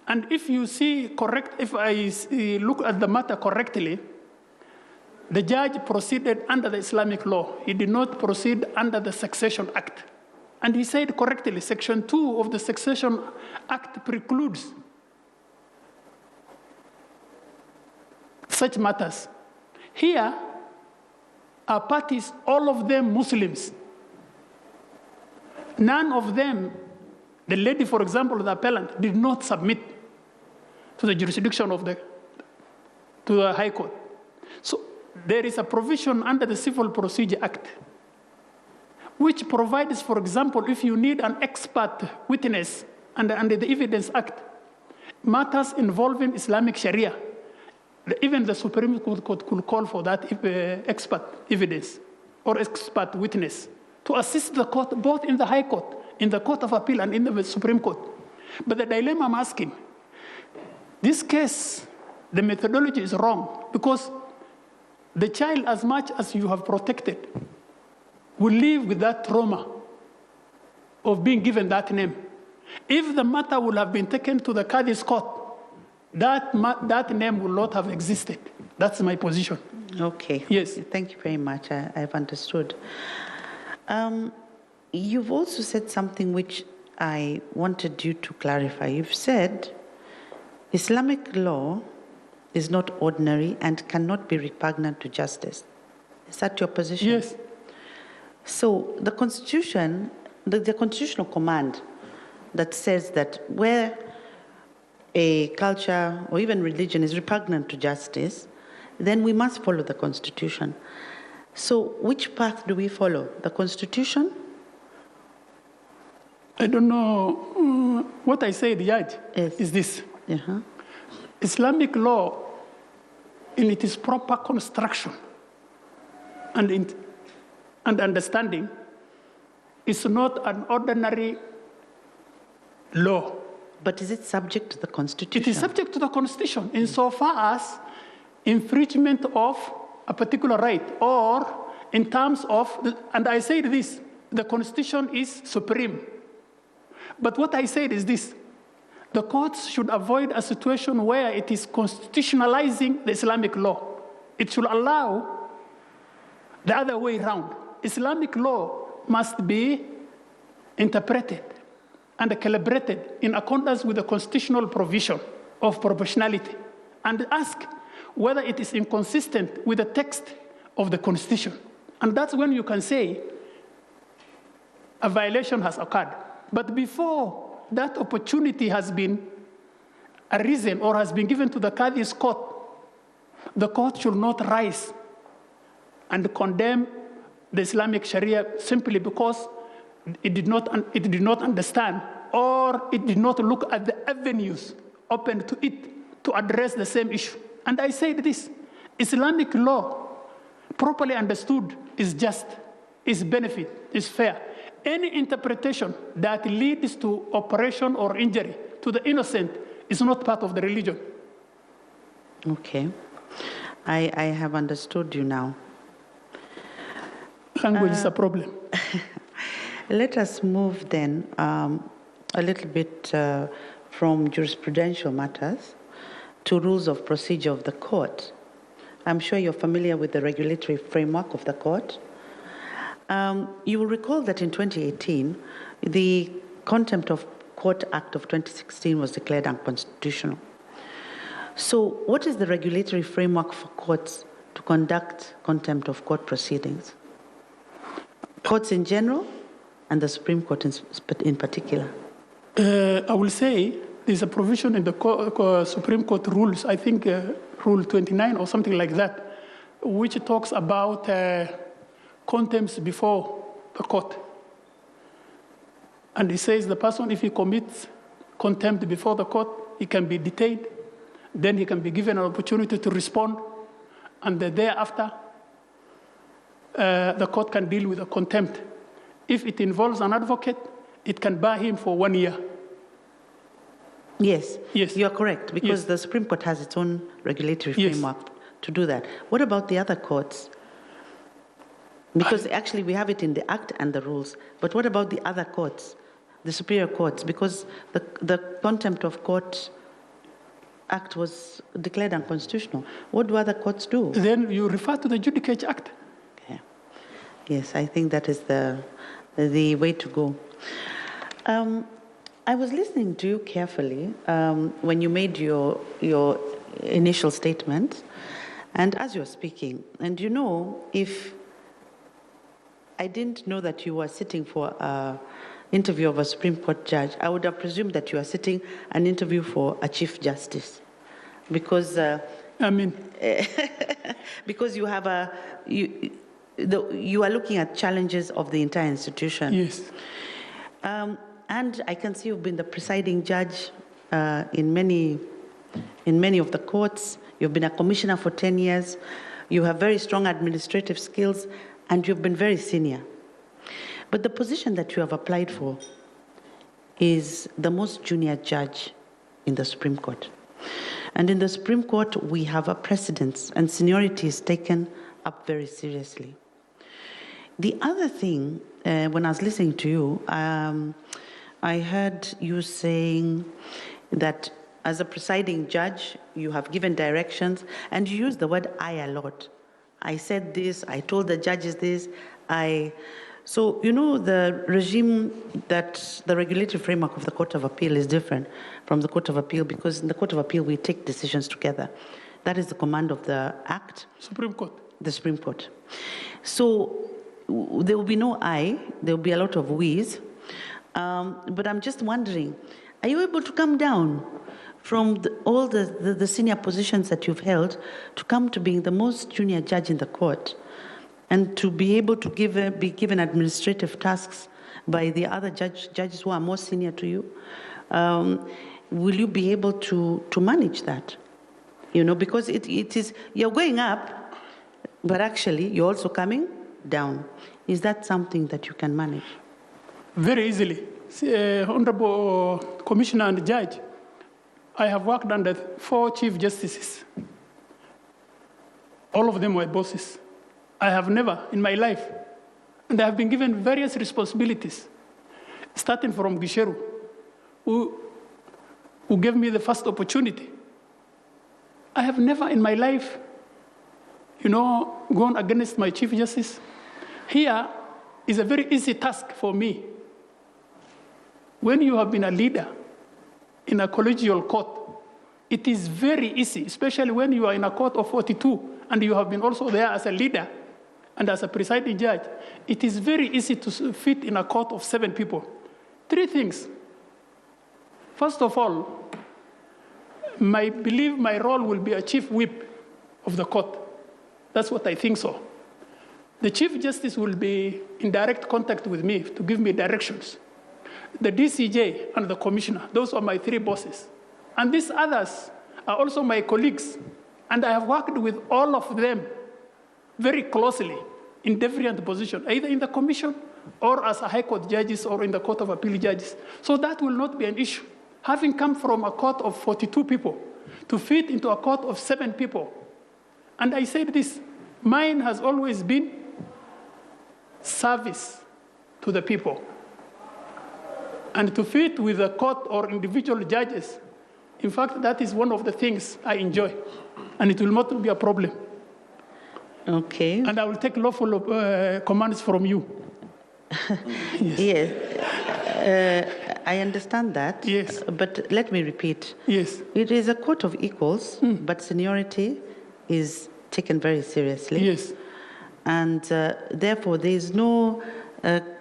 And if you see if I look at the matter correctly, the judge proceeded under the Islamic law. He did not proceed under the Succession Act. And he said correctly, Section 2 of the Succession Act precludes such matters. Here are parties, all of them Muslims. None of them, the lady, for example, the appellant, did not submit to the jurisdiction of the High Court. So there is a provision under the Civil Procedure Act which provides, for example, if you need an expert witness under the Evidence Act, matters involving Islamic Sharia, even the Supreme Court could call for that expert evidence or expert witness to assist the court, both in the High Court, in the Court of Appeal, and in the Supreme Court. But the dilemma I'm asking, this case, the methodology is wrong, because the child, as much as you have protected, will live with that trauma of being given that name. If the matter would have been taken to the Qadi's court, that name will not have existed. That's my position. Okay. Yes. Thank you very much. I've understood. You've also said something which I wanted you to clarify. You've said Islamic law is not ordinary and cannot be repugnant to justice. Is that your position? Yes. So the Constitution, the constitutional command that says that where a culture or even religion is repugnant to justice, then we must follow the Constitution. So which path do we follow? The Constitution? I don't know. What I said, Judge, is this. Islamic law, in its proper construction and understanding, is not an ordinary law. But is it subject to the Constitution? It is subject to the Constitution insofar as infringement of a particular right, or in terms of, and I said this, the Constitution is supreme. But what I said is this: the courts should avoid a situation where it is constitutionalizing the Islamic law. It should allow the other way around. Islamic law must be interpreted and calibrated in accordance with the constitutional provision of proportionality, and ask whether it is inconsistent with the text of the Constitution. And that's when you can say a violation has occurred. But before that opportunity has been arisen or has been given to the Qadi's court, the court should not rise and condemn the Islamic Sharia simply because it did not understand, or it did not look at the avenues open to it to address the same issue. And I said this: Islamic law, properly understood, is just, is benefit, is fair. Any interpretation that leads to oppression or injury to the innocent is not part of the religion. Okay. I have understood you now. Language is a problem. Let us move then a little bit from jurisprudential matters to rules of procedure of the court. I'm sure you're familiar with the regulatory framework of the court. You will recall that in 2018, the Contempt of Court Act of 2016 was declared unconstitutional. So what is the regulatory framework for courts to conduct contempt of court proceedings? Courts in general and the Supreme Court in particular? I will say there's a provision in the Supreme Court rules, I think Rule 29 or something like that, which talks about contempts before the court. And it says the person, if he commits contempt before the court, he can be detained, then he can be given an opportunity to respond, and thereafter, the court can deal with the contempt. If it involves an advocate, it can bar him for 1 year. Yes, yes, you are correct, because the Supreme Court has its own regulatory framework to do that. What about the other courts? Because actually we have it in the Act and the rules, but what about the other courts, the superior courts? Because the Contempt of Court Act was declared unconstitutional. What do other courts do? Then you refer to the Judicial Act. Okay. Yes, I think that is the way to go. I was listening to you carefully when you made your initial statement, and as you're speaking, and you know, if I didn't know that you were sitting for an interview of a Supreme Court judge, I would have presumed that you are sitting an interview for a Chief Justice, because I mean, because you have you are looking at challenges of the entire institution. yes. And I can see you've been the presiding judge in many of the courts. You've been a commissioner for 10 years. You have very strong administrative skills, and you've been very senior. But the position that you have applied for is the most junior judge in the Supreme Court. And in the Supreme Court, we have a precedence, and seniority is taken up very seriously. The other thing, when I was listening to you, I heard you saying that as a presiding judge, you have given directions, and you use the word I a lot. I said this, I told the judges this, So, you know, the regime that the regulatory framework of the Court of Appeal is different from the Court of Appeal, because in the Court of Appeal, we take decisions together. That is the command of the Act. Supreme Court. The Supreme Court. So there will be no I, there will be a lot of we's. But I'm just wondering, are you able to come down from all the senior positions that you've held to come to being the most junior judge in the court, and to be able to be given administrative tasks by the other judges who are more senior to you? Will you be able to manage that? You know, because it is, you're going up, but actually you're also coming down. Is that something that you can manage? Very easily. Honorable Commissioner and Judge, I have worked under 4 Chief Justices. All of them were bosses. I have never in my life, and I have been given various responsibilities, starting from Gisheru, who gave me the first opportunity. I have never in my life, you know, gone against my Chief Justice. Here is a very easy task for me. When you have been a leader in a collegial court, it is very easy, especially when you are in a court of 42 and you have been also there as a leader and as a presiding judge. It is very easy to fit in a court of 7 people. 3 things. First of all, I believe my role will be a chief whip of the court. That's what I think so. The Chief Justice will be in direct contact with me to give me directions. The DCJ and the Commissioner, those are my 3 bosses. And these others are also my colleagues. And I have worked with all of them very closely in different positions, either in the Commission or as a High Court judges or in the Court of Appeal judges. So that will not be an issue. Having come from a court of 42 people to fit into a court of 7 people. And I said this, mine has always been service to the people. And to fit with the court or individual judges, in fact, that is one of the things I enjoy. And it will not be a problem. Okay. And I will take lawful commands from you. Yes. I understand that. Yes. But let me repeat. Yes. It is a court of equals, but seniority is taken very seriously. Yes. And therefore, there is no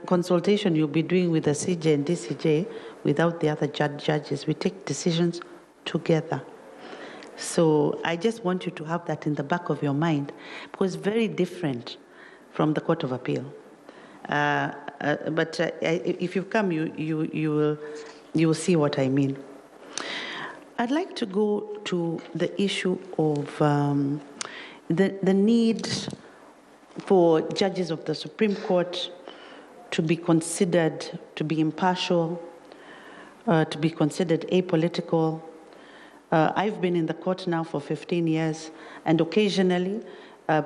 consultation you'll be doing with the CJ and DCJ without the other judges. We take decisions together. So I just want you to have that in the back of your mind, because it's very different from the Court of Appeal. But if you come, you will see what I mean. I'd like to go to the issue of the need for judges of the Supreme Court to be considered to be impartial, to be considered apolitical. I've been in the court now for 15 years, and occasionally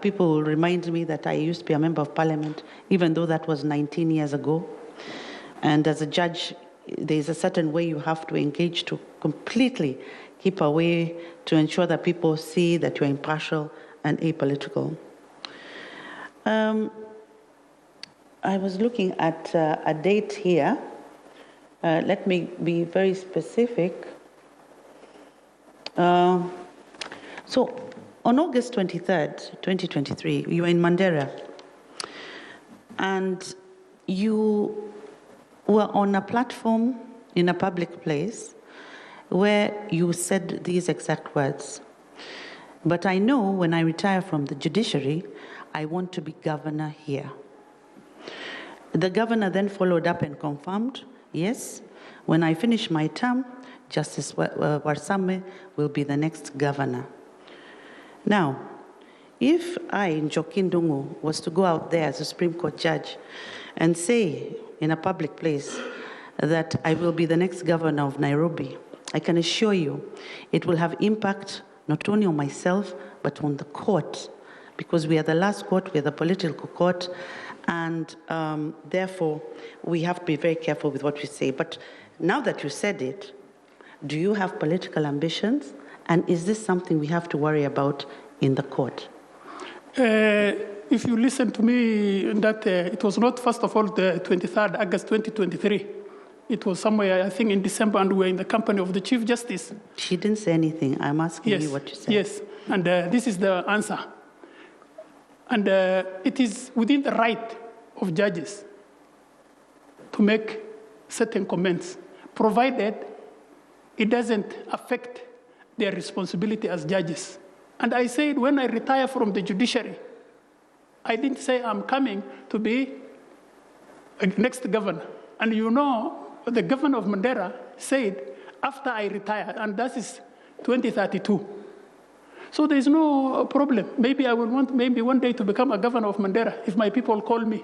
people will remind me that I used to be a member of parliament, even though that was 19 years ago. And as a judge, there's a certain way you have to engage to completely keep away, to ensure that people see that you're impartial and apolitical. I was looking at a date here. Let me be very specific. So on August 23rd, 2023, you were in Mandera, and you were on a platform in a public place where you said these exact words. But I know when I retire from the judiciary, I want to be governor here. The governor then followed up and confirmed, yes, when I finish my term, Justice Warsame will be the next governor. Now, if I, Njoki Ndung'u, was to go out there as a Supreme Court judge and say in a public place that I will be the next governor of Nairobi, I can assure you it will have impact not only on myself, but on the court, because we are the last court, we are the political court, and therefore we have to be very careful with what we say. But now that you said it, do you have political ambitions? And is this something we have to worry about in the court? If you listen to me, that it was not, first of all, the 23rd August 2023. It was somewhere, I think, in December, and we were in the company of the Chief Justice. She didn't say anything. I'm asking you what you said. Yes, and this is the answer. And it is within the right of judges to make certain comments, provided it doesn't affect their responsibility as judges. And I said, when I retire from the judiciary, I didn't say I'm coming to be a next governor. And you know, the governor of Mandera said, after I retire, and that is 2032. So there's no problem. Maybe I will want maybe one day to become a governor of Mandera if my people call me.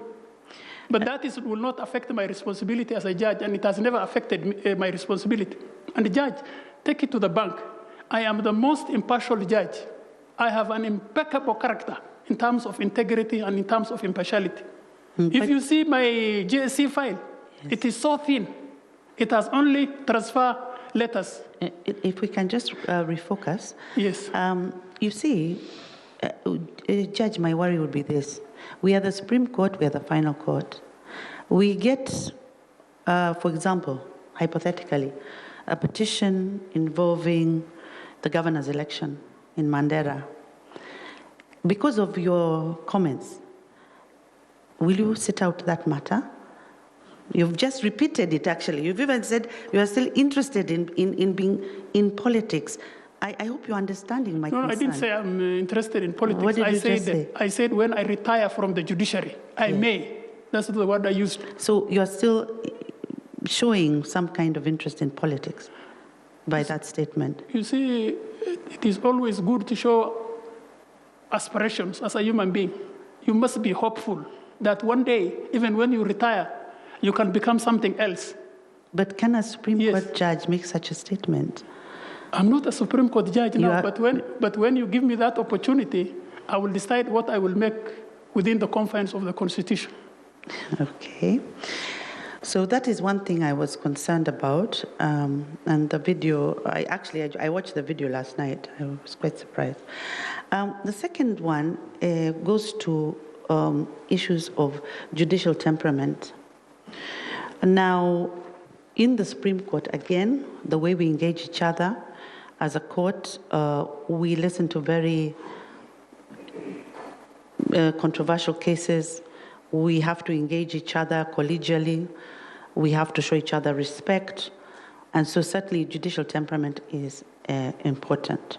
But that will not affect my responsibility as a judge, and it has never affected my responsibility. And the judge, take it to the bank. I am the most impartial judge. I have an impeccable character in terms of integrity and in terms of impartiality. If you see my GSC file, yes, it is so thin. It has only transfer letters. If we can just refocus. Yes. You see, Judge, my worry would be this. We are the Supreme Court, we are the final court. We get, for example, hypothetically, a petition involving the governor's election in Mandera. Because of your comments, will you sit out that matter? You've just repeated it, actually. You've even said you are still interested in being in politics. I hope you're understanding my concern. No, I didn't say I'm interested in politics. What did you just say? I said when I retire from the judiciary, I may. That's the word I used. So you're still showing some kind of interest in politics by that statement? You see, it is always good to show aspirations as a human being. You must be hopeful that one day, even when you retire, you can become something else. But can a Supreme Court judge make such a statement? I'm not a Supreme Court judge now, but when you give me that opportunity, I will decide what I will make within the confines of the Constitution. Okay. So that is one thing I was concerned about. And the video, I watched the video last night. I was quite surprised. The second one goes to issues of judicial temperament. Now, in the Supreme Court, again, the way we engage each other as a court, we listen to very controversial cases. We have to engage each other collegially. We have to show each other respect. And so certainly judicial temperament is important.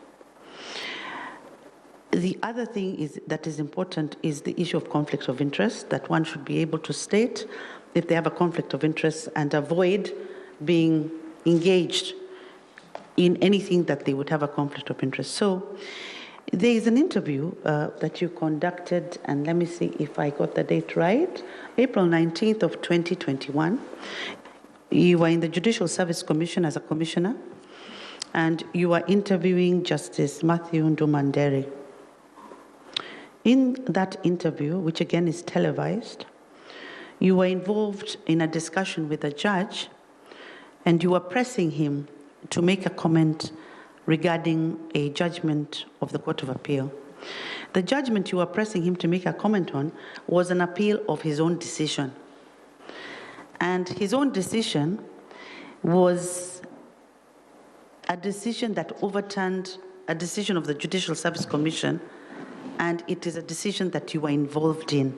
The other thing that is important is the issue of conflict of interest, that one should be able to state if they have a conflict of interest and avoid being engaged in anything that they would have a conflict of interest. So there is an interview that you conducted, and let me see if I got the date right, April 19th of 2021. You were in the Judicial Service Commission as a commissioner, and you were interviewing Justice Matthew Ndumandere. In that interview, which again is televised, you were involved in a discussion with a judge, and you were pressing him to make a comment regarding a judgment of the Court of Appeal. The judgment you were pressing him to make a comment on was an appeal of his own decision. And his own decision was a decision that overturned a decision of the Judicial Service Commission, and it is a decision that you were involved in.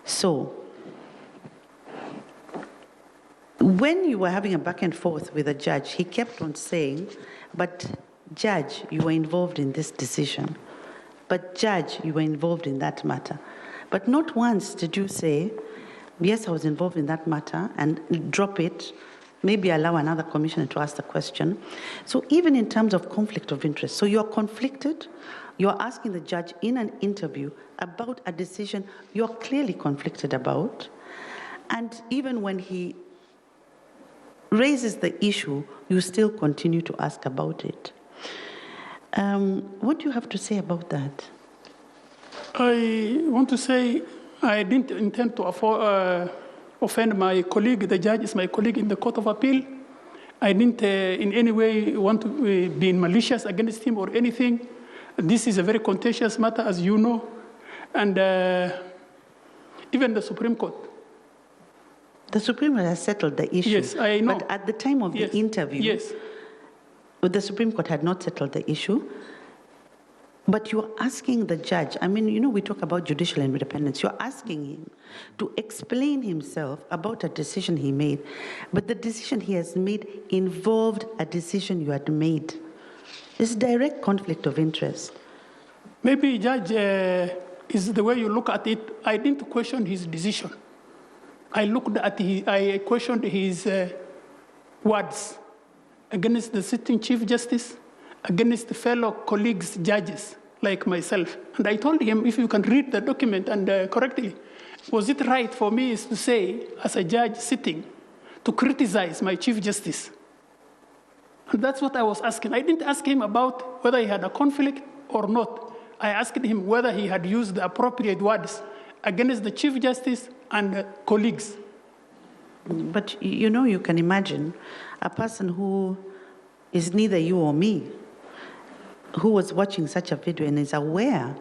So, when you were having a back and forth with a judge, he kept on saying, but Judge, you were involved in this decision. But Judge, you were involved in that matter. But not once did you say, yes, I was involved in that matter, and drop it, maybe allow another commissioner to ask the question. So even in terms of conflict of interest, so you're conflicted, you're asking the judge in an interview about a decision you're clearly conflicted about, and even when he raises the issue, you still continue to ask about it. What do you have to say about that? I want to say I didn't intend to offend my colleague. The judge is my colleague in the Court of Appeal. I didn't in any way want to be malicious against him or anything. This is a very contentious matter, as you know. And even the Supreme Court. The Supreme Court has settled the issue. Yes, I know. But at the time of the interview, the Supreme Court had not settled the issue. But you're asking the judge, I mean, you know, we talk about judicial independence. You're asking him to explain himself about a decision he made. But the decision he has made involved a decision you had made. It's direct conflict of interest. Maybe, Judge, is the way you look at it. I didn't question his decision. I questioned his words against the sitting Chief Justice, against fellow colleagues, judges, like myself. And I told him, if you can read the document and correctly, was it right for me to say, as a judge sitting, to criticize my Chief Justice? And that's what I was asking. I didn't ask him about whether he had a conflict or not. I asked him whether he had used the appropriate words against the Chief Justice and colleagues. But you know, you can imagine a person who is neither you or me, who was watching such a video and is aware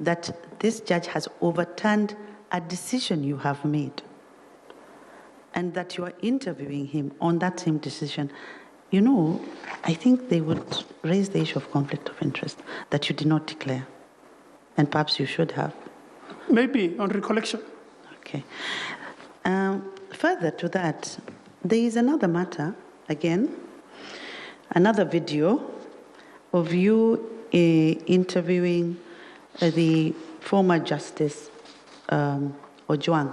that this judge has overturned a decision you have made and that you are interviewing him on that same decision. You know, I think they would raise the issue of conflict of interest that you did not declare. And perhaps you should have. Maybe on recollection. Okay. Further to that, there is another matter, again, another video of you interviewing the former Justice Ojwang.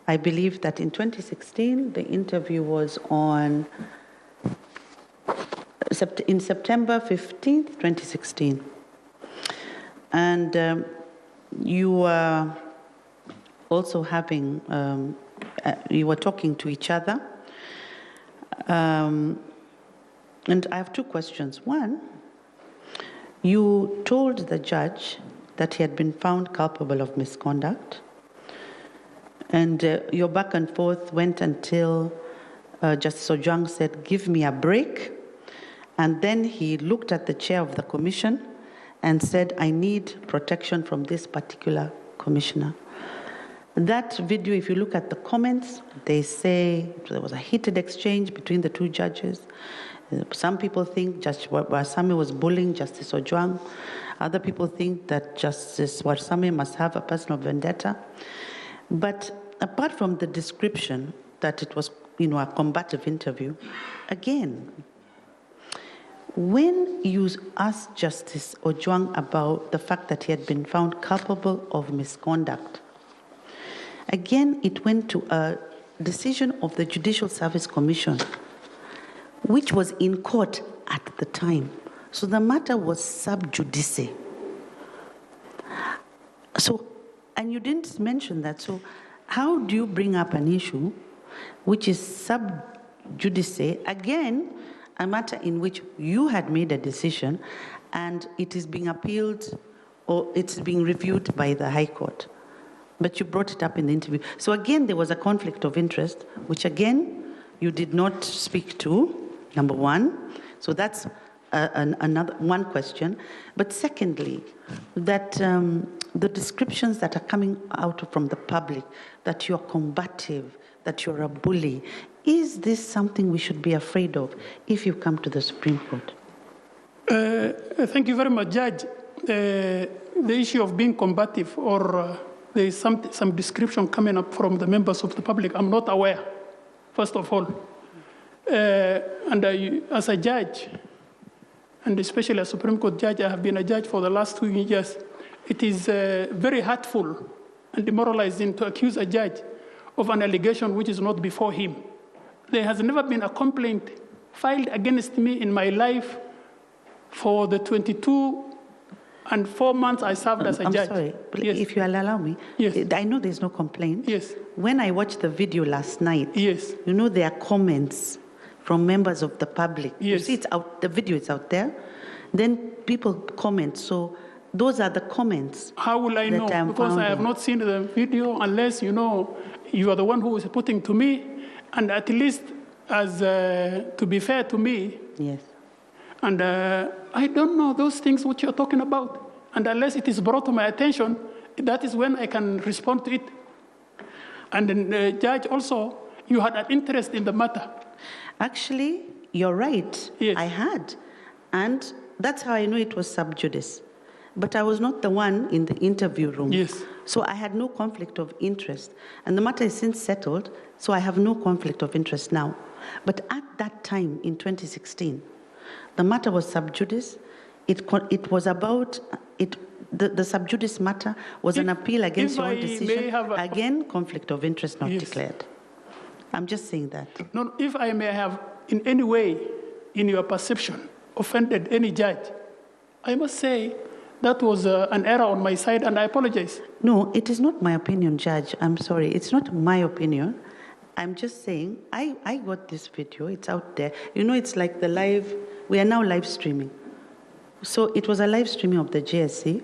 I believe that in 2016, the interview was on in September 15th, 2016. And you were also having, you were talking to each other. And I have two questions. One, you told the judge that he had been found culpable of misconduct. And your back and forth went until Justice Ojwang said, "Give me a break." And then he looked at the chair of the commission and said, "I need protection from this particular commissioner." That video, if you look at the comments, they say there was a heated exchange between the two judges. Some people think Justice Warsame was bullying Justice Ojwang. Other people think that Justice Warsame must have a personal vendetta. But apart from the description that it was, you know, a combative interview, again, when you asked Justice Ojwang about the fact that he had been found culpable of misconduct, again, it went to a decision of the Judicial Service Commission, which was in court at the time. So the matter was sub judice. So, and you didn't mention that. So how do you bring up an issue which is sub judice, again, a matter in which you had made a decision and it is being appealed or it's being reviewed by the High Court? But you brought it up in the interview. So again, there was a conflict of interest, which again, you did not speak to, number one. So that's another one question. But secondly, that the descriptions that are coming out from the public, that you're combative, that you're a bully, is this something we should be afraid of if you come to the Supreme Court? Thank you very much, Judge. The issue of being combative or there is some description coming up from the members of the public, I'm not aware, first of all. And as a judge, and especially a Supreme Court judge. I have been a judge for the last 2 years. It is very hurtful and demoralizing to accuse a judge of an allegation which is not before him. There has never been a complaint filed against me in my life for the 22 and 4 months I served as a judge. I'm sorry, yes. If you'll allow me. Yes. I know there's no complaint. Yes. When I watched the video last night, yes. You know there are comments from members of the public. Yes. You see, it's out. The video is out there. Then people comment. So those are the comments. How will I know? Because I have not seen the video unless you know you are the one who is putting to me, and at least as to be fair to me. Yes. And I don't know those things which you're talking about. And unless it is brought to my attention, that is when I can respond to it. And then, Judge, also, you had an interest in the matter. Actually, you're right. Yes. I had. And that's how I know it was sub judice. But I was not the one in the interview room. Yes. So I had no conflict of interest. And the matter is since settled, so I have no conflict of interest now. But at that time, in 2016, the matter was sub judice. It was about, the sub judice matter was an appeal against your decision. Again, conflict of interest not declared. I'm just saying that. No, if I may have in any way, in your perception, offended any judge, I must say that was an error on my side, and I apologize. No, it is not my opinion, Judge. I'm sorry. It's not my opinion. I'm just saying, I got this video. It's out there. You know, it's like the live, we are now live streaming. So it was a live streaming of the JSC.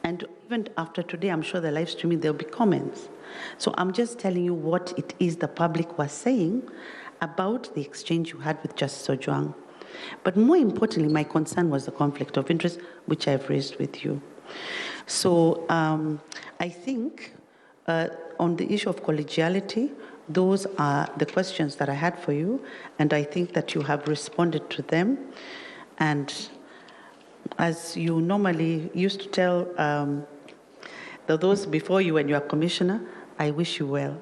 And even after today, I'm sure the live streaming, there'll be comments. So I'm just telling you what it is the public was saying about the exchange you had with Justice Ojwang. But more importantly, my concern was the conflict of interest, which I've raised with you. So I think on the issue of collegiality, those are the questions that I had for you, and I think that you have responded to them. And as you normally used to tell those before you when you are commissioner, I wish you well.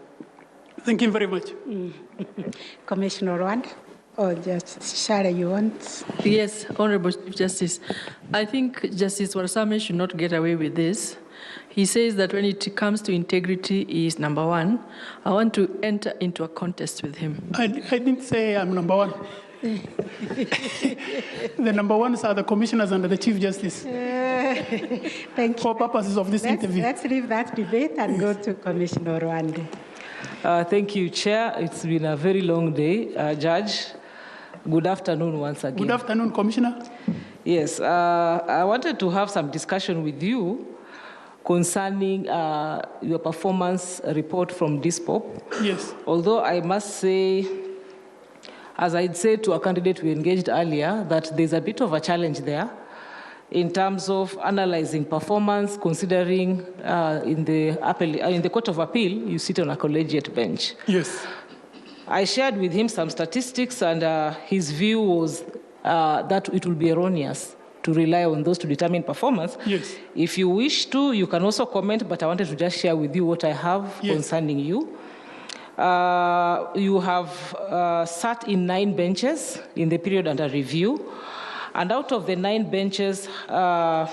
Thank you very much. Commissioner Rwanda, or just Shara, you want? Yes, Honorable Chief Justice. I think Justice Warsame should not get away with this. He says that when it comes to integrity, he is number one. I want to enter into a contest with him. I didn't say I'm number one. The number ones are the commissioners and the Chief Justice. Thank you. For purposes of this interview. Let's leave that debate and go to Commissioner Rwanda. Thank you, Chair. It's been a very long day. Judge, good afternoon once again. Good afternoon, Commissioner. Yes, I wanted to have some discussion with you concerning your performance report from DSPOP. Yes. Although I must say, as I'd said to a candidate we engaged earlier, that there's a bit of a challenge there in terms of analyzing performance, considering in the Court of Appeal, you sit on a collegiate bench. Yes. I shared with him some statistics, and his view was that it will be erroneous to rely on those to determine performance. Yes. If you wish to, you can also comment, but I wanted to just share with you what I have concerning you. You have sat in 9 benches in the period under review. And out of the 9 benches, 8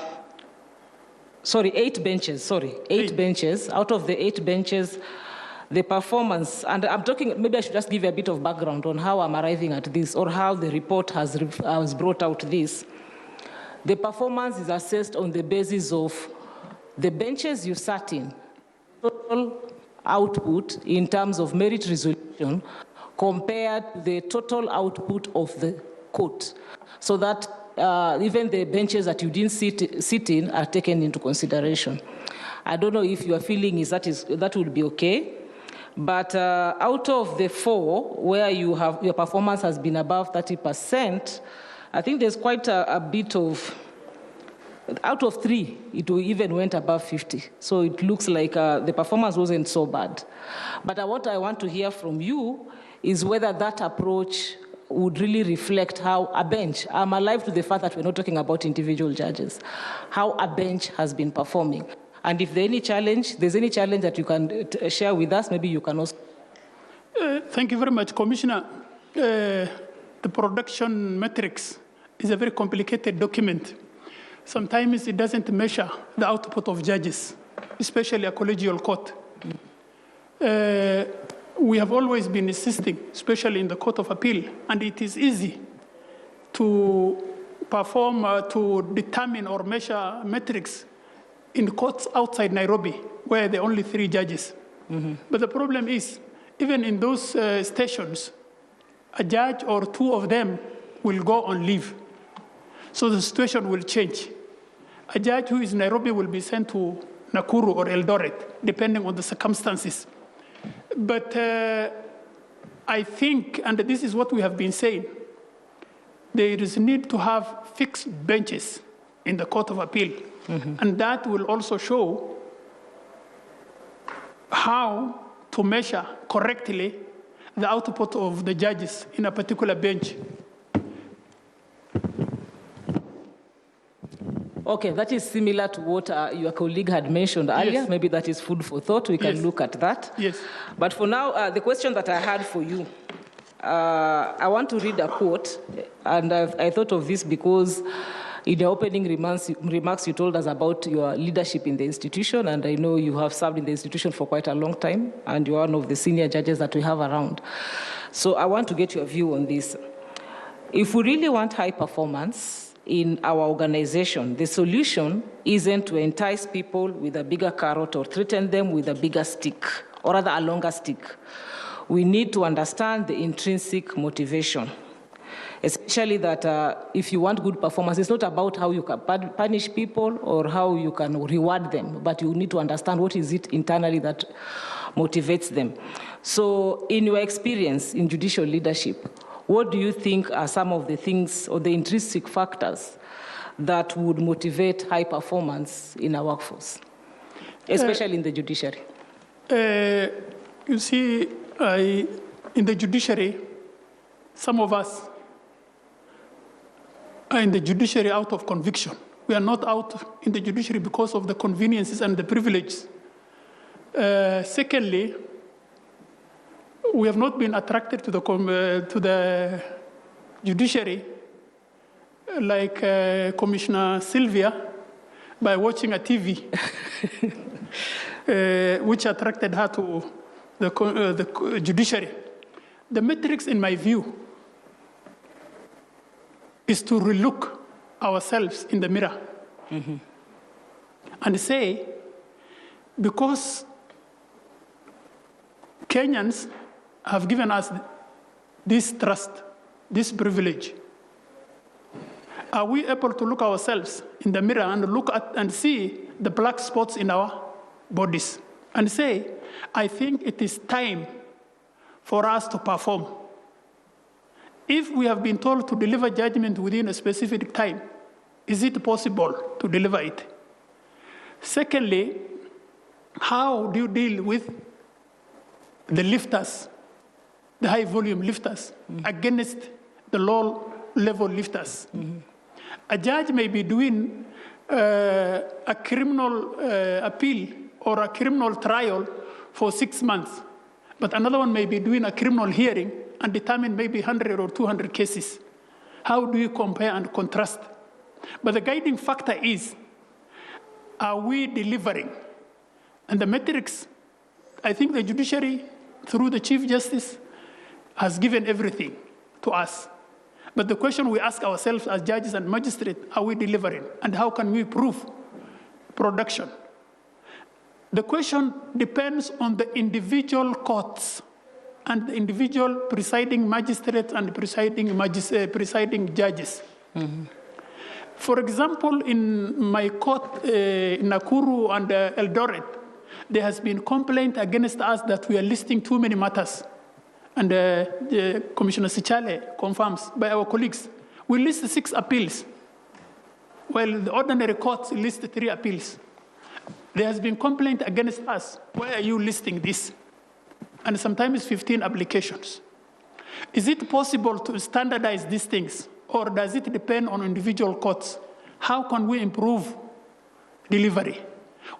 benches, 8 benches. Out of the 8 benches, the performance, and I'm talking, maybe I should just give you a bit of background on how I'm arriving at this or how the report has brought out this. The performance is assessed on the basis of the benches you sat in, total output in terms of merit resolution compared to the total output of the court, so that even the benches that you didn't sit in are taken into consideration. I don't know if your feeling is that would be okay, but out of the 4 where your performance has been above 30%, I think there's quite a bit of, out of 3, it even went above 50. So it looks like the performance wasn't so bad. But what I want to hear from you is whether that approach would really reflect how a bench, I'm alive to the fact that we're not talking about individual judges, how a bench has been performing. And if there's any challenge that you can share with us, maybe you can also. Thank you very much, Commissioner. The production metrics is a very complicated document. Sometimes it doesn't measure the output of judges, especially a collegial court. We have always been insisting, especially in the Court of Appeal, and it is easy to perform, to determine or measure metrics in courts outside Nairobi, where there are only 3 judges. But the problem is, even in those stations, a judge or 2 of them will go on leave. So the situation will change. A judge who is in Nairobi will be sent to Nakuru or Eldoret, depending on the circumstances. But I think, and this is what we have been saying, there is need to have fixed benches in the Court of Appeal. And that will also show how to measure correctly the output of the judges in a particular bench. Okay, that is similar to what your colleague had mentioned earlier. Yes. Maybe that is food for thought. We can Yes. look at that. Yes. But for now, the question that I had for you, I want to read a quote, and I thought of this because in your opening remarks, you told us about your leadership in the institution, and I know you have served in the institution for quite a long time, and you are one of the senior judges that we have around. So I want to get your view on this. If we really want high performance in our organization, the solution isn't to entice people with a bigger carrot or threaten them with a bigger stick, or rather a longer stick. We need to understand the intrinsic motivation, especially that if you want good performance, it's not about how you can punish people or how you can reward them, but you need to understand what is it internally that motivates them. So in your experience in judicial leadership, what do you think are some of the things or the intrinsic factors that would motivate high performance in our workforce, especially in the judiciary? You see, in the judiciary, some of us are in the judiciary out of conviction. We are not out in the judiciary because of the conveniences and the privileges. Secondly, we have not been attracted to the judiciary like Commissioner Sylvia by watching a TV, which attracted her to the judiciary. The metrics, in my view, is to relook ourselves in the mirror and say, because Kenyans have given us this trust, this privilege, are we able to look ourselves in the mirror and look at and see the black spots in our bodies and say, I think it is time for us to perform. If we have been told to deliver judgment within a specific time, is it possible to deliver it? Secondly, how do you deal with the lifters, the high volume lifters, against the low level lifters? A judge may be doing a criminal appeal or a criminal trial for 6 months, but another one may be doing a criminal hearing and determine maybe 100 or 200 cases. How do you compare and contrast? But the guiding factor is, are we delivering? And the metrics, I think the judiciary, through the Chief Justice, has given everything to us. But the question we ask ourselves as judges and magistrates, are we delivering? And how can we prove production? The question depends on the individual courts and the individual presiding magistrates and presiding judges. For example, in my court in Nakuru and Eldoret, there has been complaint against us that we are listing too many matters. And Commissioner Sichale confirms by our colleagues. We list 6 appeals, while the ordinary courts list 3 appeals. There has been complaint against us. Why are you listing this? And sometimes 15 applications. Is it possible to standardize these things, or does it depend on individual courts? How can we improve delivery?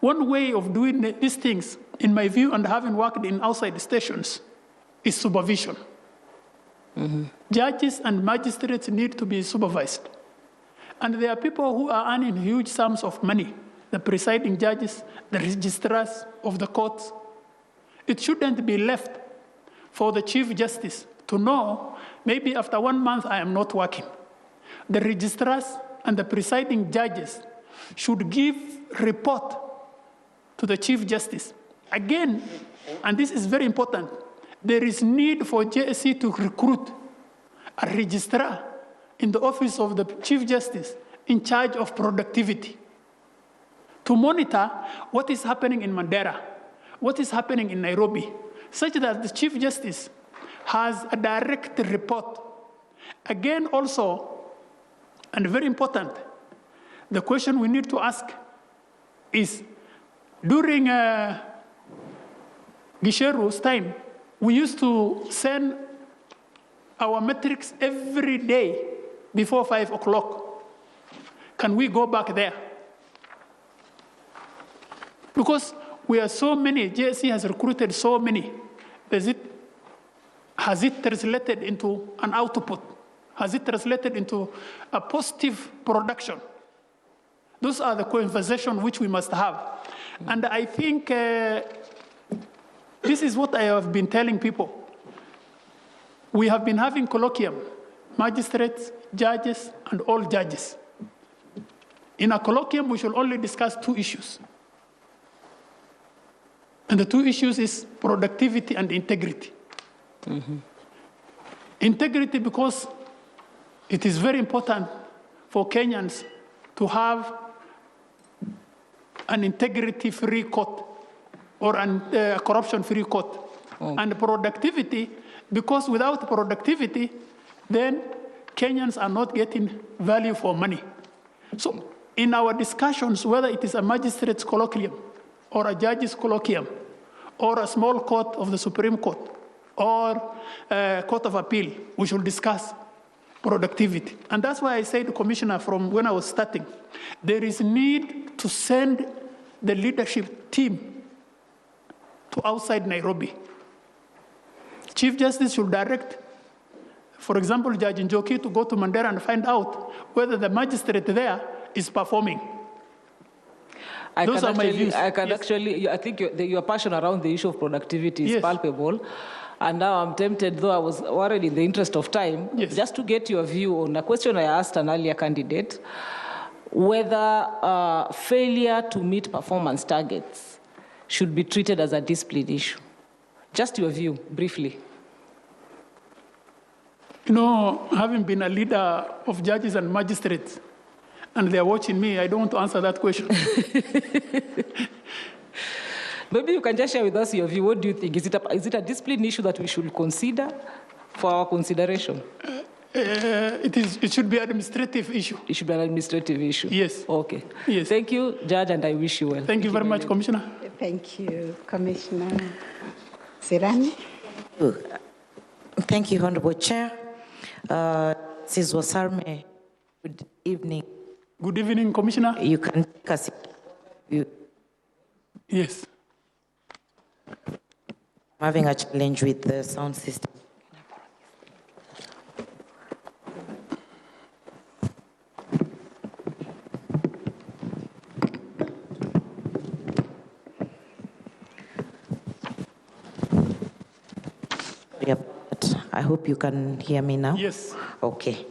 One way of doing these things, in my view, and having worked in outside stations, is supervision. Judges and magistrates need to be supervised. And there are people who are earning huge sums of money, the presiding judges, the registrars of the courts. It shouldn't be left for the Chief Justice to know, maybe after 1 month I am not working. The registrars and the presiding judges should give report to the Chief Justice. Again, and this is very important, there is need for JSC to recruit a registrar in the office of the Chief Justice in charge of productivity to monitor what is happening in Mandera, what is happening in Nairobi, such that the Chief Justice has a direct report. Again, also, and very important, the question we need to ask is, during Gisheru's time, we used to send our metrics every day before 5 o'clock. Can we go back there? Because we are so many, JSC has recruited so many. Has it translated into an output? Has it translated into a positive production? Those are the conversations which we must have. And I think this is what I have been telling people. We have been having colloquium, magistrates, judges, and all judges. In a colloquium, we should only discuss 2 issues. And the 2 issues is productivity and integrity. Mm-hmm. Integrity, because it is very important for Kenyans to have an integrity-free court or a corruption-free court. Oh. And productivity, because without productivity, then Kenyans are not getting value for money. So in our discussions, whether it is a magistrate's colloquium or a judge's colloquium or a small court of the Supreme Court or a court of appeal, we should discuss productivity. And that's why I said, Commissioner, from when I was starting, there is need to send the leadership team to outside Nairobi. Chief Justice should direct, for example, Judge Njoki to go to Mandera and find out whether the magistrate there is performing. Those are my views. I think your passion around the issue of productivity is palpable. And now I'm tempted, though I was worried in the interest of time, just to get your view on a question I asked an earlier candidate, whether failure to meet performance targets should be treated as a discipline issue. Just your view, briefly. You know, having been a leader of judges and magistrates, and they're watching me, I don't want to answer that question. Maybe you can just share with us your view. What do you think? Is it a discipline issue that we should consider for our consideration? It should be an administrative issue. It should be an administrative issue? Yes. Okay. Yes. Thank you, Judge, and I wish you well. Thank you very much, Commissioner. Thank you, Commissioner Sirani. Thank you, Honorable Chair. This is Warsame. Good evening. Good evening, Commissioner. You can take us. Yes. I'm having a challenge with the sound system. I hope you can hear me now. Yes. Okay.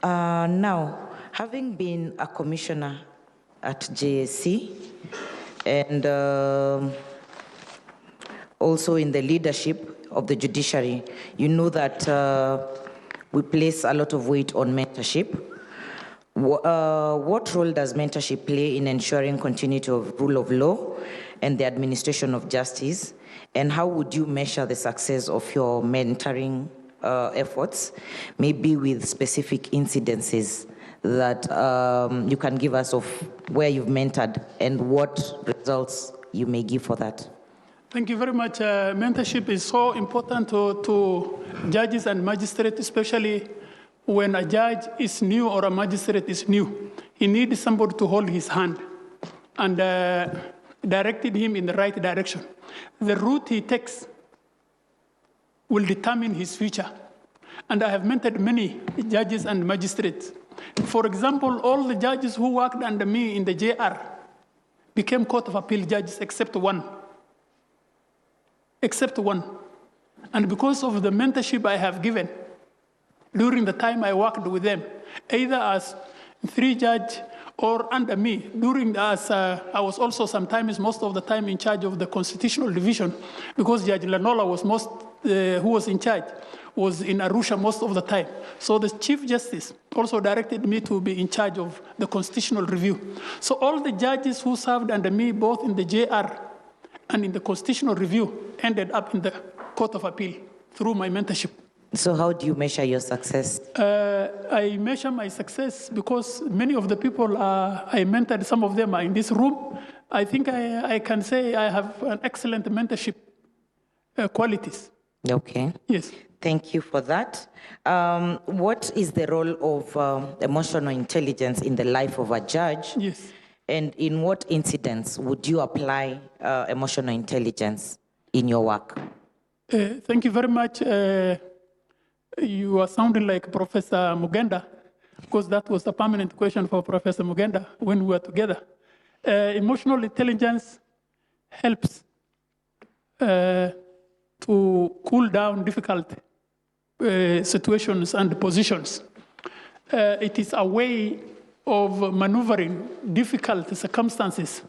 Now, having been a commissioner at JSC and also in the leadership of the judiciary, you know that we place a lot of weight on mentorship. What role does mentorship play in ensuring continuity of rule of law and the administration of justice? And how would you measure the success of your mentoring efforts, maybe with specific incidences that you can give us of where you've mentored and what results you may give for that? Thank you very much. Mentorship is so important to judges and magistrates, especially when a judge is new or a magistrate is new. He needs somebody to hold his hand and directed him in the right direction. The route he takes will determine his future. And I have mentored many judges and magistrates. For example, all the judges who worked under me in the JR became Court of Appeal judges except one. Except one. And because of the mentorship I have given during the time I worked with them, either as 3-judge or under me, during as I was also sometimes, most of the time, in charge of the Constitutional Division, because Judge Lanola was who was in charge, was in Arusha most of the time. So the Chief Justice also directed me to be in charge of the Constitutional Review. So all the judges who served under me, both in the JR and in the Constitutional Review, ended up in the Court of Appeal through my mentorship. So how do you measure your success? I measure my success because many of the people I mentored, some of them are in this room. I think I can say I have an excellent mentorship qualities. Okay. Yes. Thank you for that. What is the role of emotional intelligence in the life of a judge? Yes. And in what incidents would you apply emotional intelligence in your work? Thank you very much. You are sounding like Professor Mugenda, because that was a permanent question for Professor Mugenda when we were together. Emotional intelligence helps to cool down difficult situations and positions. It is a way of maneuvering difficult circumstances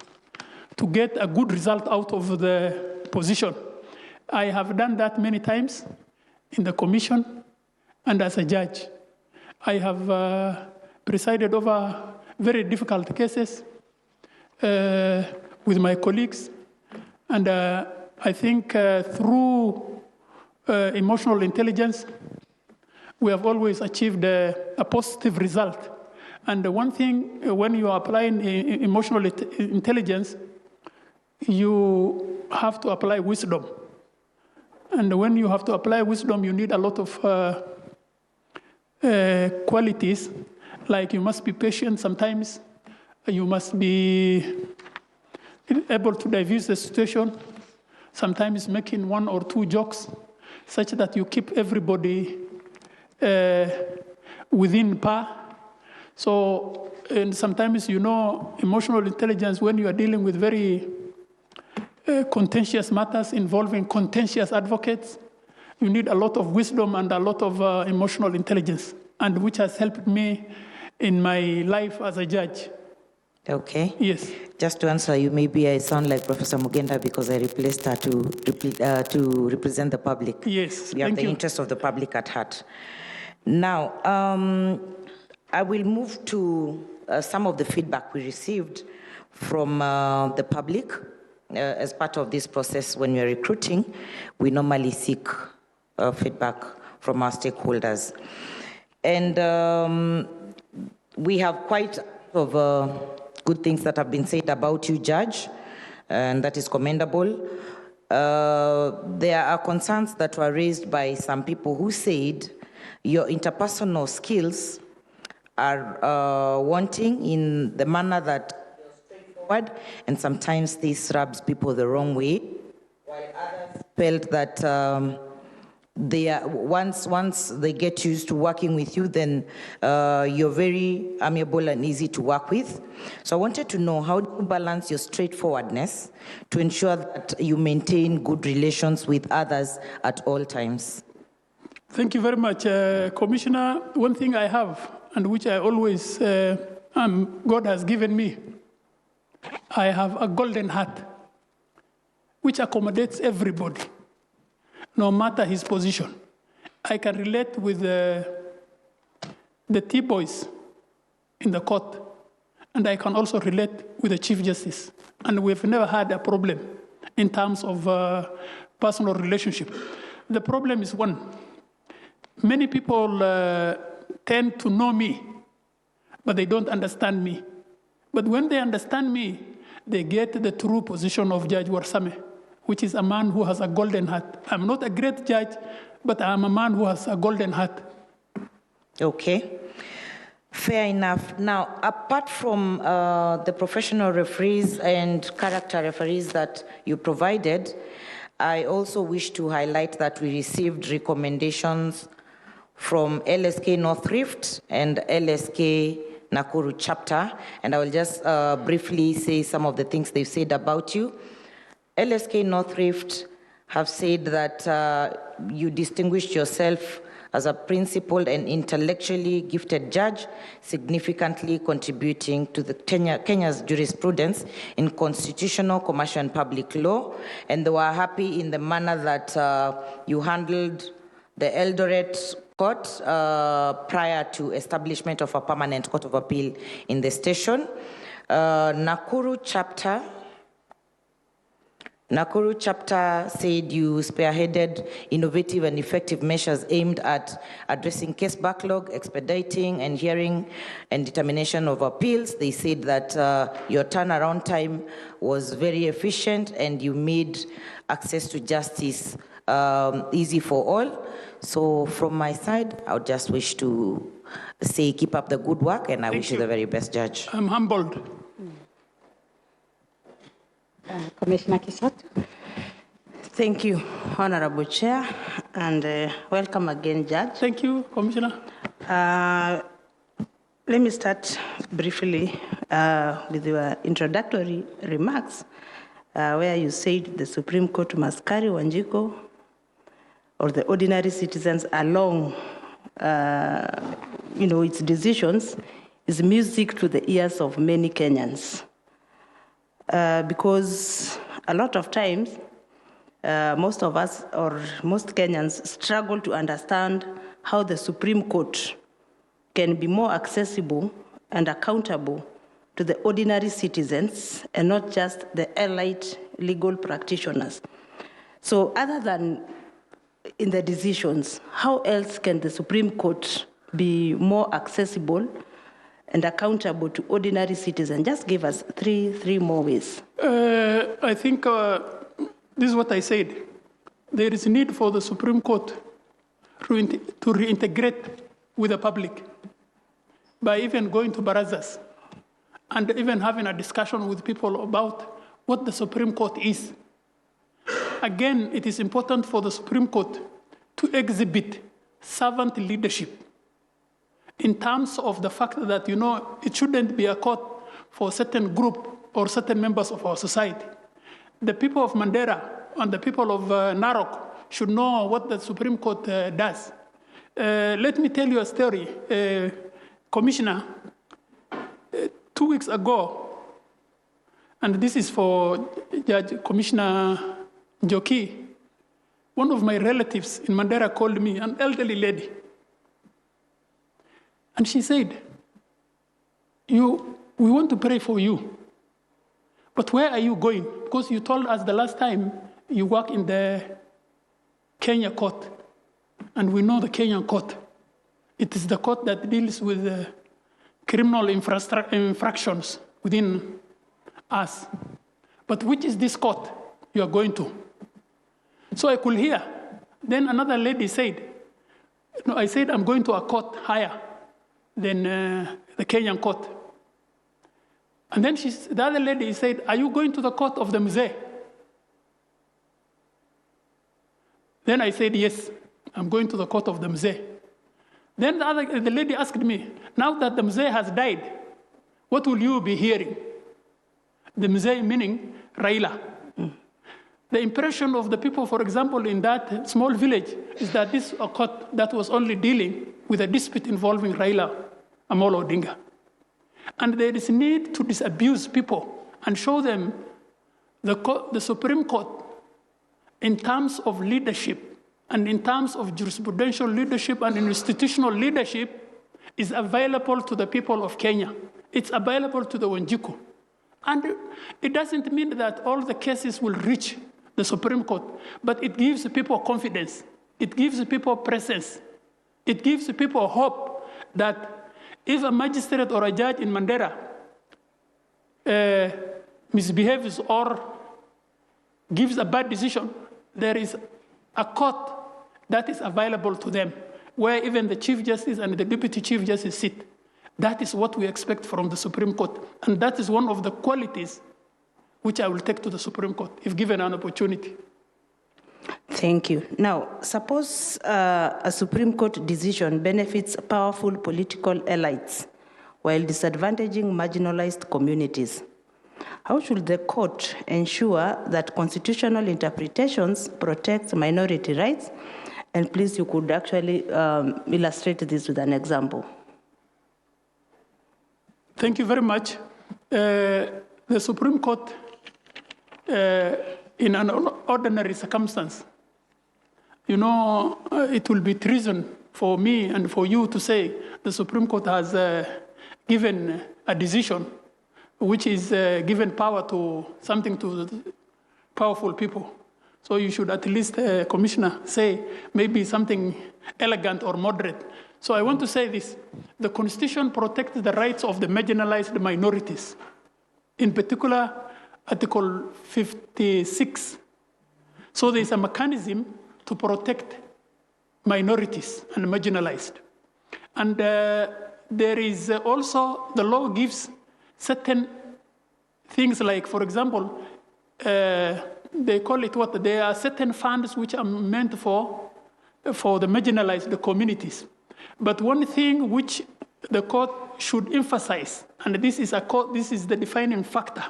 to get a good result out of the position. I have done that many times in the commission and as a judge. I have presided over very difficult cases with my colleagues, and I think through emotional intelligence, we have always achieved a positive result. And one thing, when you are applying emotional intelligence, you have to apply wisdom. And when you have to apply wisdom, you need a lot of qualities, like you must be patient sometimes, you must be able to diffuse the situation, sometimes making 1 or 2 jokes, such that you keep everybody within par. So, and sometimes, emotional intelligence, when you are dealing with very contentious matters involving contentious advocates, you need a lot of wisdom and a lot of emotional intelligence, and which has helped me in my life as a judge. Okay. Yes. Just to answer you, maybe I sound like Professor Mugenda because I replaced her to represent the public. Yes. We have the interest of the public at heart. Now, I will move to some of the feedback we received from the public. As part of this process, when we're recruiting, we normally seek feedback from our stakeholders. And we have quite of good things that have been said about you, Judge, and that is commendable. There are concerns that were raised by some people who said your interpersonal skills are wanting in the manner that and sometimes this rubs people the wrong way, while others felt that they are, once they get used to working with you, then you're very amiable and easy to work with. So I wanted to know, how do you balance your straightforwardness to ensure that you maintain good relations with others at all times? Thank you very much, Commissioner. One thing I have, and which I always, God has given me, I have a golden heart, which accommodates everybody, no matter his position. I can relate with the T-boys in the court, and I can also relate with the Chief Justice. And we've never had a problem in terms of personal relationship. The problem is one. Many people tend to know me, but they don't understand me. But when they understand me, they get the true position of Judge Warsame, which is a man who has a golden heart. I'm not a great judge, but I'm a man who has a golden heart. Okay. Fair enough. Now, apart from the professional referees and character referees that you provided, I also wish to highlight that we received recommendations from LSK North Rift and LSK Nakuru chapter, and I will just briefly say some of the things they've said about you. LSK North Rift have said that you distinguished yourself as a principled and intellectually gifted judge, significantly contributing to the Kenya's jurisprudence in constitutional, commercial, and public law, and they were happy in the manner that you handled the Eldoret court prior to establishment of a permanent court of appeal in the station. Nakuru chapter said you spearheaded innovative and effective measures aimed at addressing case backlog, expediting and hearing and determination of appeals. They said that your turnaround time was very efficient and you made access to justice easy for all. So from my side, I would just wish to say keep up the good work, and I wish you the very best, Judge. I'm humbled. Commissioner Kisoto. Thank you, Honorable Chair, and welcome again, Judge. Thank you, Commissioner. Let me start briefly with your introductory remarks, where you said the Supreme Court must carry Wanjiko or the ordinary citizens along, its decisions is music to the ears of many Kenyans. Because a lot of times, most of us or most Kenyans struggle to understand how the Supreme Court can be more accessible and accountable to the ordinary citizens and not just the elite legal practitioners. So other than in the decisions, how else can the Supreme Court be more accessible and accountable to ordinary citizens? Just give us three more ways. I think this is what I said. There is a need for the Supreme Court to reintegrate with the public by even going to barazas and even having a discussion with people about what the Supreme Court is. Again, it is important for the Supreme Court to exhibit servant leadership in terms of the fact that, it shouldn't be a court for a certain group or certain members of our society. The people of Mandera and the people of Narok should know what the Supreme Court does. Let me tell you a story. Commissioner, 2 weeks ago, and this is for Commissioner Njoki, one of my relatives in Mandera called me, an elderly lady. And she said, we want to pray for you. But where are you going? Because you told us the last time you work in the Kenya court. And we know the Kenyan court. It is the court that deals with criminal infractions within us. But which is this court you are going to? So I could hear. Then another lady said, I said, I'm going to a court higher than the Kenyan court. And then the other lady said, are you going to the court of the Mzee? Then I said, yes, I'm going to the court of the Mzee. Then the lady asked me, now that the Mzee has died, what will you be hearing? The Mzee meaning Raila. The impression of the people, for example, in that small village is that this is a court that was only dealing with a dispute involving Raila Amolo Odinga. And there is a need to disabuse people and show them the Supreme Court in terms of leadership and in terms of jurisprudential leadership and institutional leadership is available to the people of Kenya. It's available to the Wanjiko. And it doesn't mean that all the cases will reach the Supreme Court, but it gives people confidence. It gives people presence. It gives people hope that if a magistrate or a judge in Mandera misbehaves or gives a bad decision, there is a court that is available to them, where even the Chief Justice and the Deputy Chief Justice sit. That is what we expect from the Supreme Court. And that is one of the qualities which I will take to the Supreme Court, if given an opportunity. Thank you. Now, suppose a Supreme Court decision benefits powerful political elites while disadvantaging marginalized communities. How should the court ensure that constitutional interpretations protect minority rights? And please, you could actually illustrate this with an example. Thank you very much. The Supreme Court, in an ordinary circumstance, you know, it will be treason for me and for you to say the Supreme Court has given a decision which is given power to something to powerful people. So you should at least, Commissioner, say maybe something elegant or moderate. So I want to say this. The Constitution protects the rights of the marginalized minorities. In particular, Article 56. So there is a mechanism to protect minorities and marginalized. And there is also, the law gives certain things like, for example, they call it what? There are certain funds which are meant for the marginalized, the communities. But one thing which the court should emphasize, and this is the defining factor,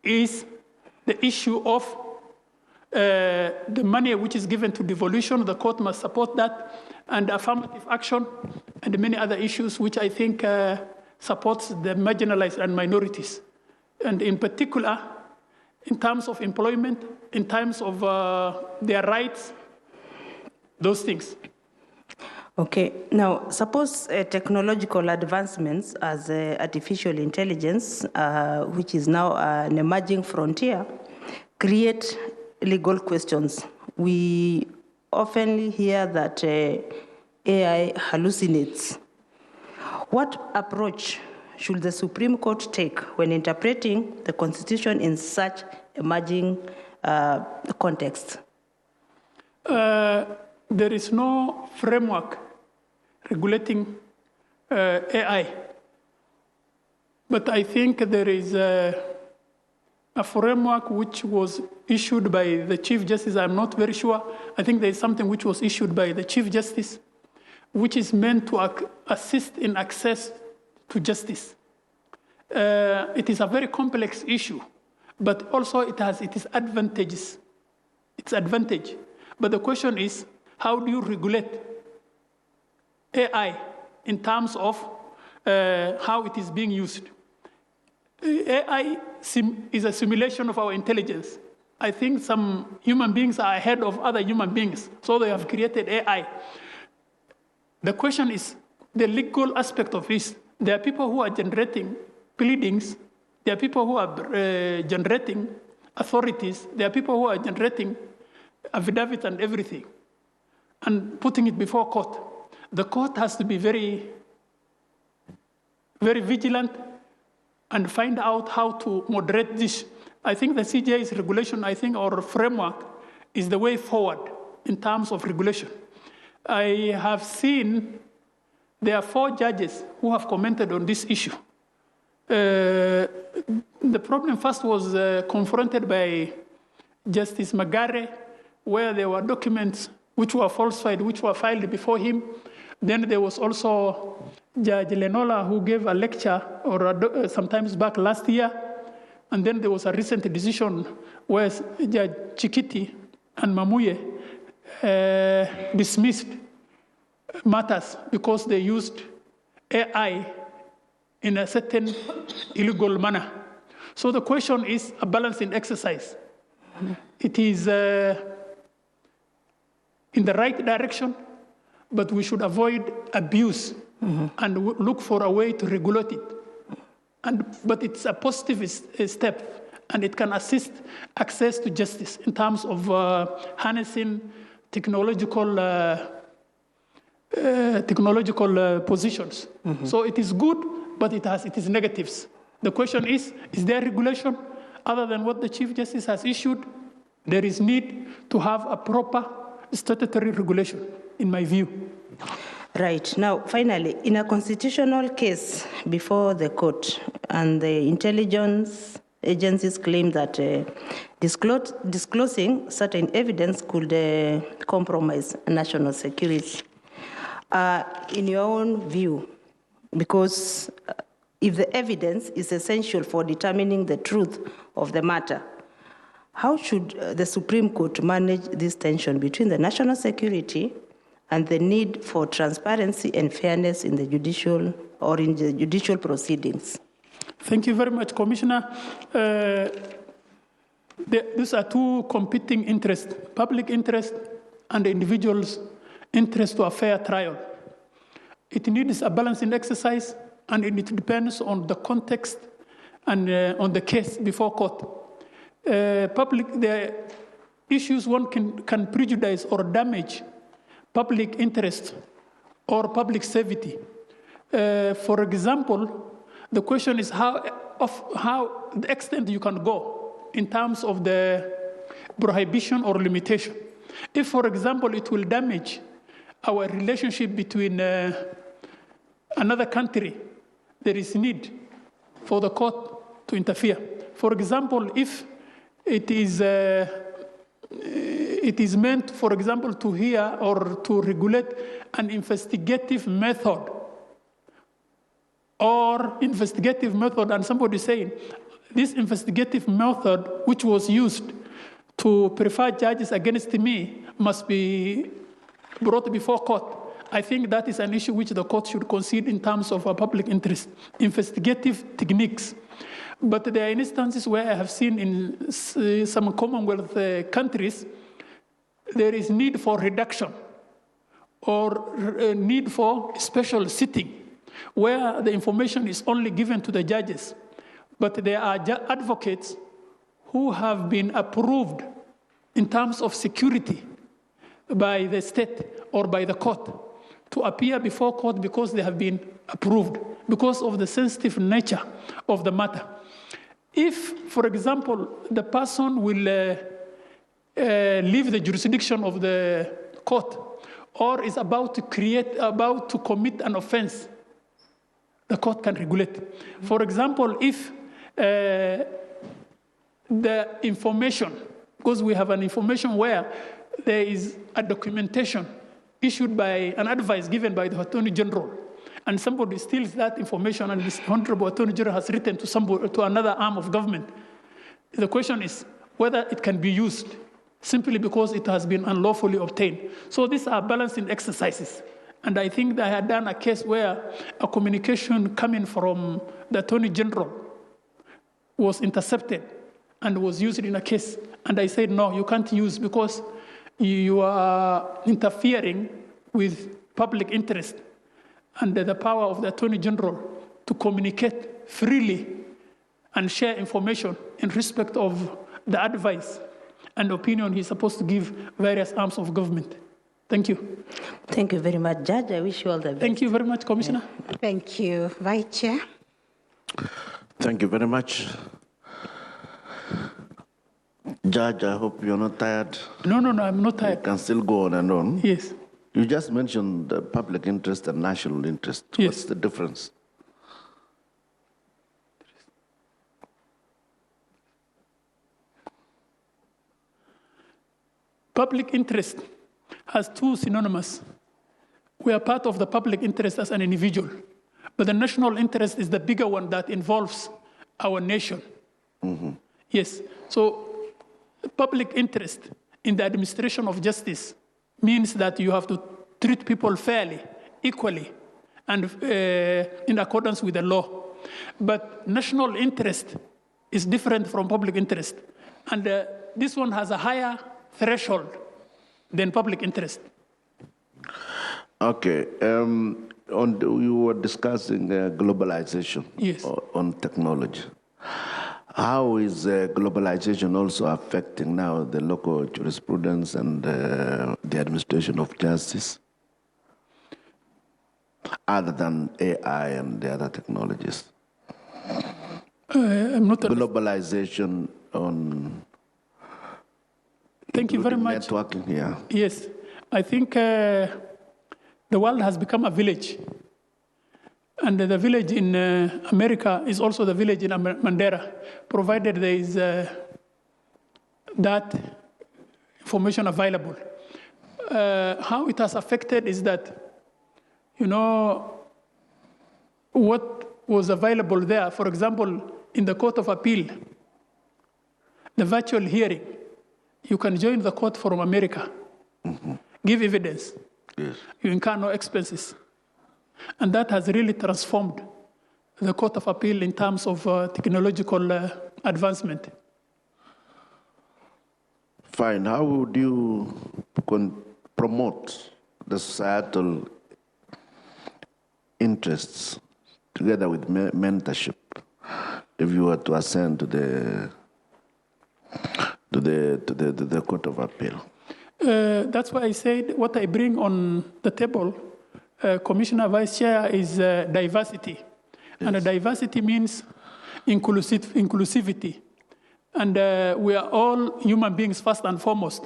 is the issue of the money which is given to devolution. The court must support that, and affirmative action, and many other issues which I think supports the marginalized and minorities. And in particular, in terms of employment, in terms of their rights, those things. Okay, now suppose technological advancements as artificial intelligence, which is now an emerging frontier, create legal questions. We often hear that AI hallucinates. What approach should the Supreme Court take when interpreting the Constitution in such emerging context? There is no framework regulating AI. But I think there is a framework which was issued by the Chief Justice. I'm not very sure. I think there is something which was issued by the Chief Justice, which is meant to assist in access to justice. It is a very complex issue, but also it has its advantages. Its advantage. But the question is, how do you regulate AI in terms of how it is being used? AI is a simulation of our intelligence. I think some human beings are ahead of other human beings, so they have created AI. The question is the legal aspect of this. There are people who are generating pleadings. There are people who are generating authorities. There are people who are generating affidavits and everything, and putting it before court. The court has to be very, very vigilant and find out how to moderate this. I think the CJI's regulation, or framework, is the way forward in terms of regulation. I have seen there are 4 judges who have commented on this issue. The problem first was confronted by Justice Magare, where there were documents which were falsified, which were filed before him. Then there was also Judge Lenola, who gave a lecture sometimes back last year. And then there was a recent decision where Judge Chikiti and Mamuye dismissed matters because they used AI in a certain illegal manner. So the question is a balancing exercise. It is in the right direction, but we should avoid abuse and look for a way to regulate it. But it's a positive step, and it can assist access to justice in terms of harnessing technological positions. So it is good, but it has its negatives. The question is there regulation other than what the Chief Justice has issued? There is need to have a proper statutory regulation, in my view. Right. Now, finally, in a constitutional case before the court, and the intelligence agencies claim that Disclosing certain evidence could compromise national security. In your own view, because if the evidence is essential for determining the truth of the matter, how should the Supreme Court manage this tension between the national security and the need for transparency and fairness in the judicial proceedings? Thank you very much, Commissioner. These are two competing interests, public interest and the individual's interest to a fair trial. It needs a balancing exercise, and it depends on the context and on the case before court. The issues one can prejudice or damage public interest or public safety. For example, the question is how the extent you can go in terms of the prohibition or limitation. If, for example, it will damage our relationship between another country, there is need for the court to interfere. For example, if it is meant, for example, to hear or to regulate an investigative method, and somebody saying, this investigative method, which was used to prefer judges against me, must be brought before court. I think that is an issue which the court should consider in terms of a public interest, investigative techniques. But there are instances where I have seen in some Commonwealth countries, there is need for reduction or need for special sitting, where the information is only given to the judges. But there are advocates who have been approved in terms of security by the state or by the court to appear before court because they have been approved, because of the sensitive nature of the matter. If, for example, the person will leave the jurisdiction of the court or is about to commit an offense, the court can regulate. For example, if the information, because we have an information where there is a documentation issued by an advice given by the Attorney General, and somebody steals that information and this Honorable Attorney General has written to another arm of government, the question is whether it can be used simply because it has been unlawfully obtained. So these are balancing exercises. And I think that I had done a case where a communication coming from the Attorney General was intercepted and was used in a case. And I said, no, you can't use because you are interfering with public interest and the power of the Attorney General to communicate freely and share information in respect of the advice and opinion he's supposed to give various arms of government. Thank you. Thank you very much, Judge. I wish you all the best. Thank you very much, Commissioner. Thank you, Vice Chair. Thank you very much. Judge, I hope you're not tired. No, I'm not tired. You can still go on and on. Yes. You just mentioned the public interest and national interest. Yes. What's the difference? Public interest has two synonyms. We are part of the public interest as an individual, but the national interest is the bigger one that involves our nation. Mm-hmm. Yes, so public interest in the administration of justice means that you have to treat people fairly, equally, and in accordance with the law. But national interest is different from public interest, and this one has a higher threshold than public interest. Okay. You were discussing globalization. Yes. On technology. How is globalization also affecting now the local jurisprudence and the administration of justice, other than AI and the other technologies? I'm not globalization on. Thank you very much. Networking here. Yes, I think the world has become a village. And the village in America is also the village in Mandera, provided there is that information available. How it has affected is that, what was available there, for example, in the Court of Appeal, the virtual hearing, you can join the court from America, give evidence, yes. You incur no expenses. And that has really transformed the Court of Appeal in terms of technological advancement. Fine. How would you promote the societal interests together with mentorship if you were to ascend to the Court of Appeal? That's why I said what I bring on the table, Commissioner Vice Chair, is diversity. Yes. And diversity means inclusivity. And we are all human beings first and foremost,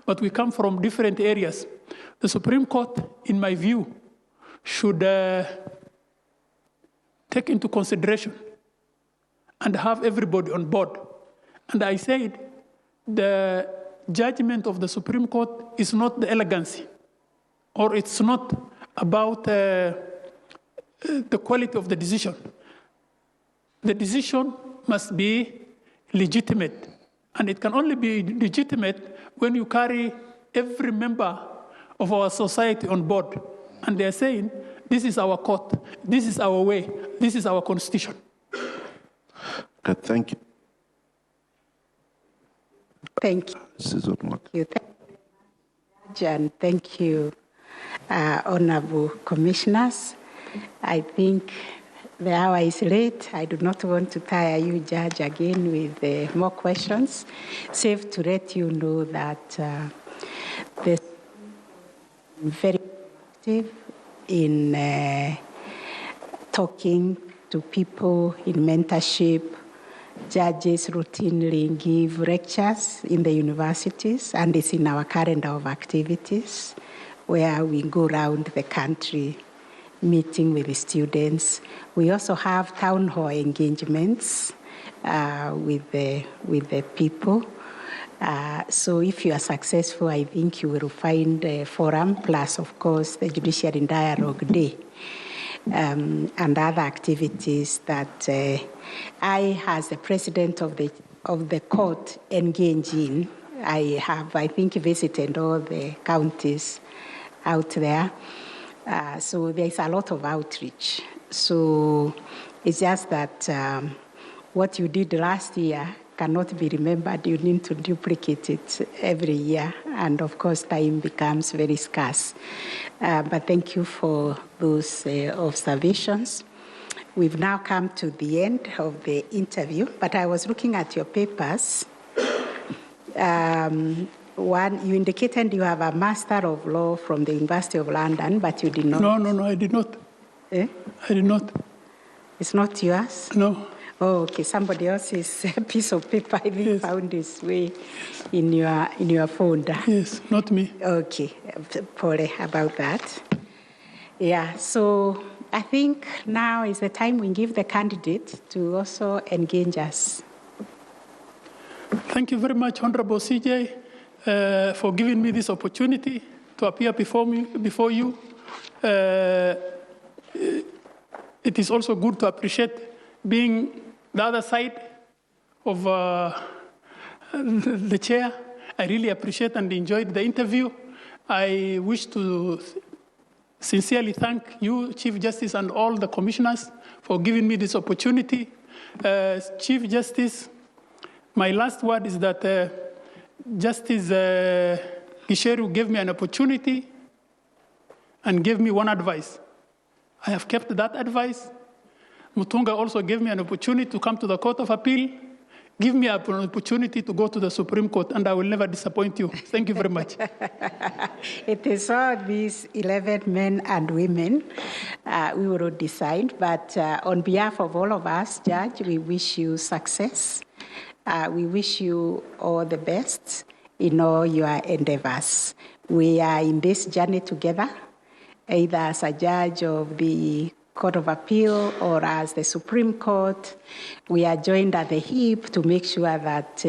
but we come from different areas. The Supreme Court, in my view, should take into consideration and have everybody on board. And I said the judgment of the Supreme Court is not the elegancy, or it's not about the quality of the decision. The decision must be legitimate, and it can only be legitimate when you carry every member of our society on board. And they're saying, this is our court, this is our way, this is our constitution. Okay, thank you. Thank you. Thank you. And thank you, honorable commissioners. I think the hour is late. I do not want to tire you, Judge, again with more questions. Safe to let you know that the very active in talking to people in mentorship. Judges routinely give lectures in the universities, and it's in our calendar of activities where we go around the country meeting with the students. We also have town hall engagements with the people. So if you are successful, I think you will find a forum, plus, of course, the Judicial in Dialogue Day and other activities that I, as the president of the court, engage in. I have, I think, visited all the counties out there. So there's a lot of outreach. So it's just that what you did last year cannot be remembered. You need to duplicate it every year. And of course, time becomes very scarce. But thank you for those observations. We've now come to the end of the interview, but I was looking at your papers. One, you indicated you have a Master of Law from the University of London, but you did not. No, I did not. Eh? I did not. It's not yours? No. Oh, okay. Somebody else's piece of paper, I think, yes. Found its way in your folder. Yes, not me. Okay. Sorry about that. Yeah, so I think now is the time we give the candidate to also engage us. Thank you very much, Honorable CJ, for giving me this opportunity to appear before you. It is also good to appreciate being the other side of the chair. I really appreciate and enjoyed the interview. I wish to sincerely thank you, Chief Justice, and all the commissioners for giving me this opportunity. Chief Justice, my last word is that Justice Gisheru gave me an opportunity and gave me one advice. I have kept that advice. Mutunga also gave me an opportunity to come to the Court of Appeal. Give me an opportunity to go to the Supreme Court, and I will never disappoint you. Thank you very much. It is all these 11 men and women we will decide, but on behalf of all of us, Judge, we wish you success. We wish you all the best in all your endeavors. We are in this journey together, either as a judge of the Court of Appeal or as the Supreme Court. We are joined at the hip to make sure that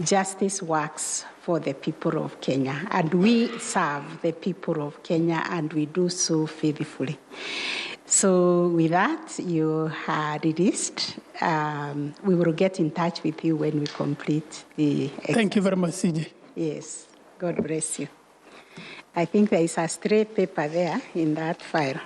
justice works for the people of Kenya, and we serve the people of Kenya, and we do so faithfully. So with that, you are released. We will get in touch with you when we complete the exercise. Thank you very much, CJ. Yes, God bless you. I think there is a stray paper there in that file.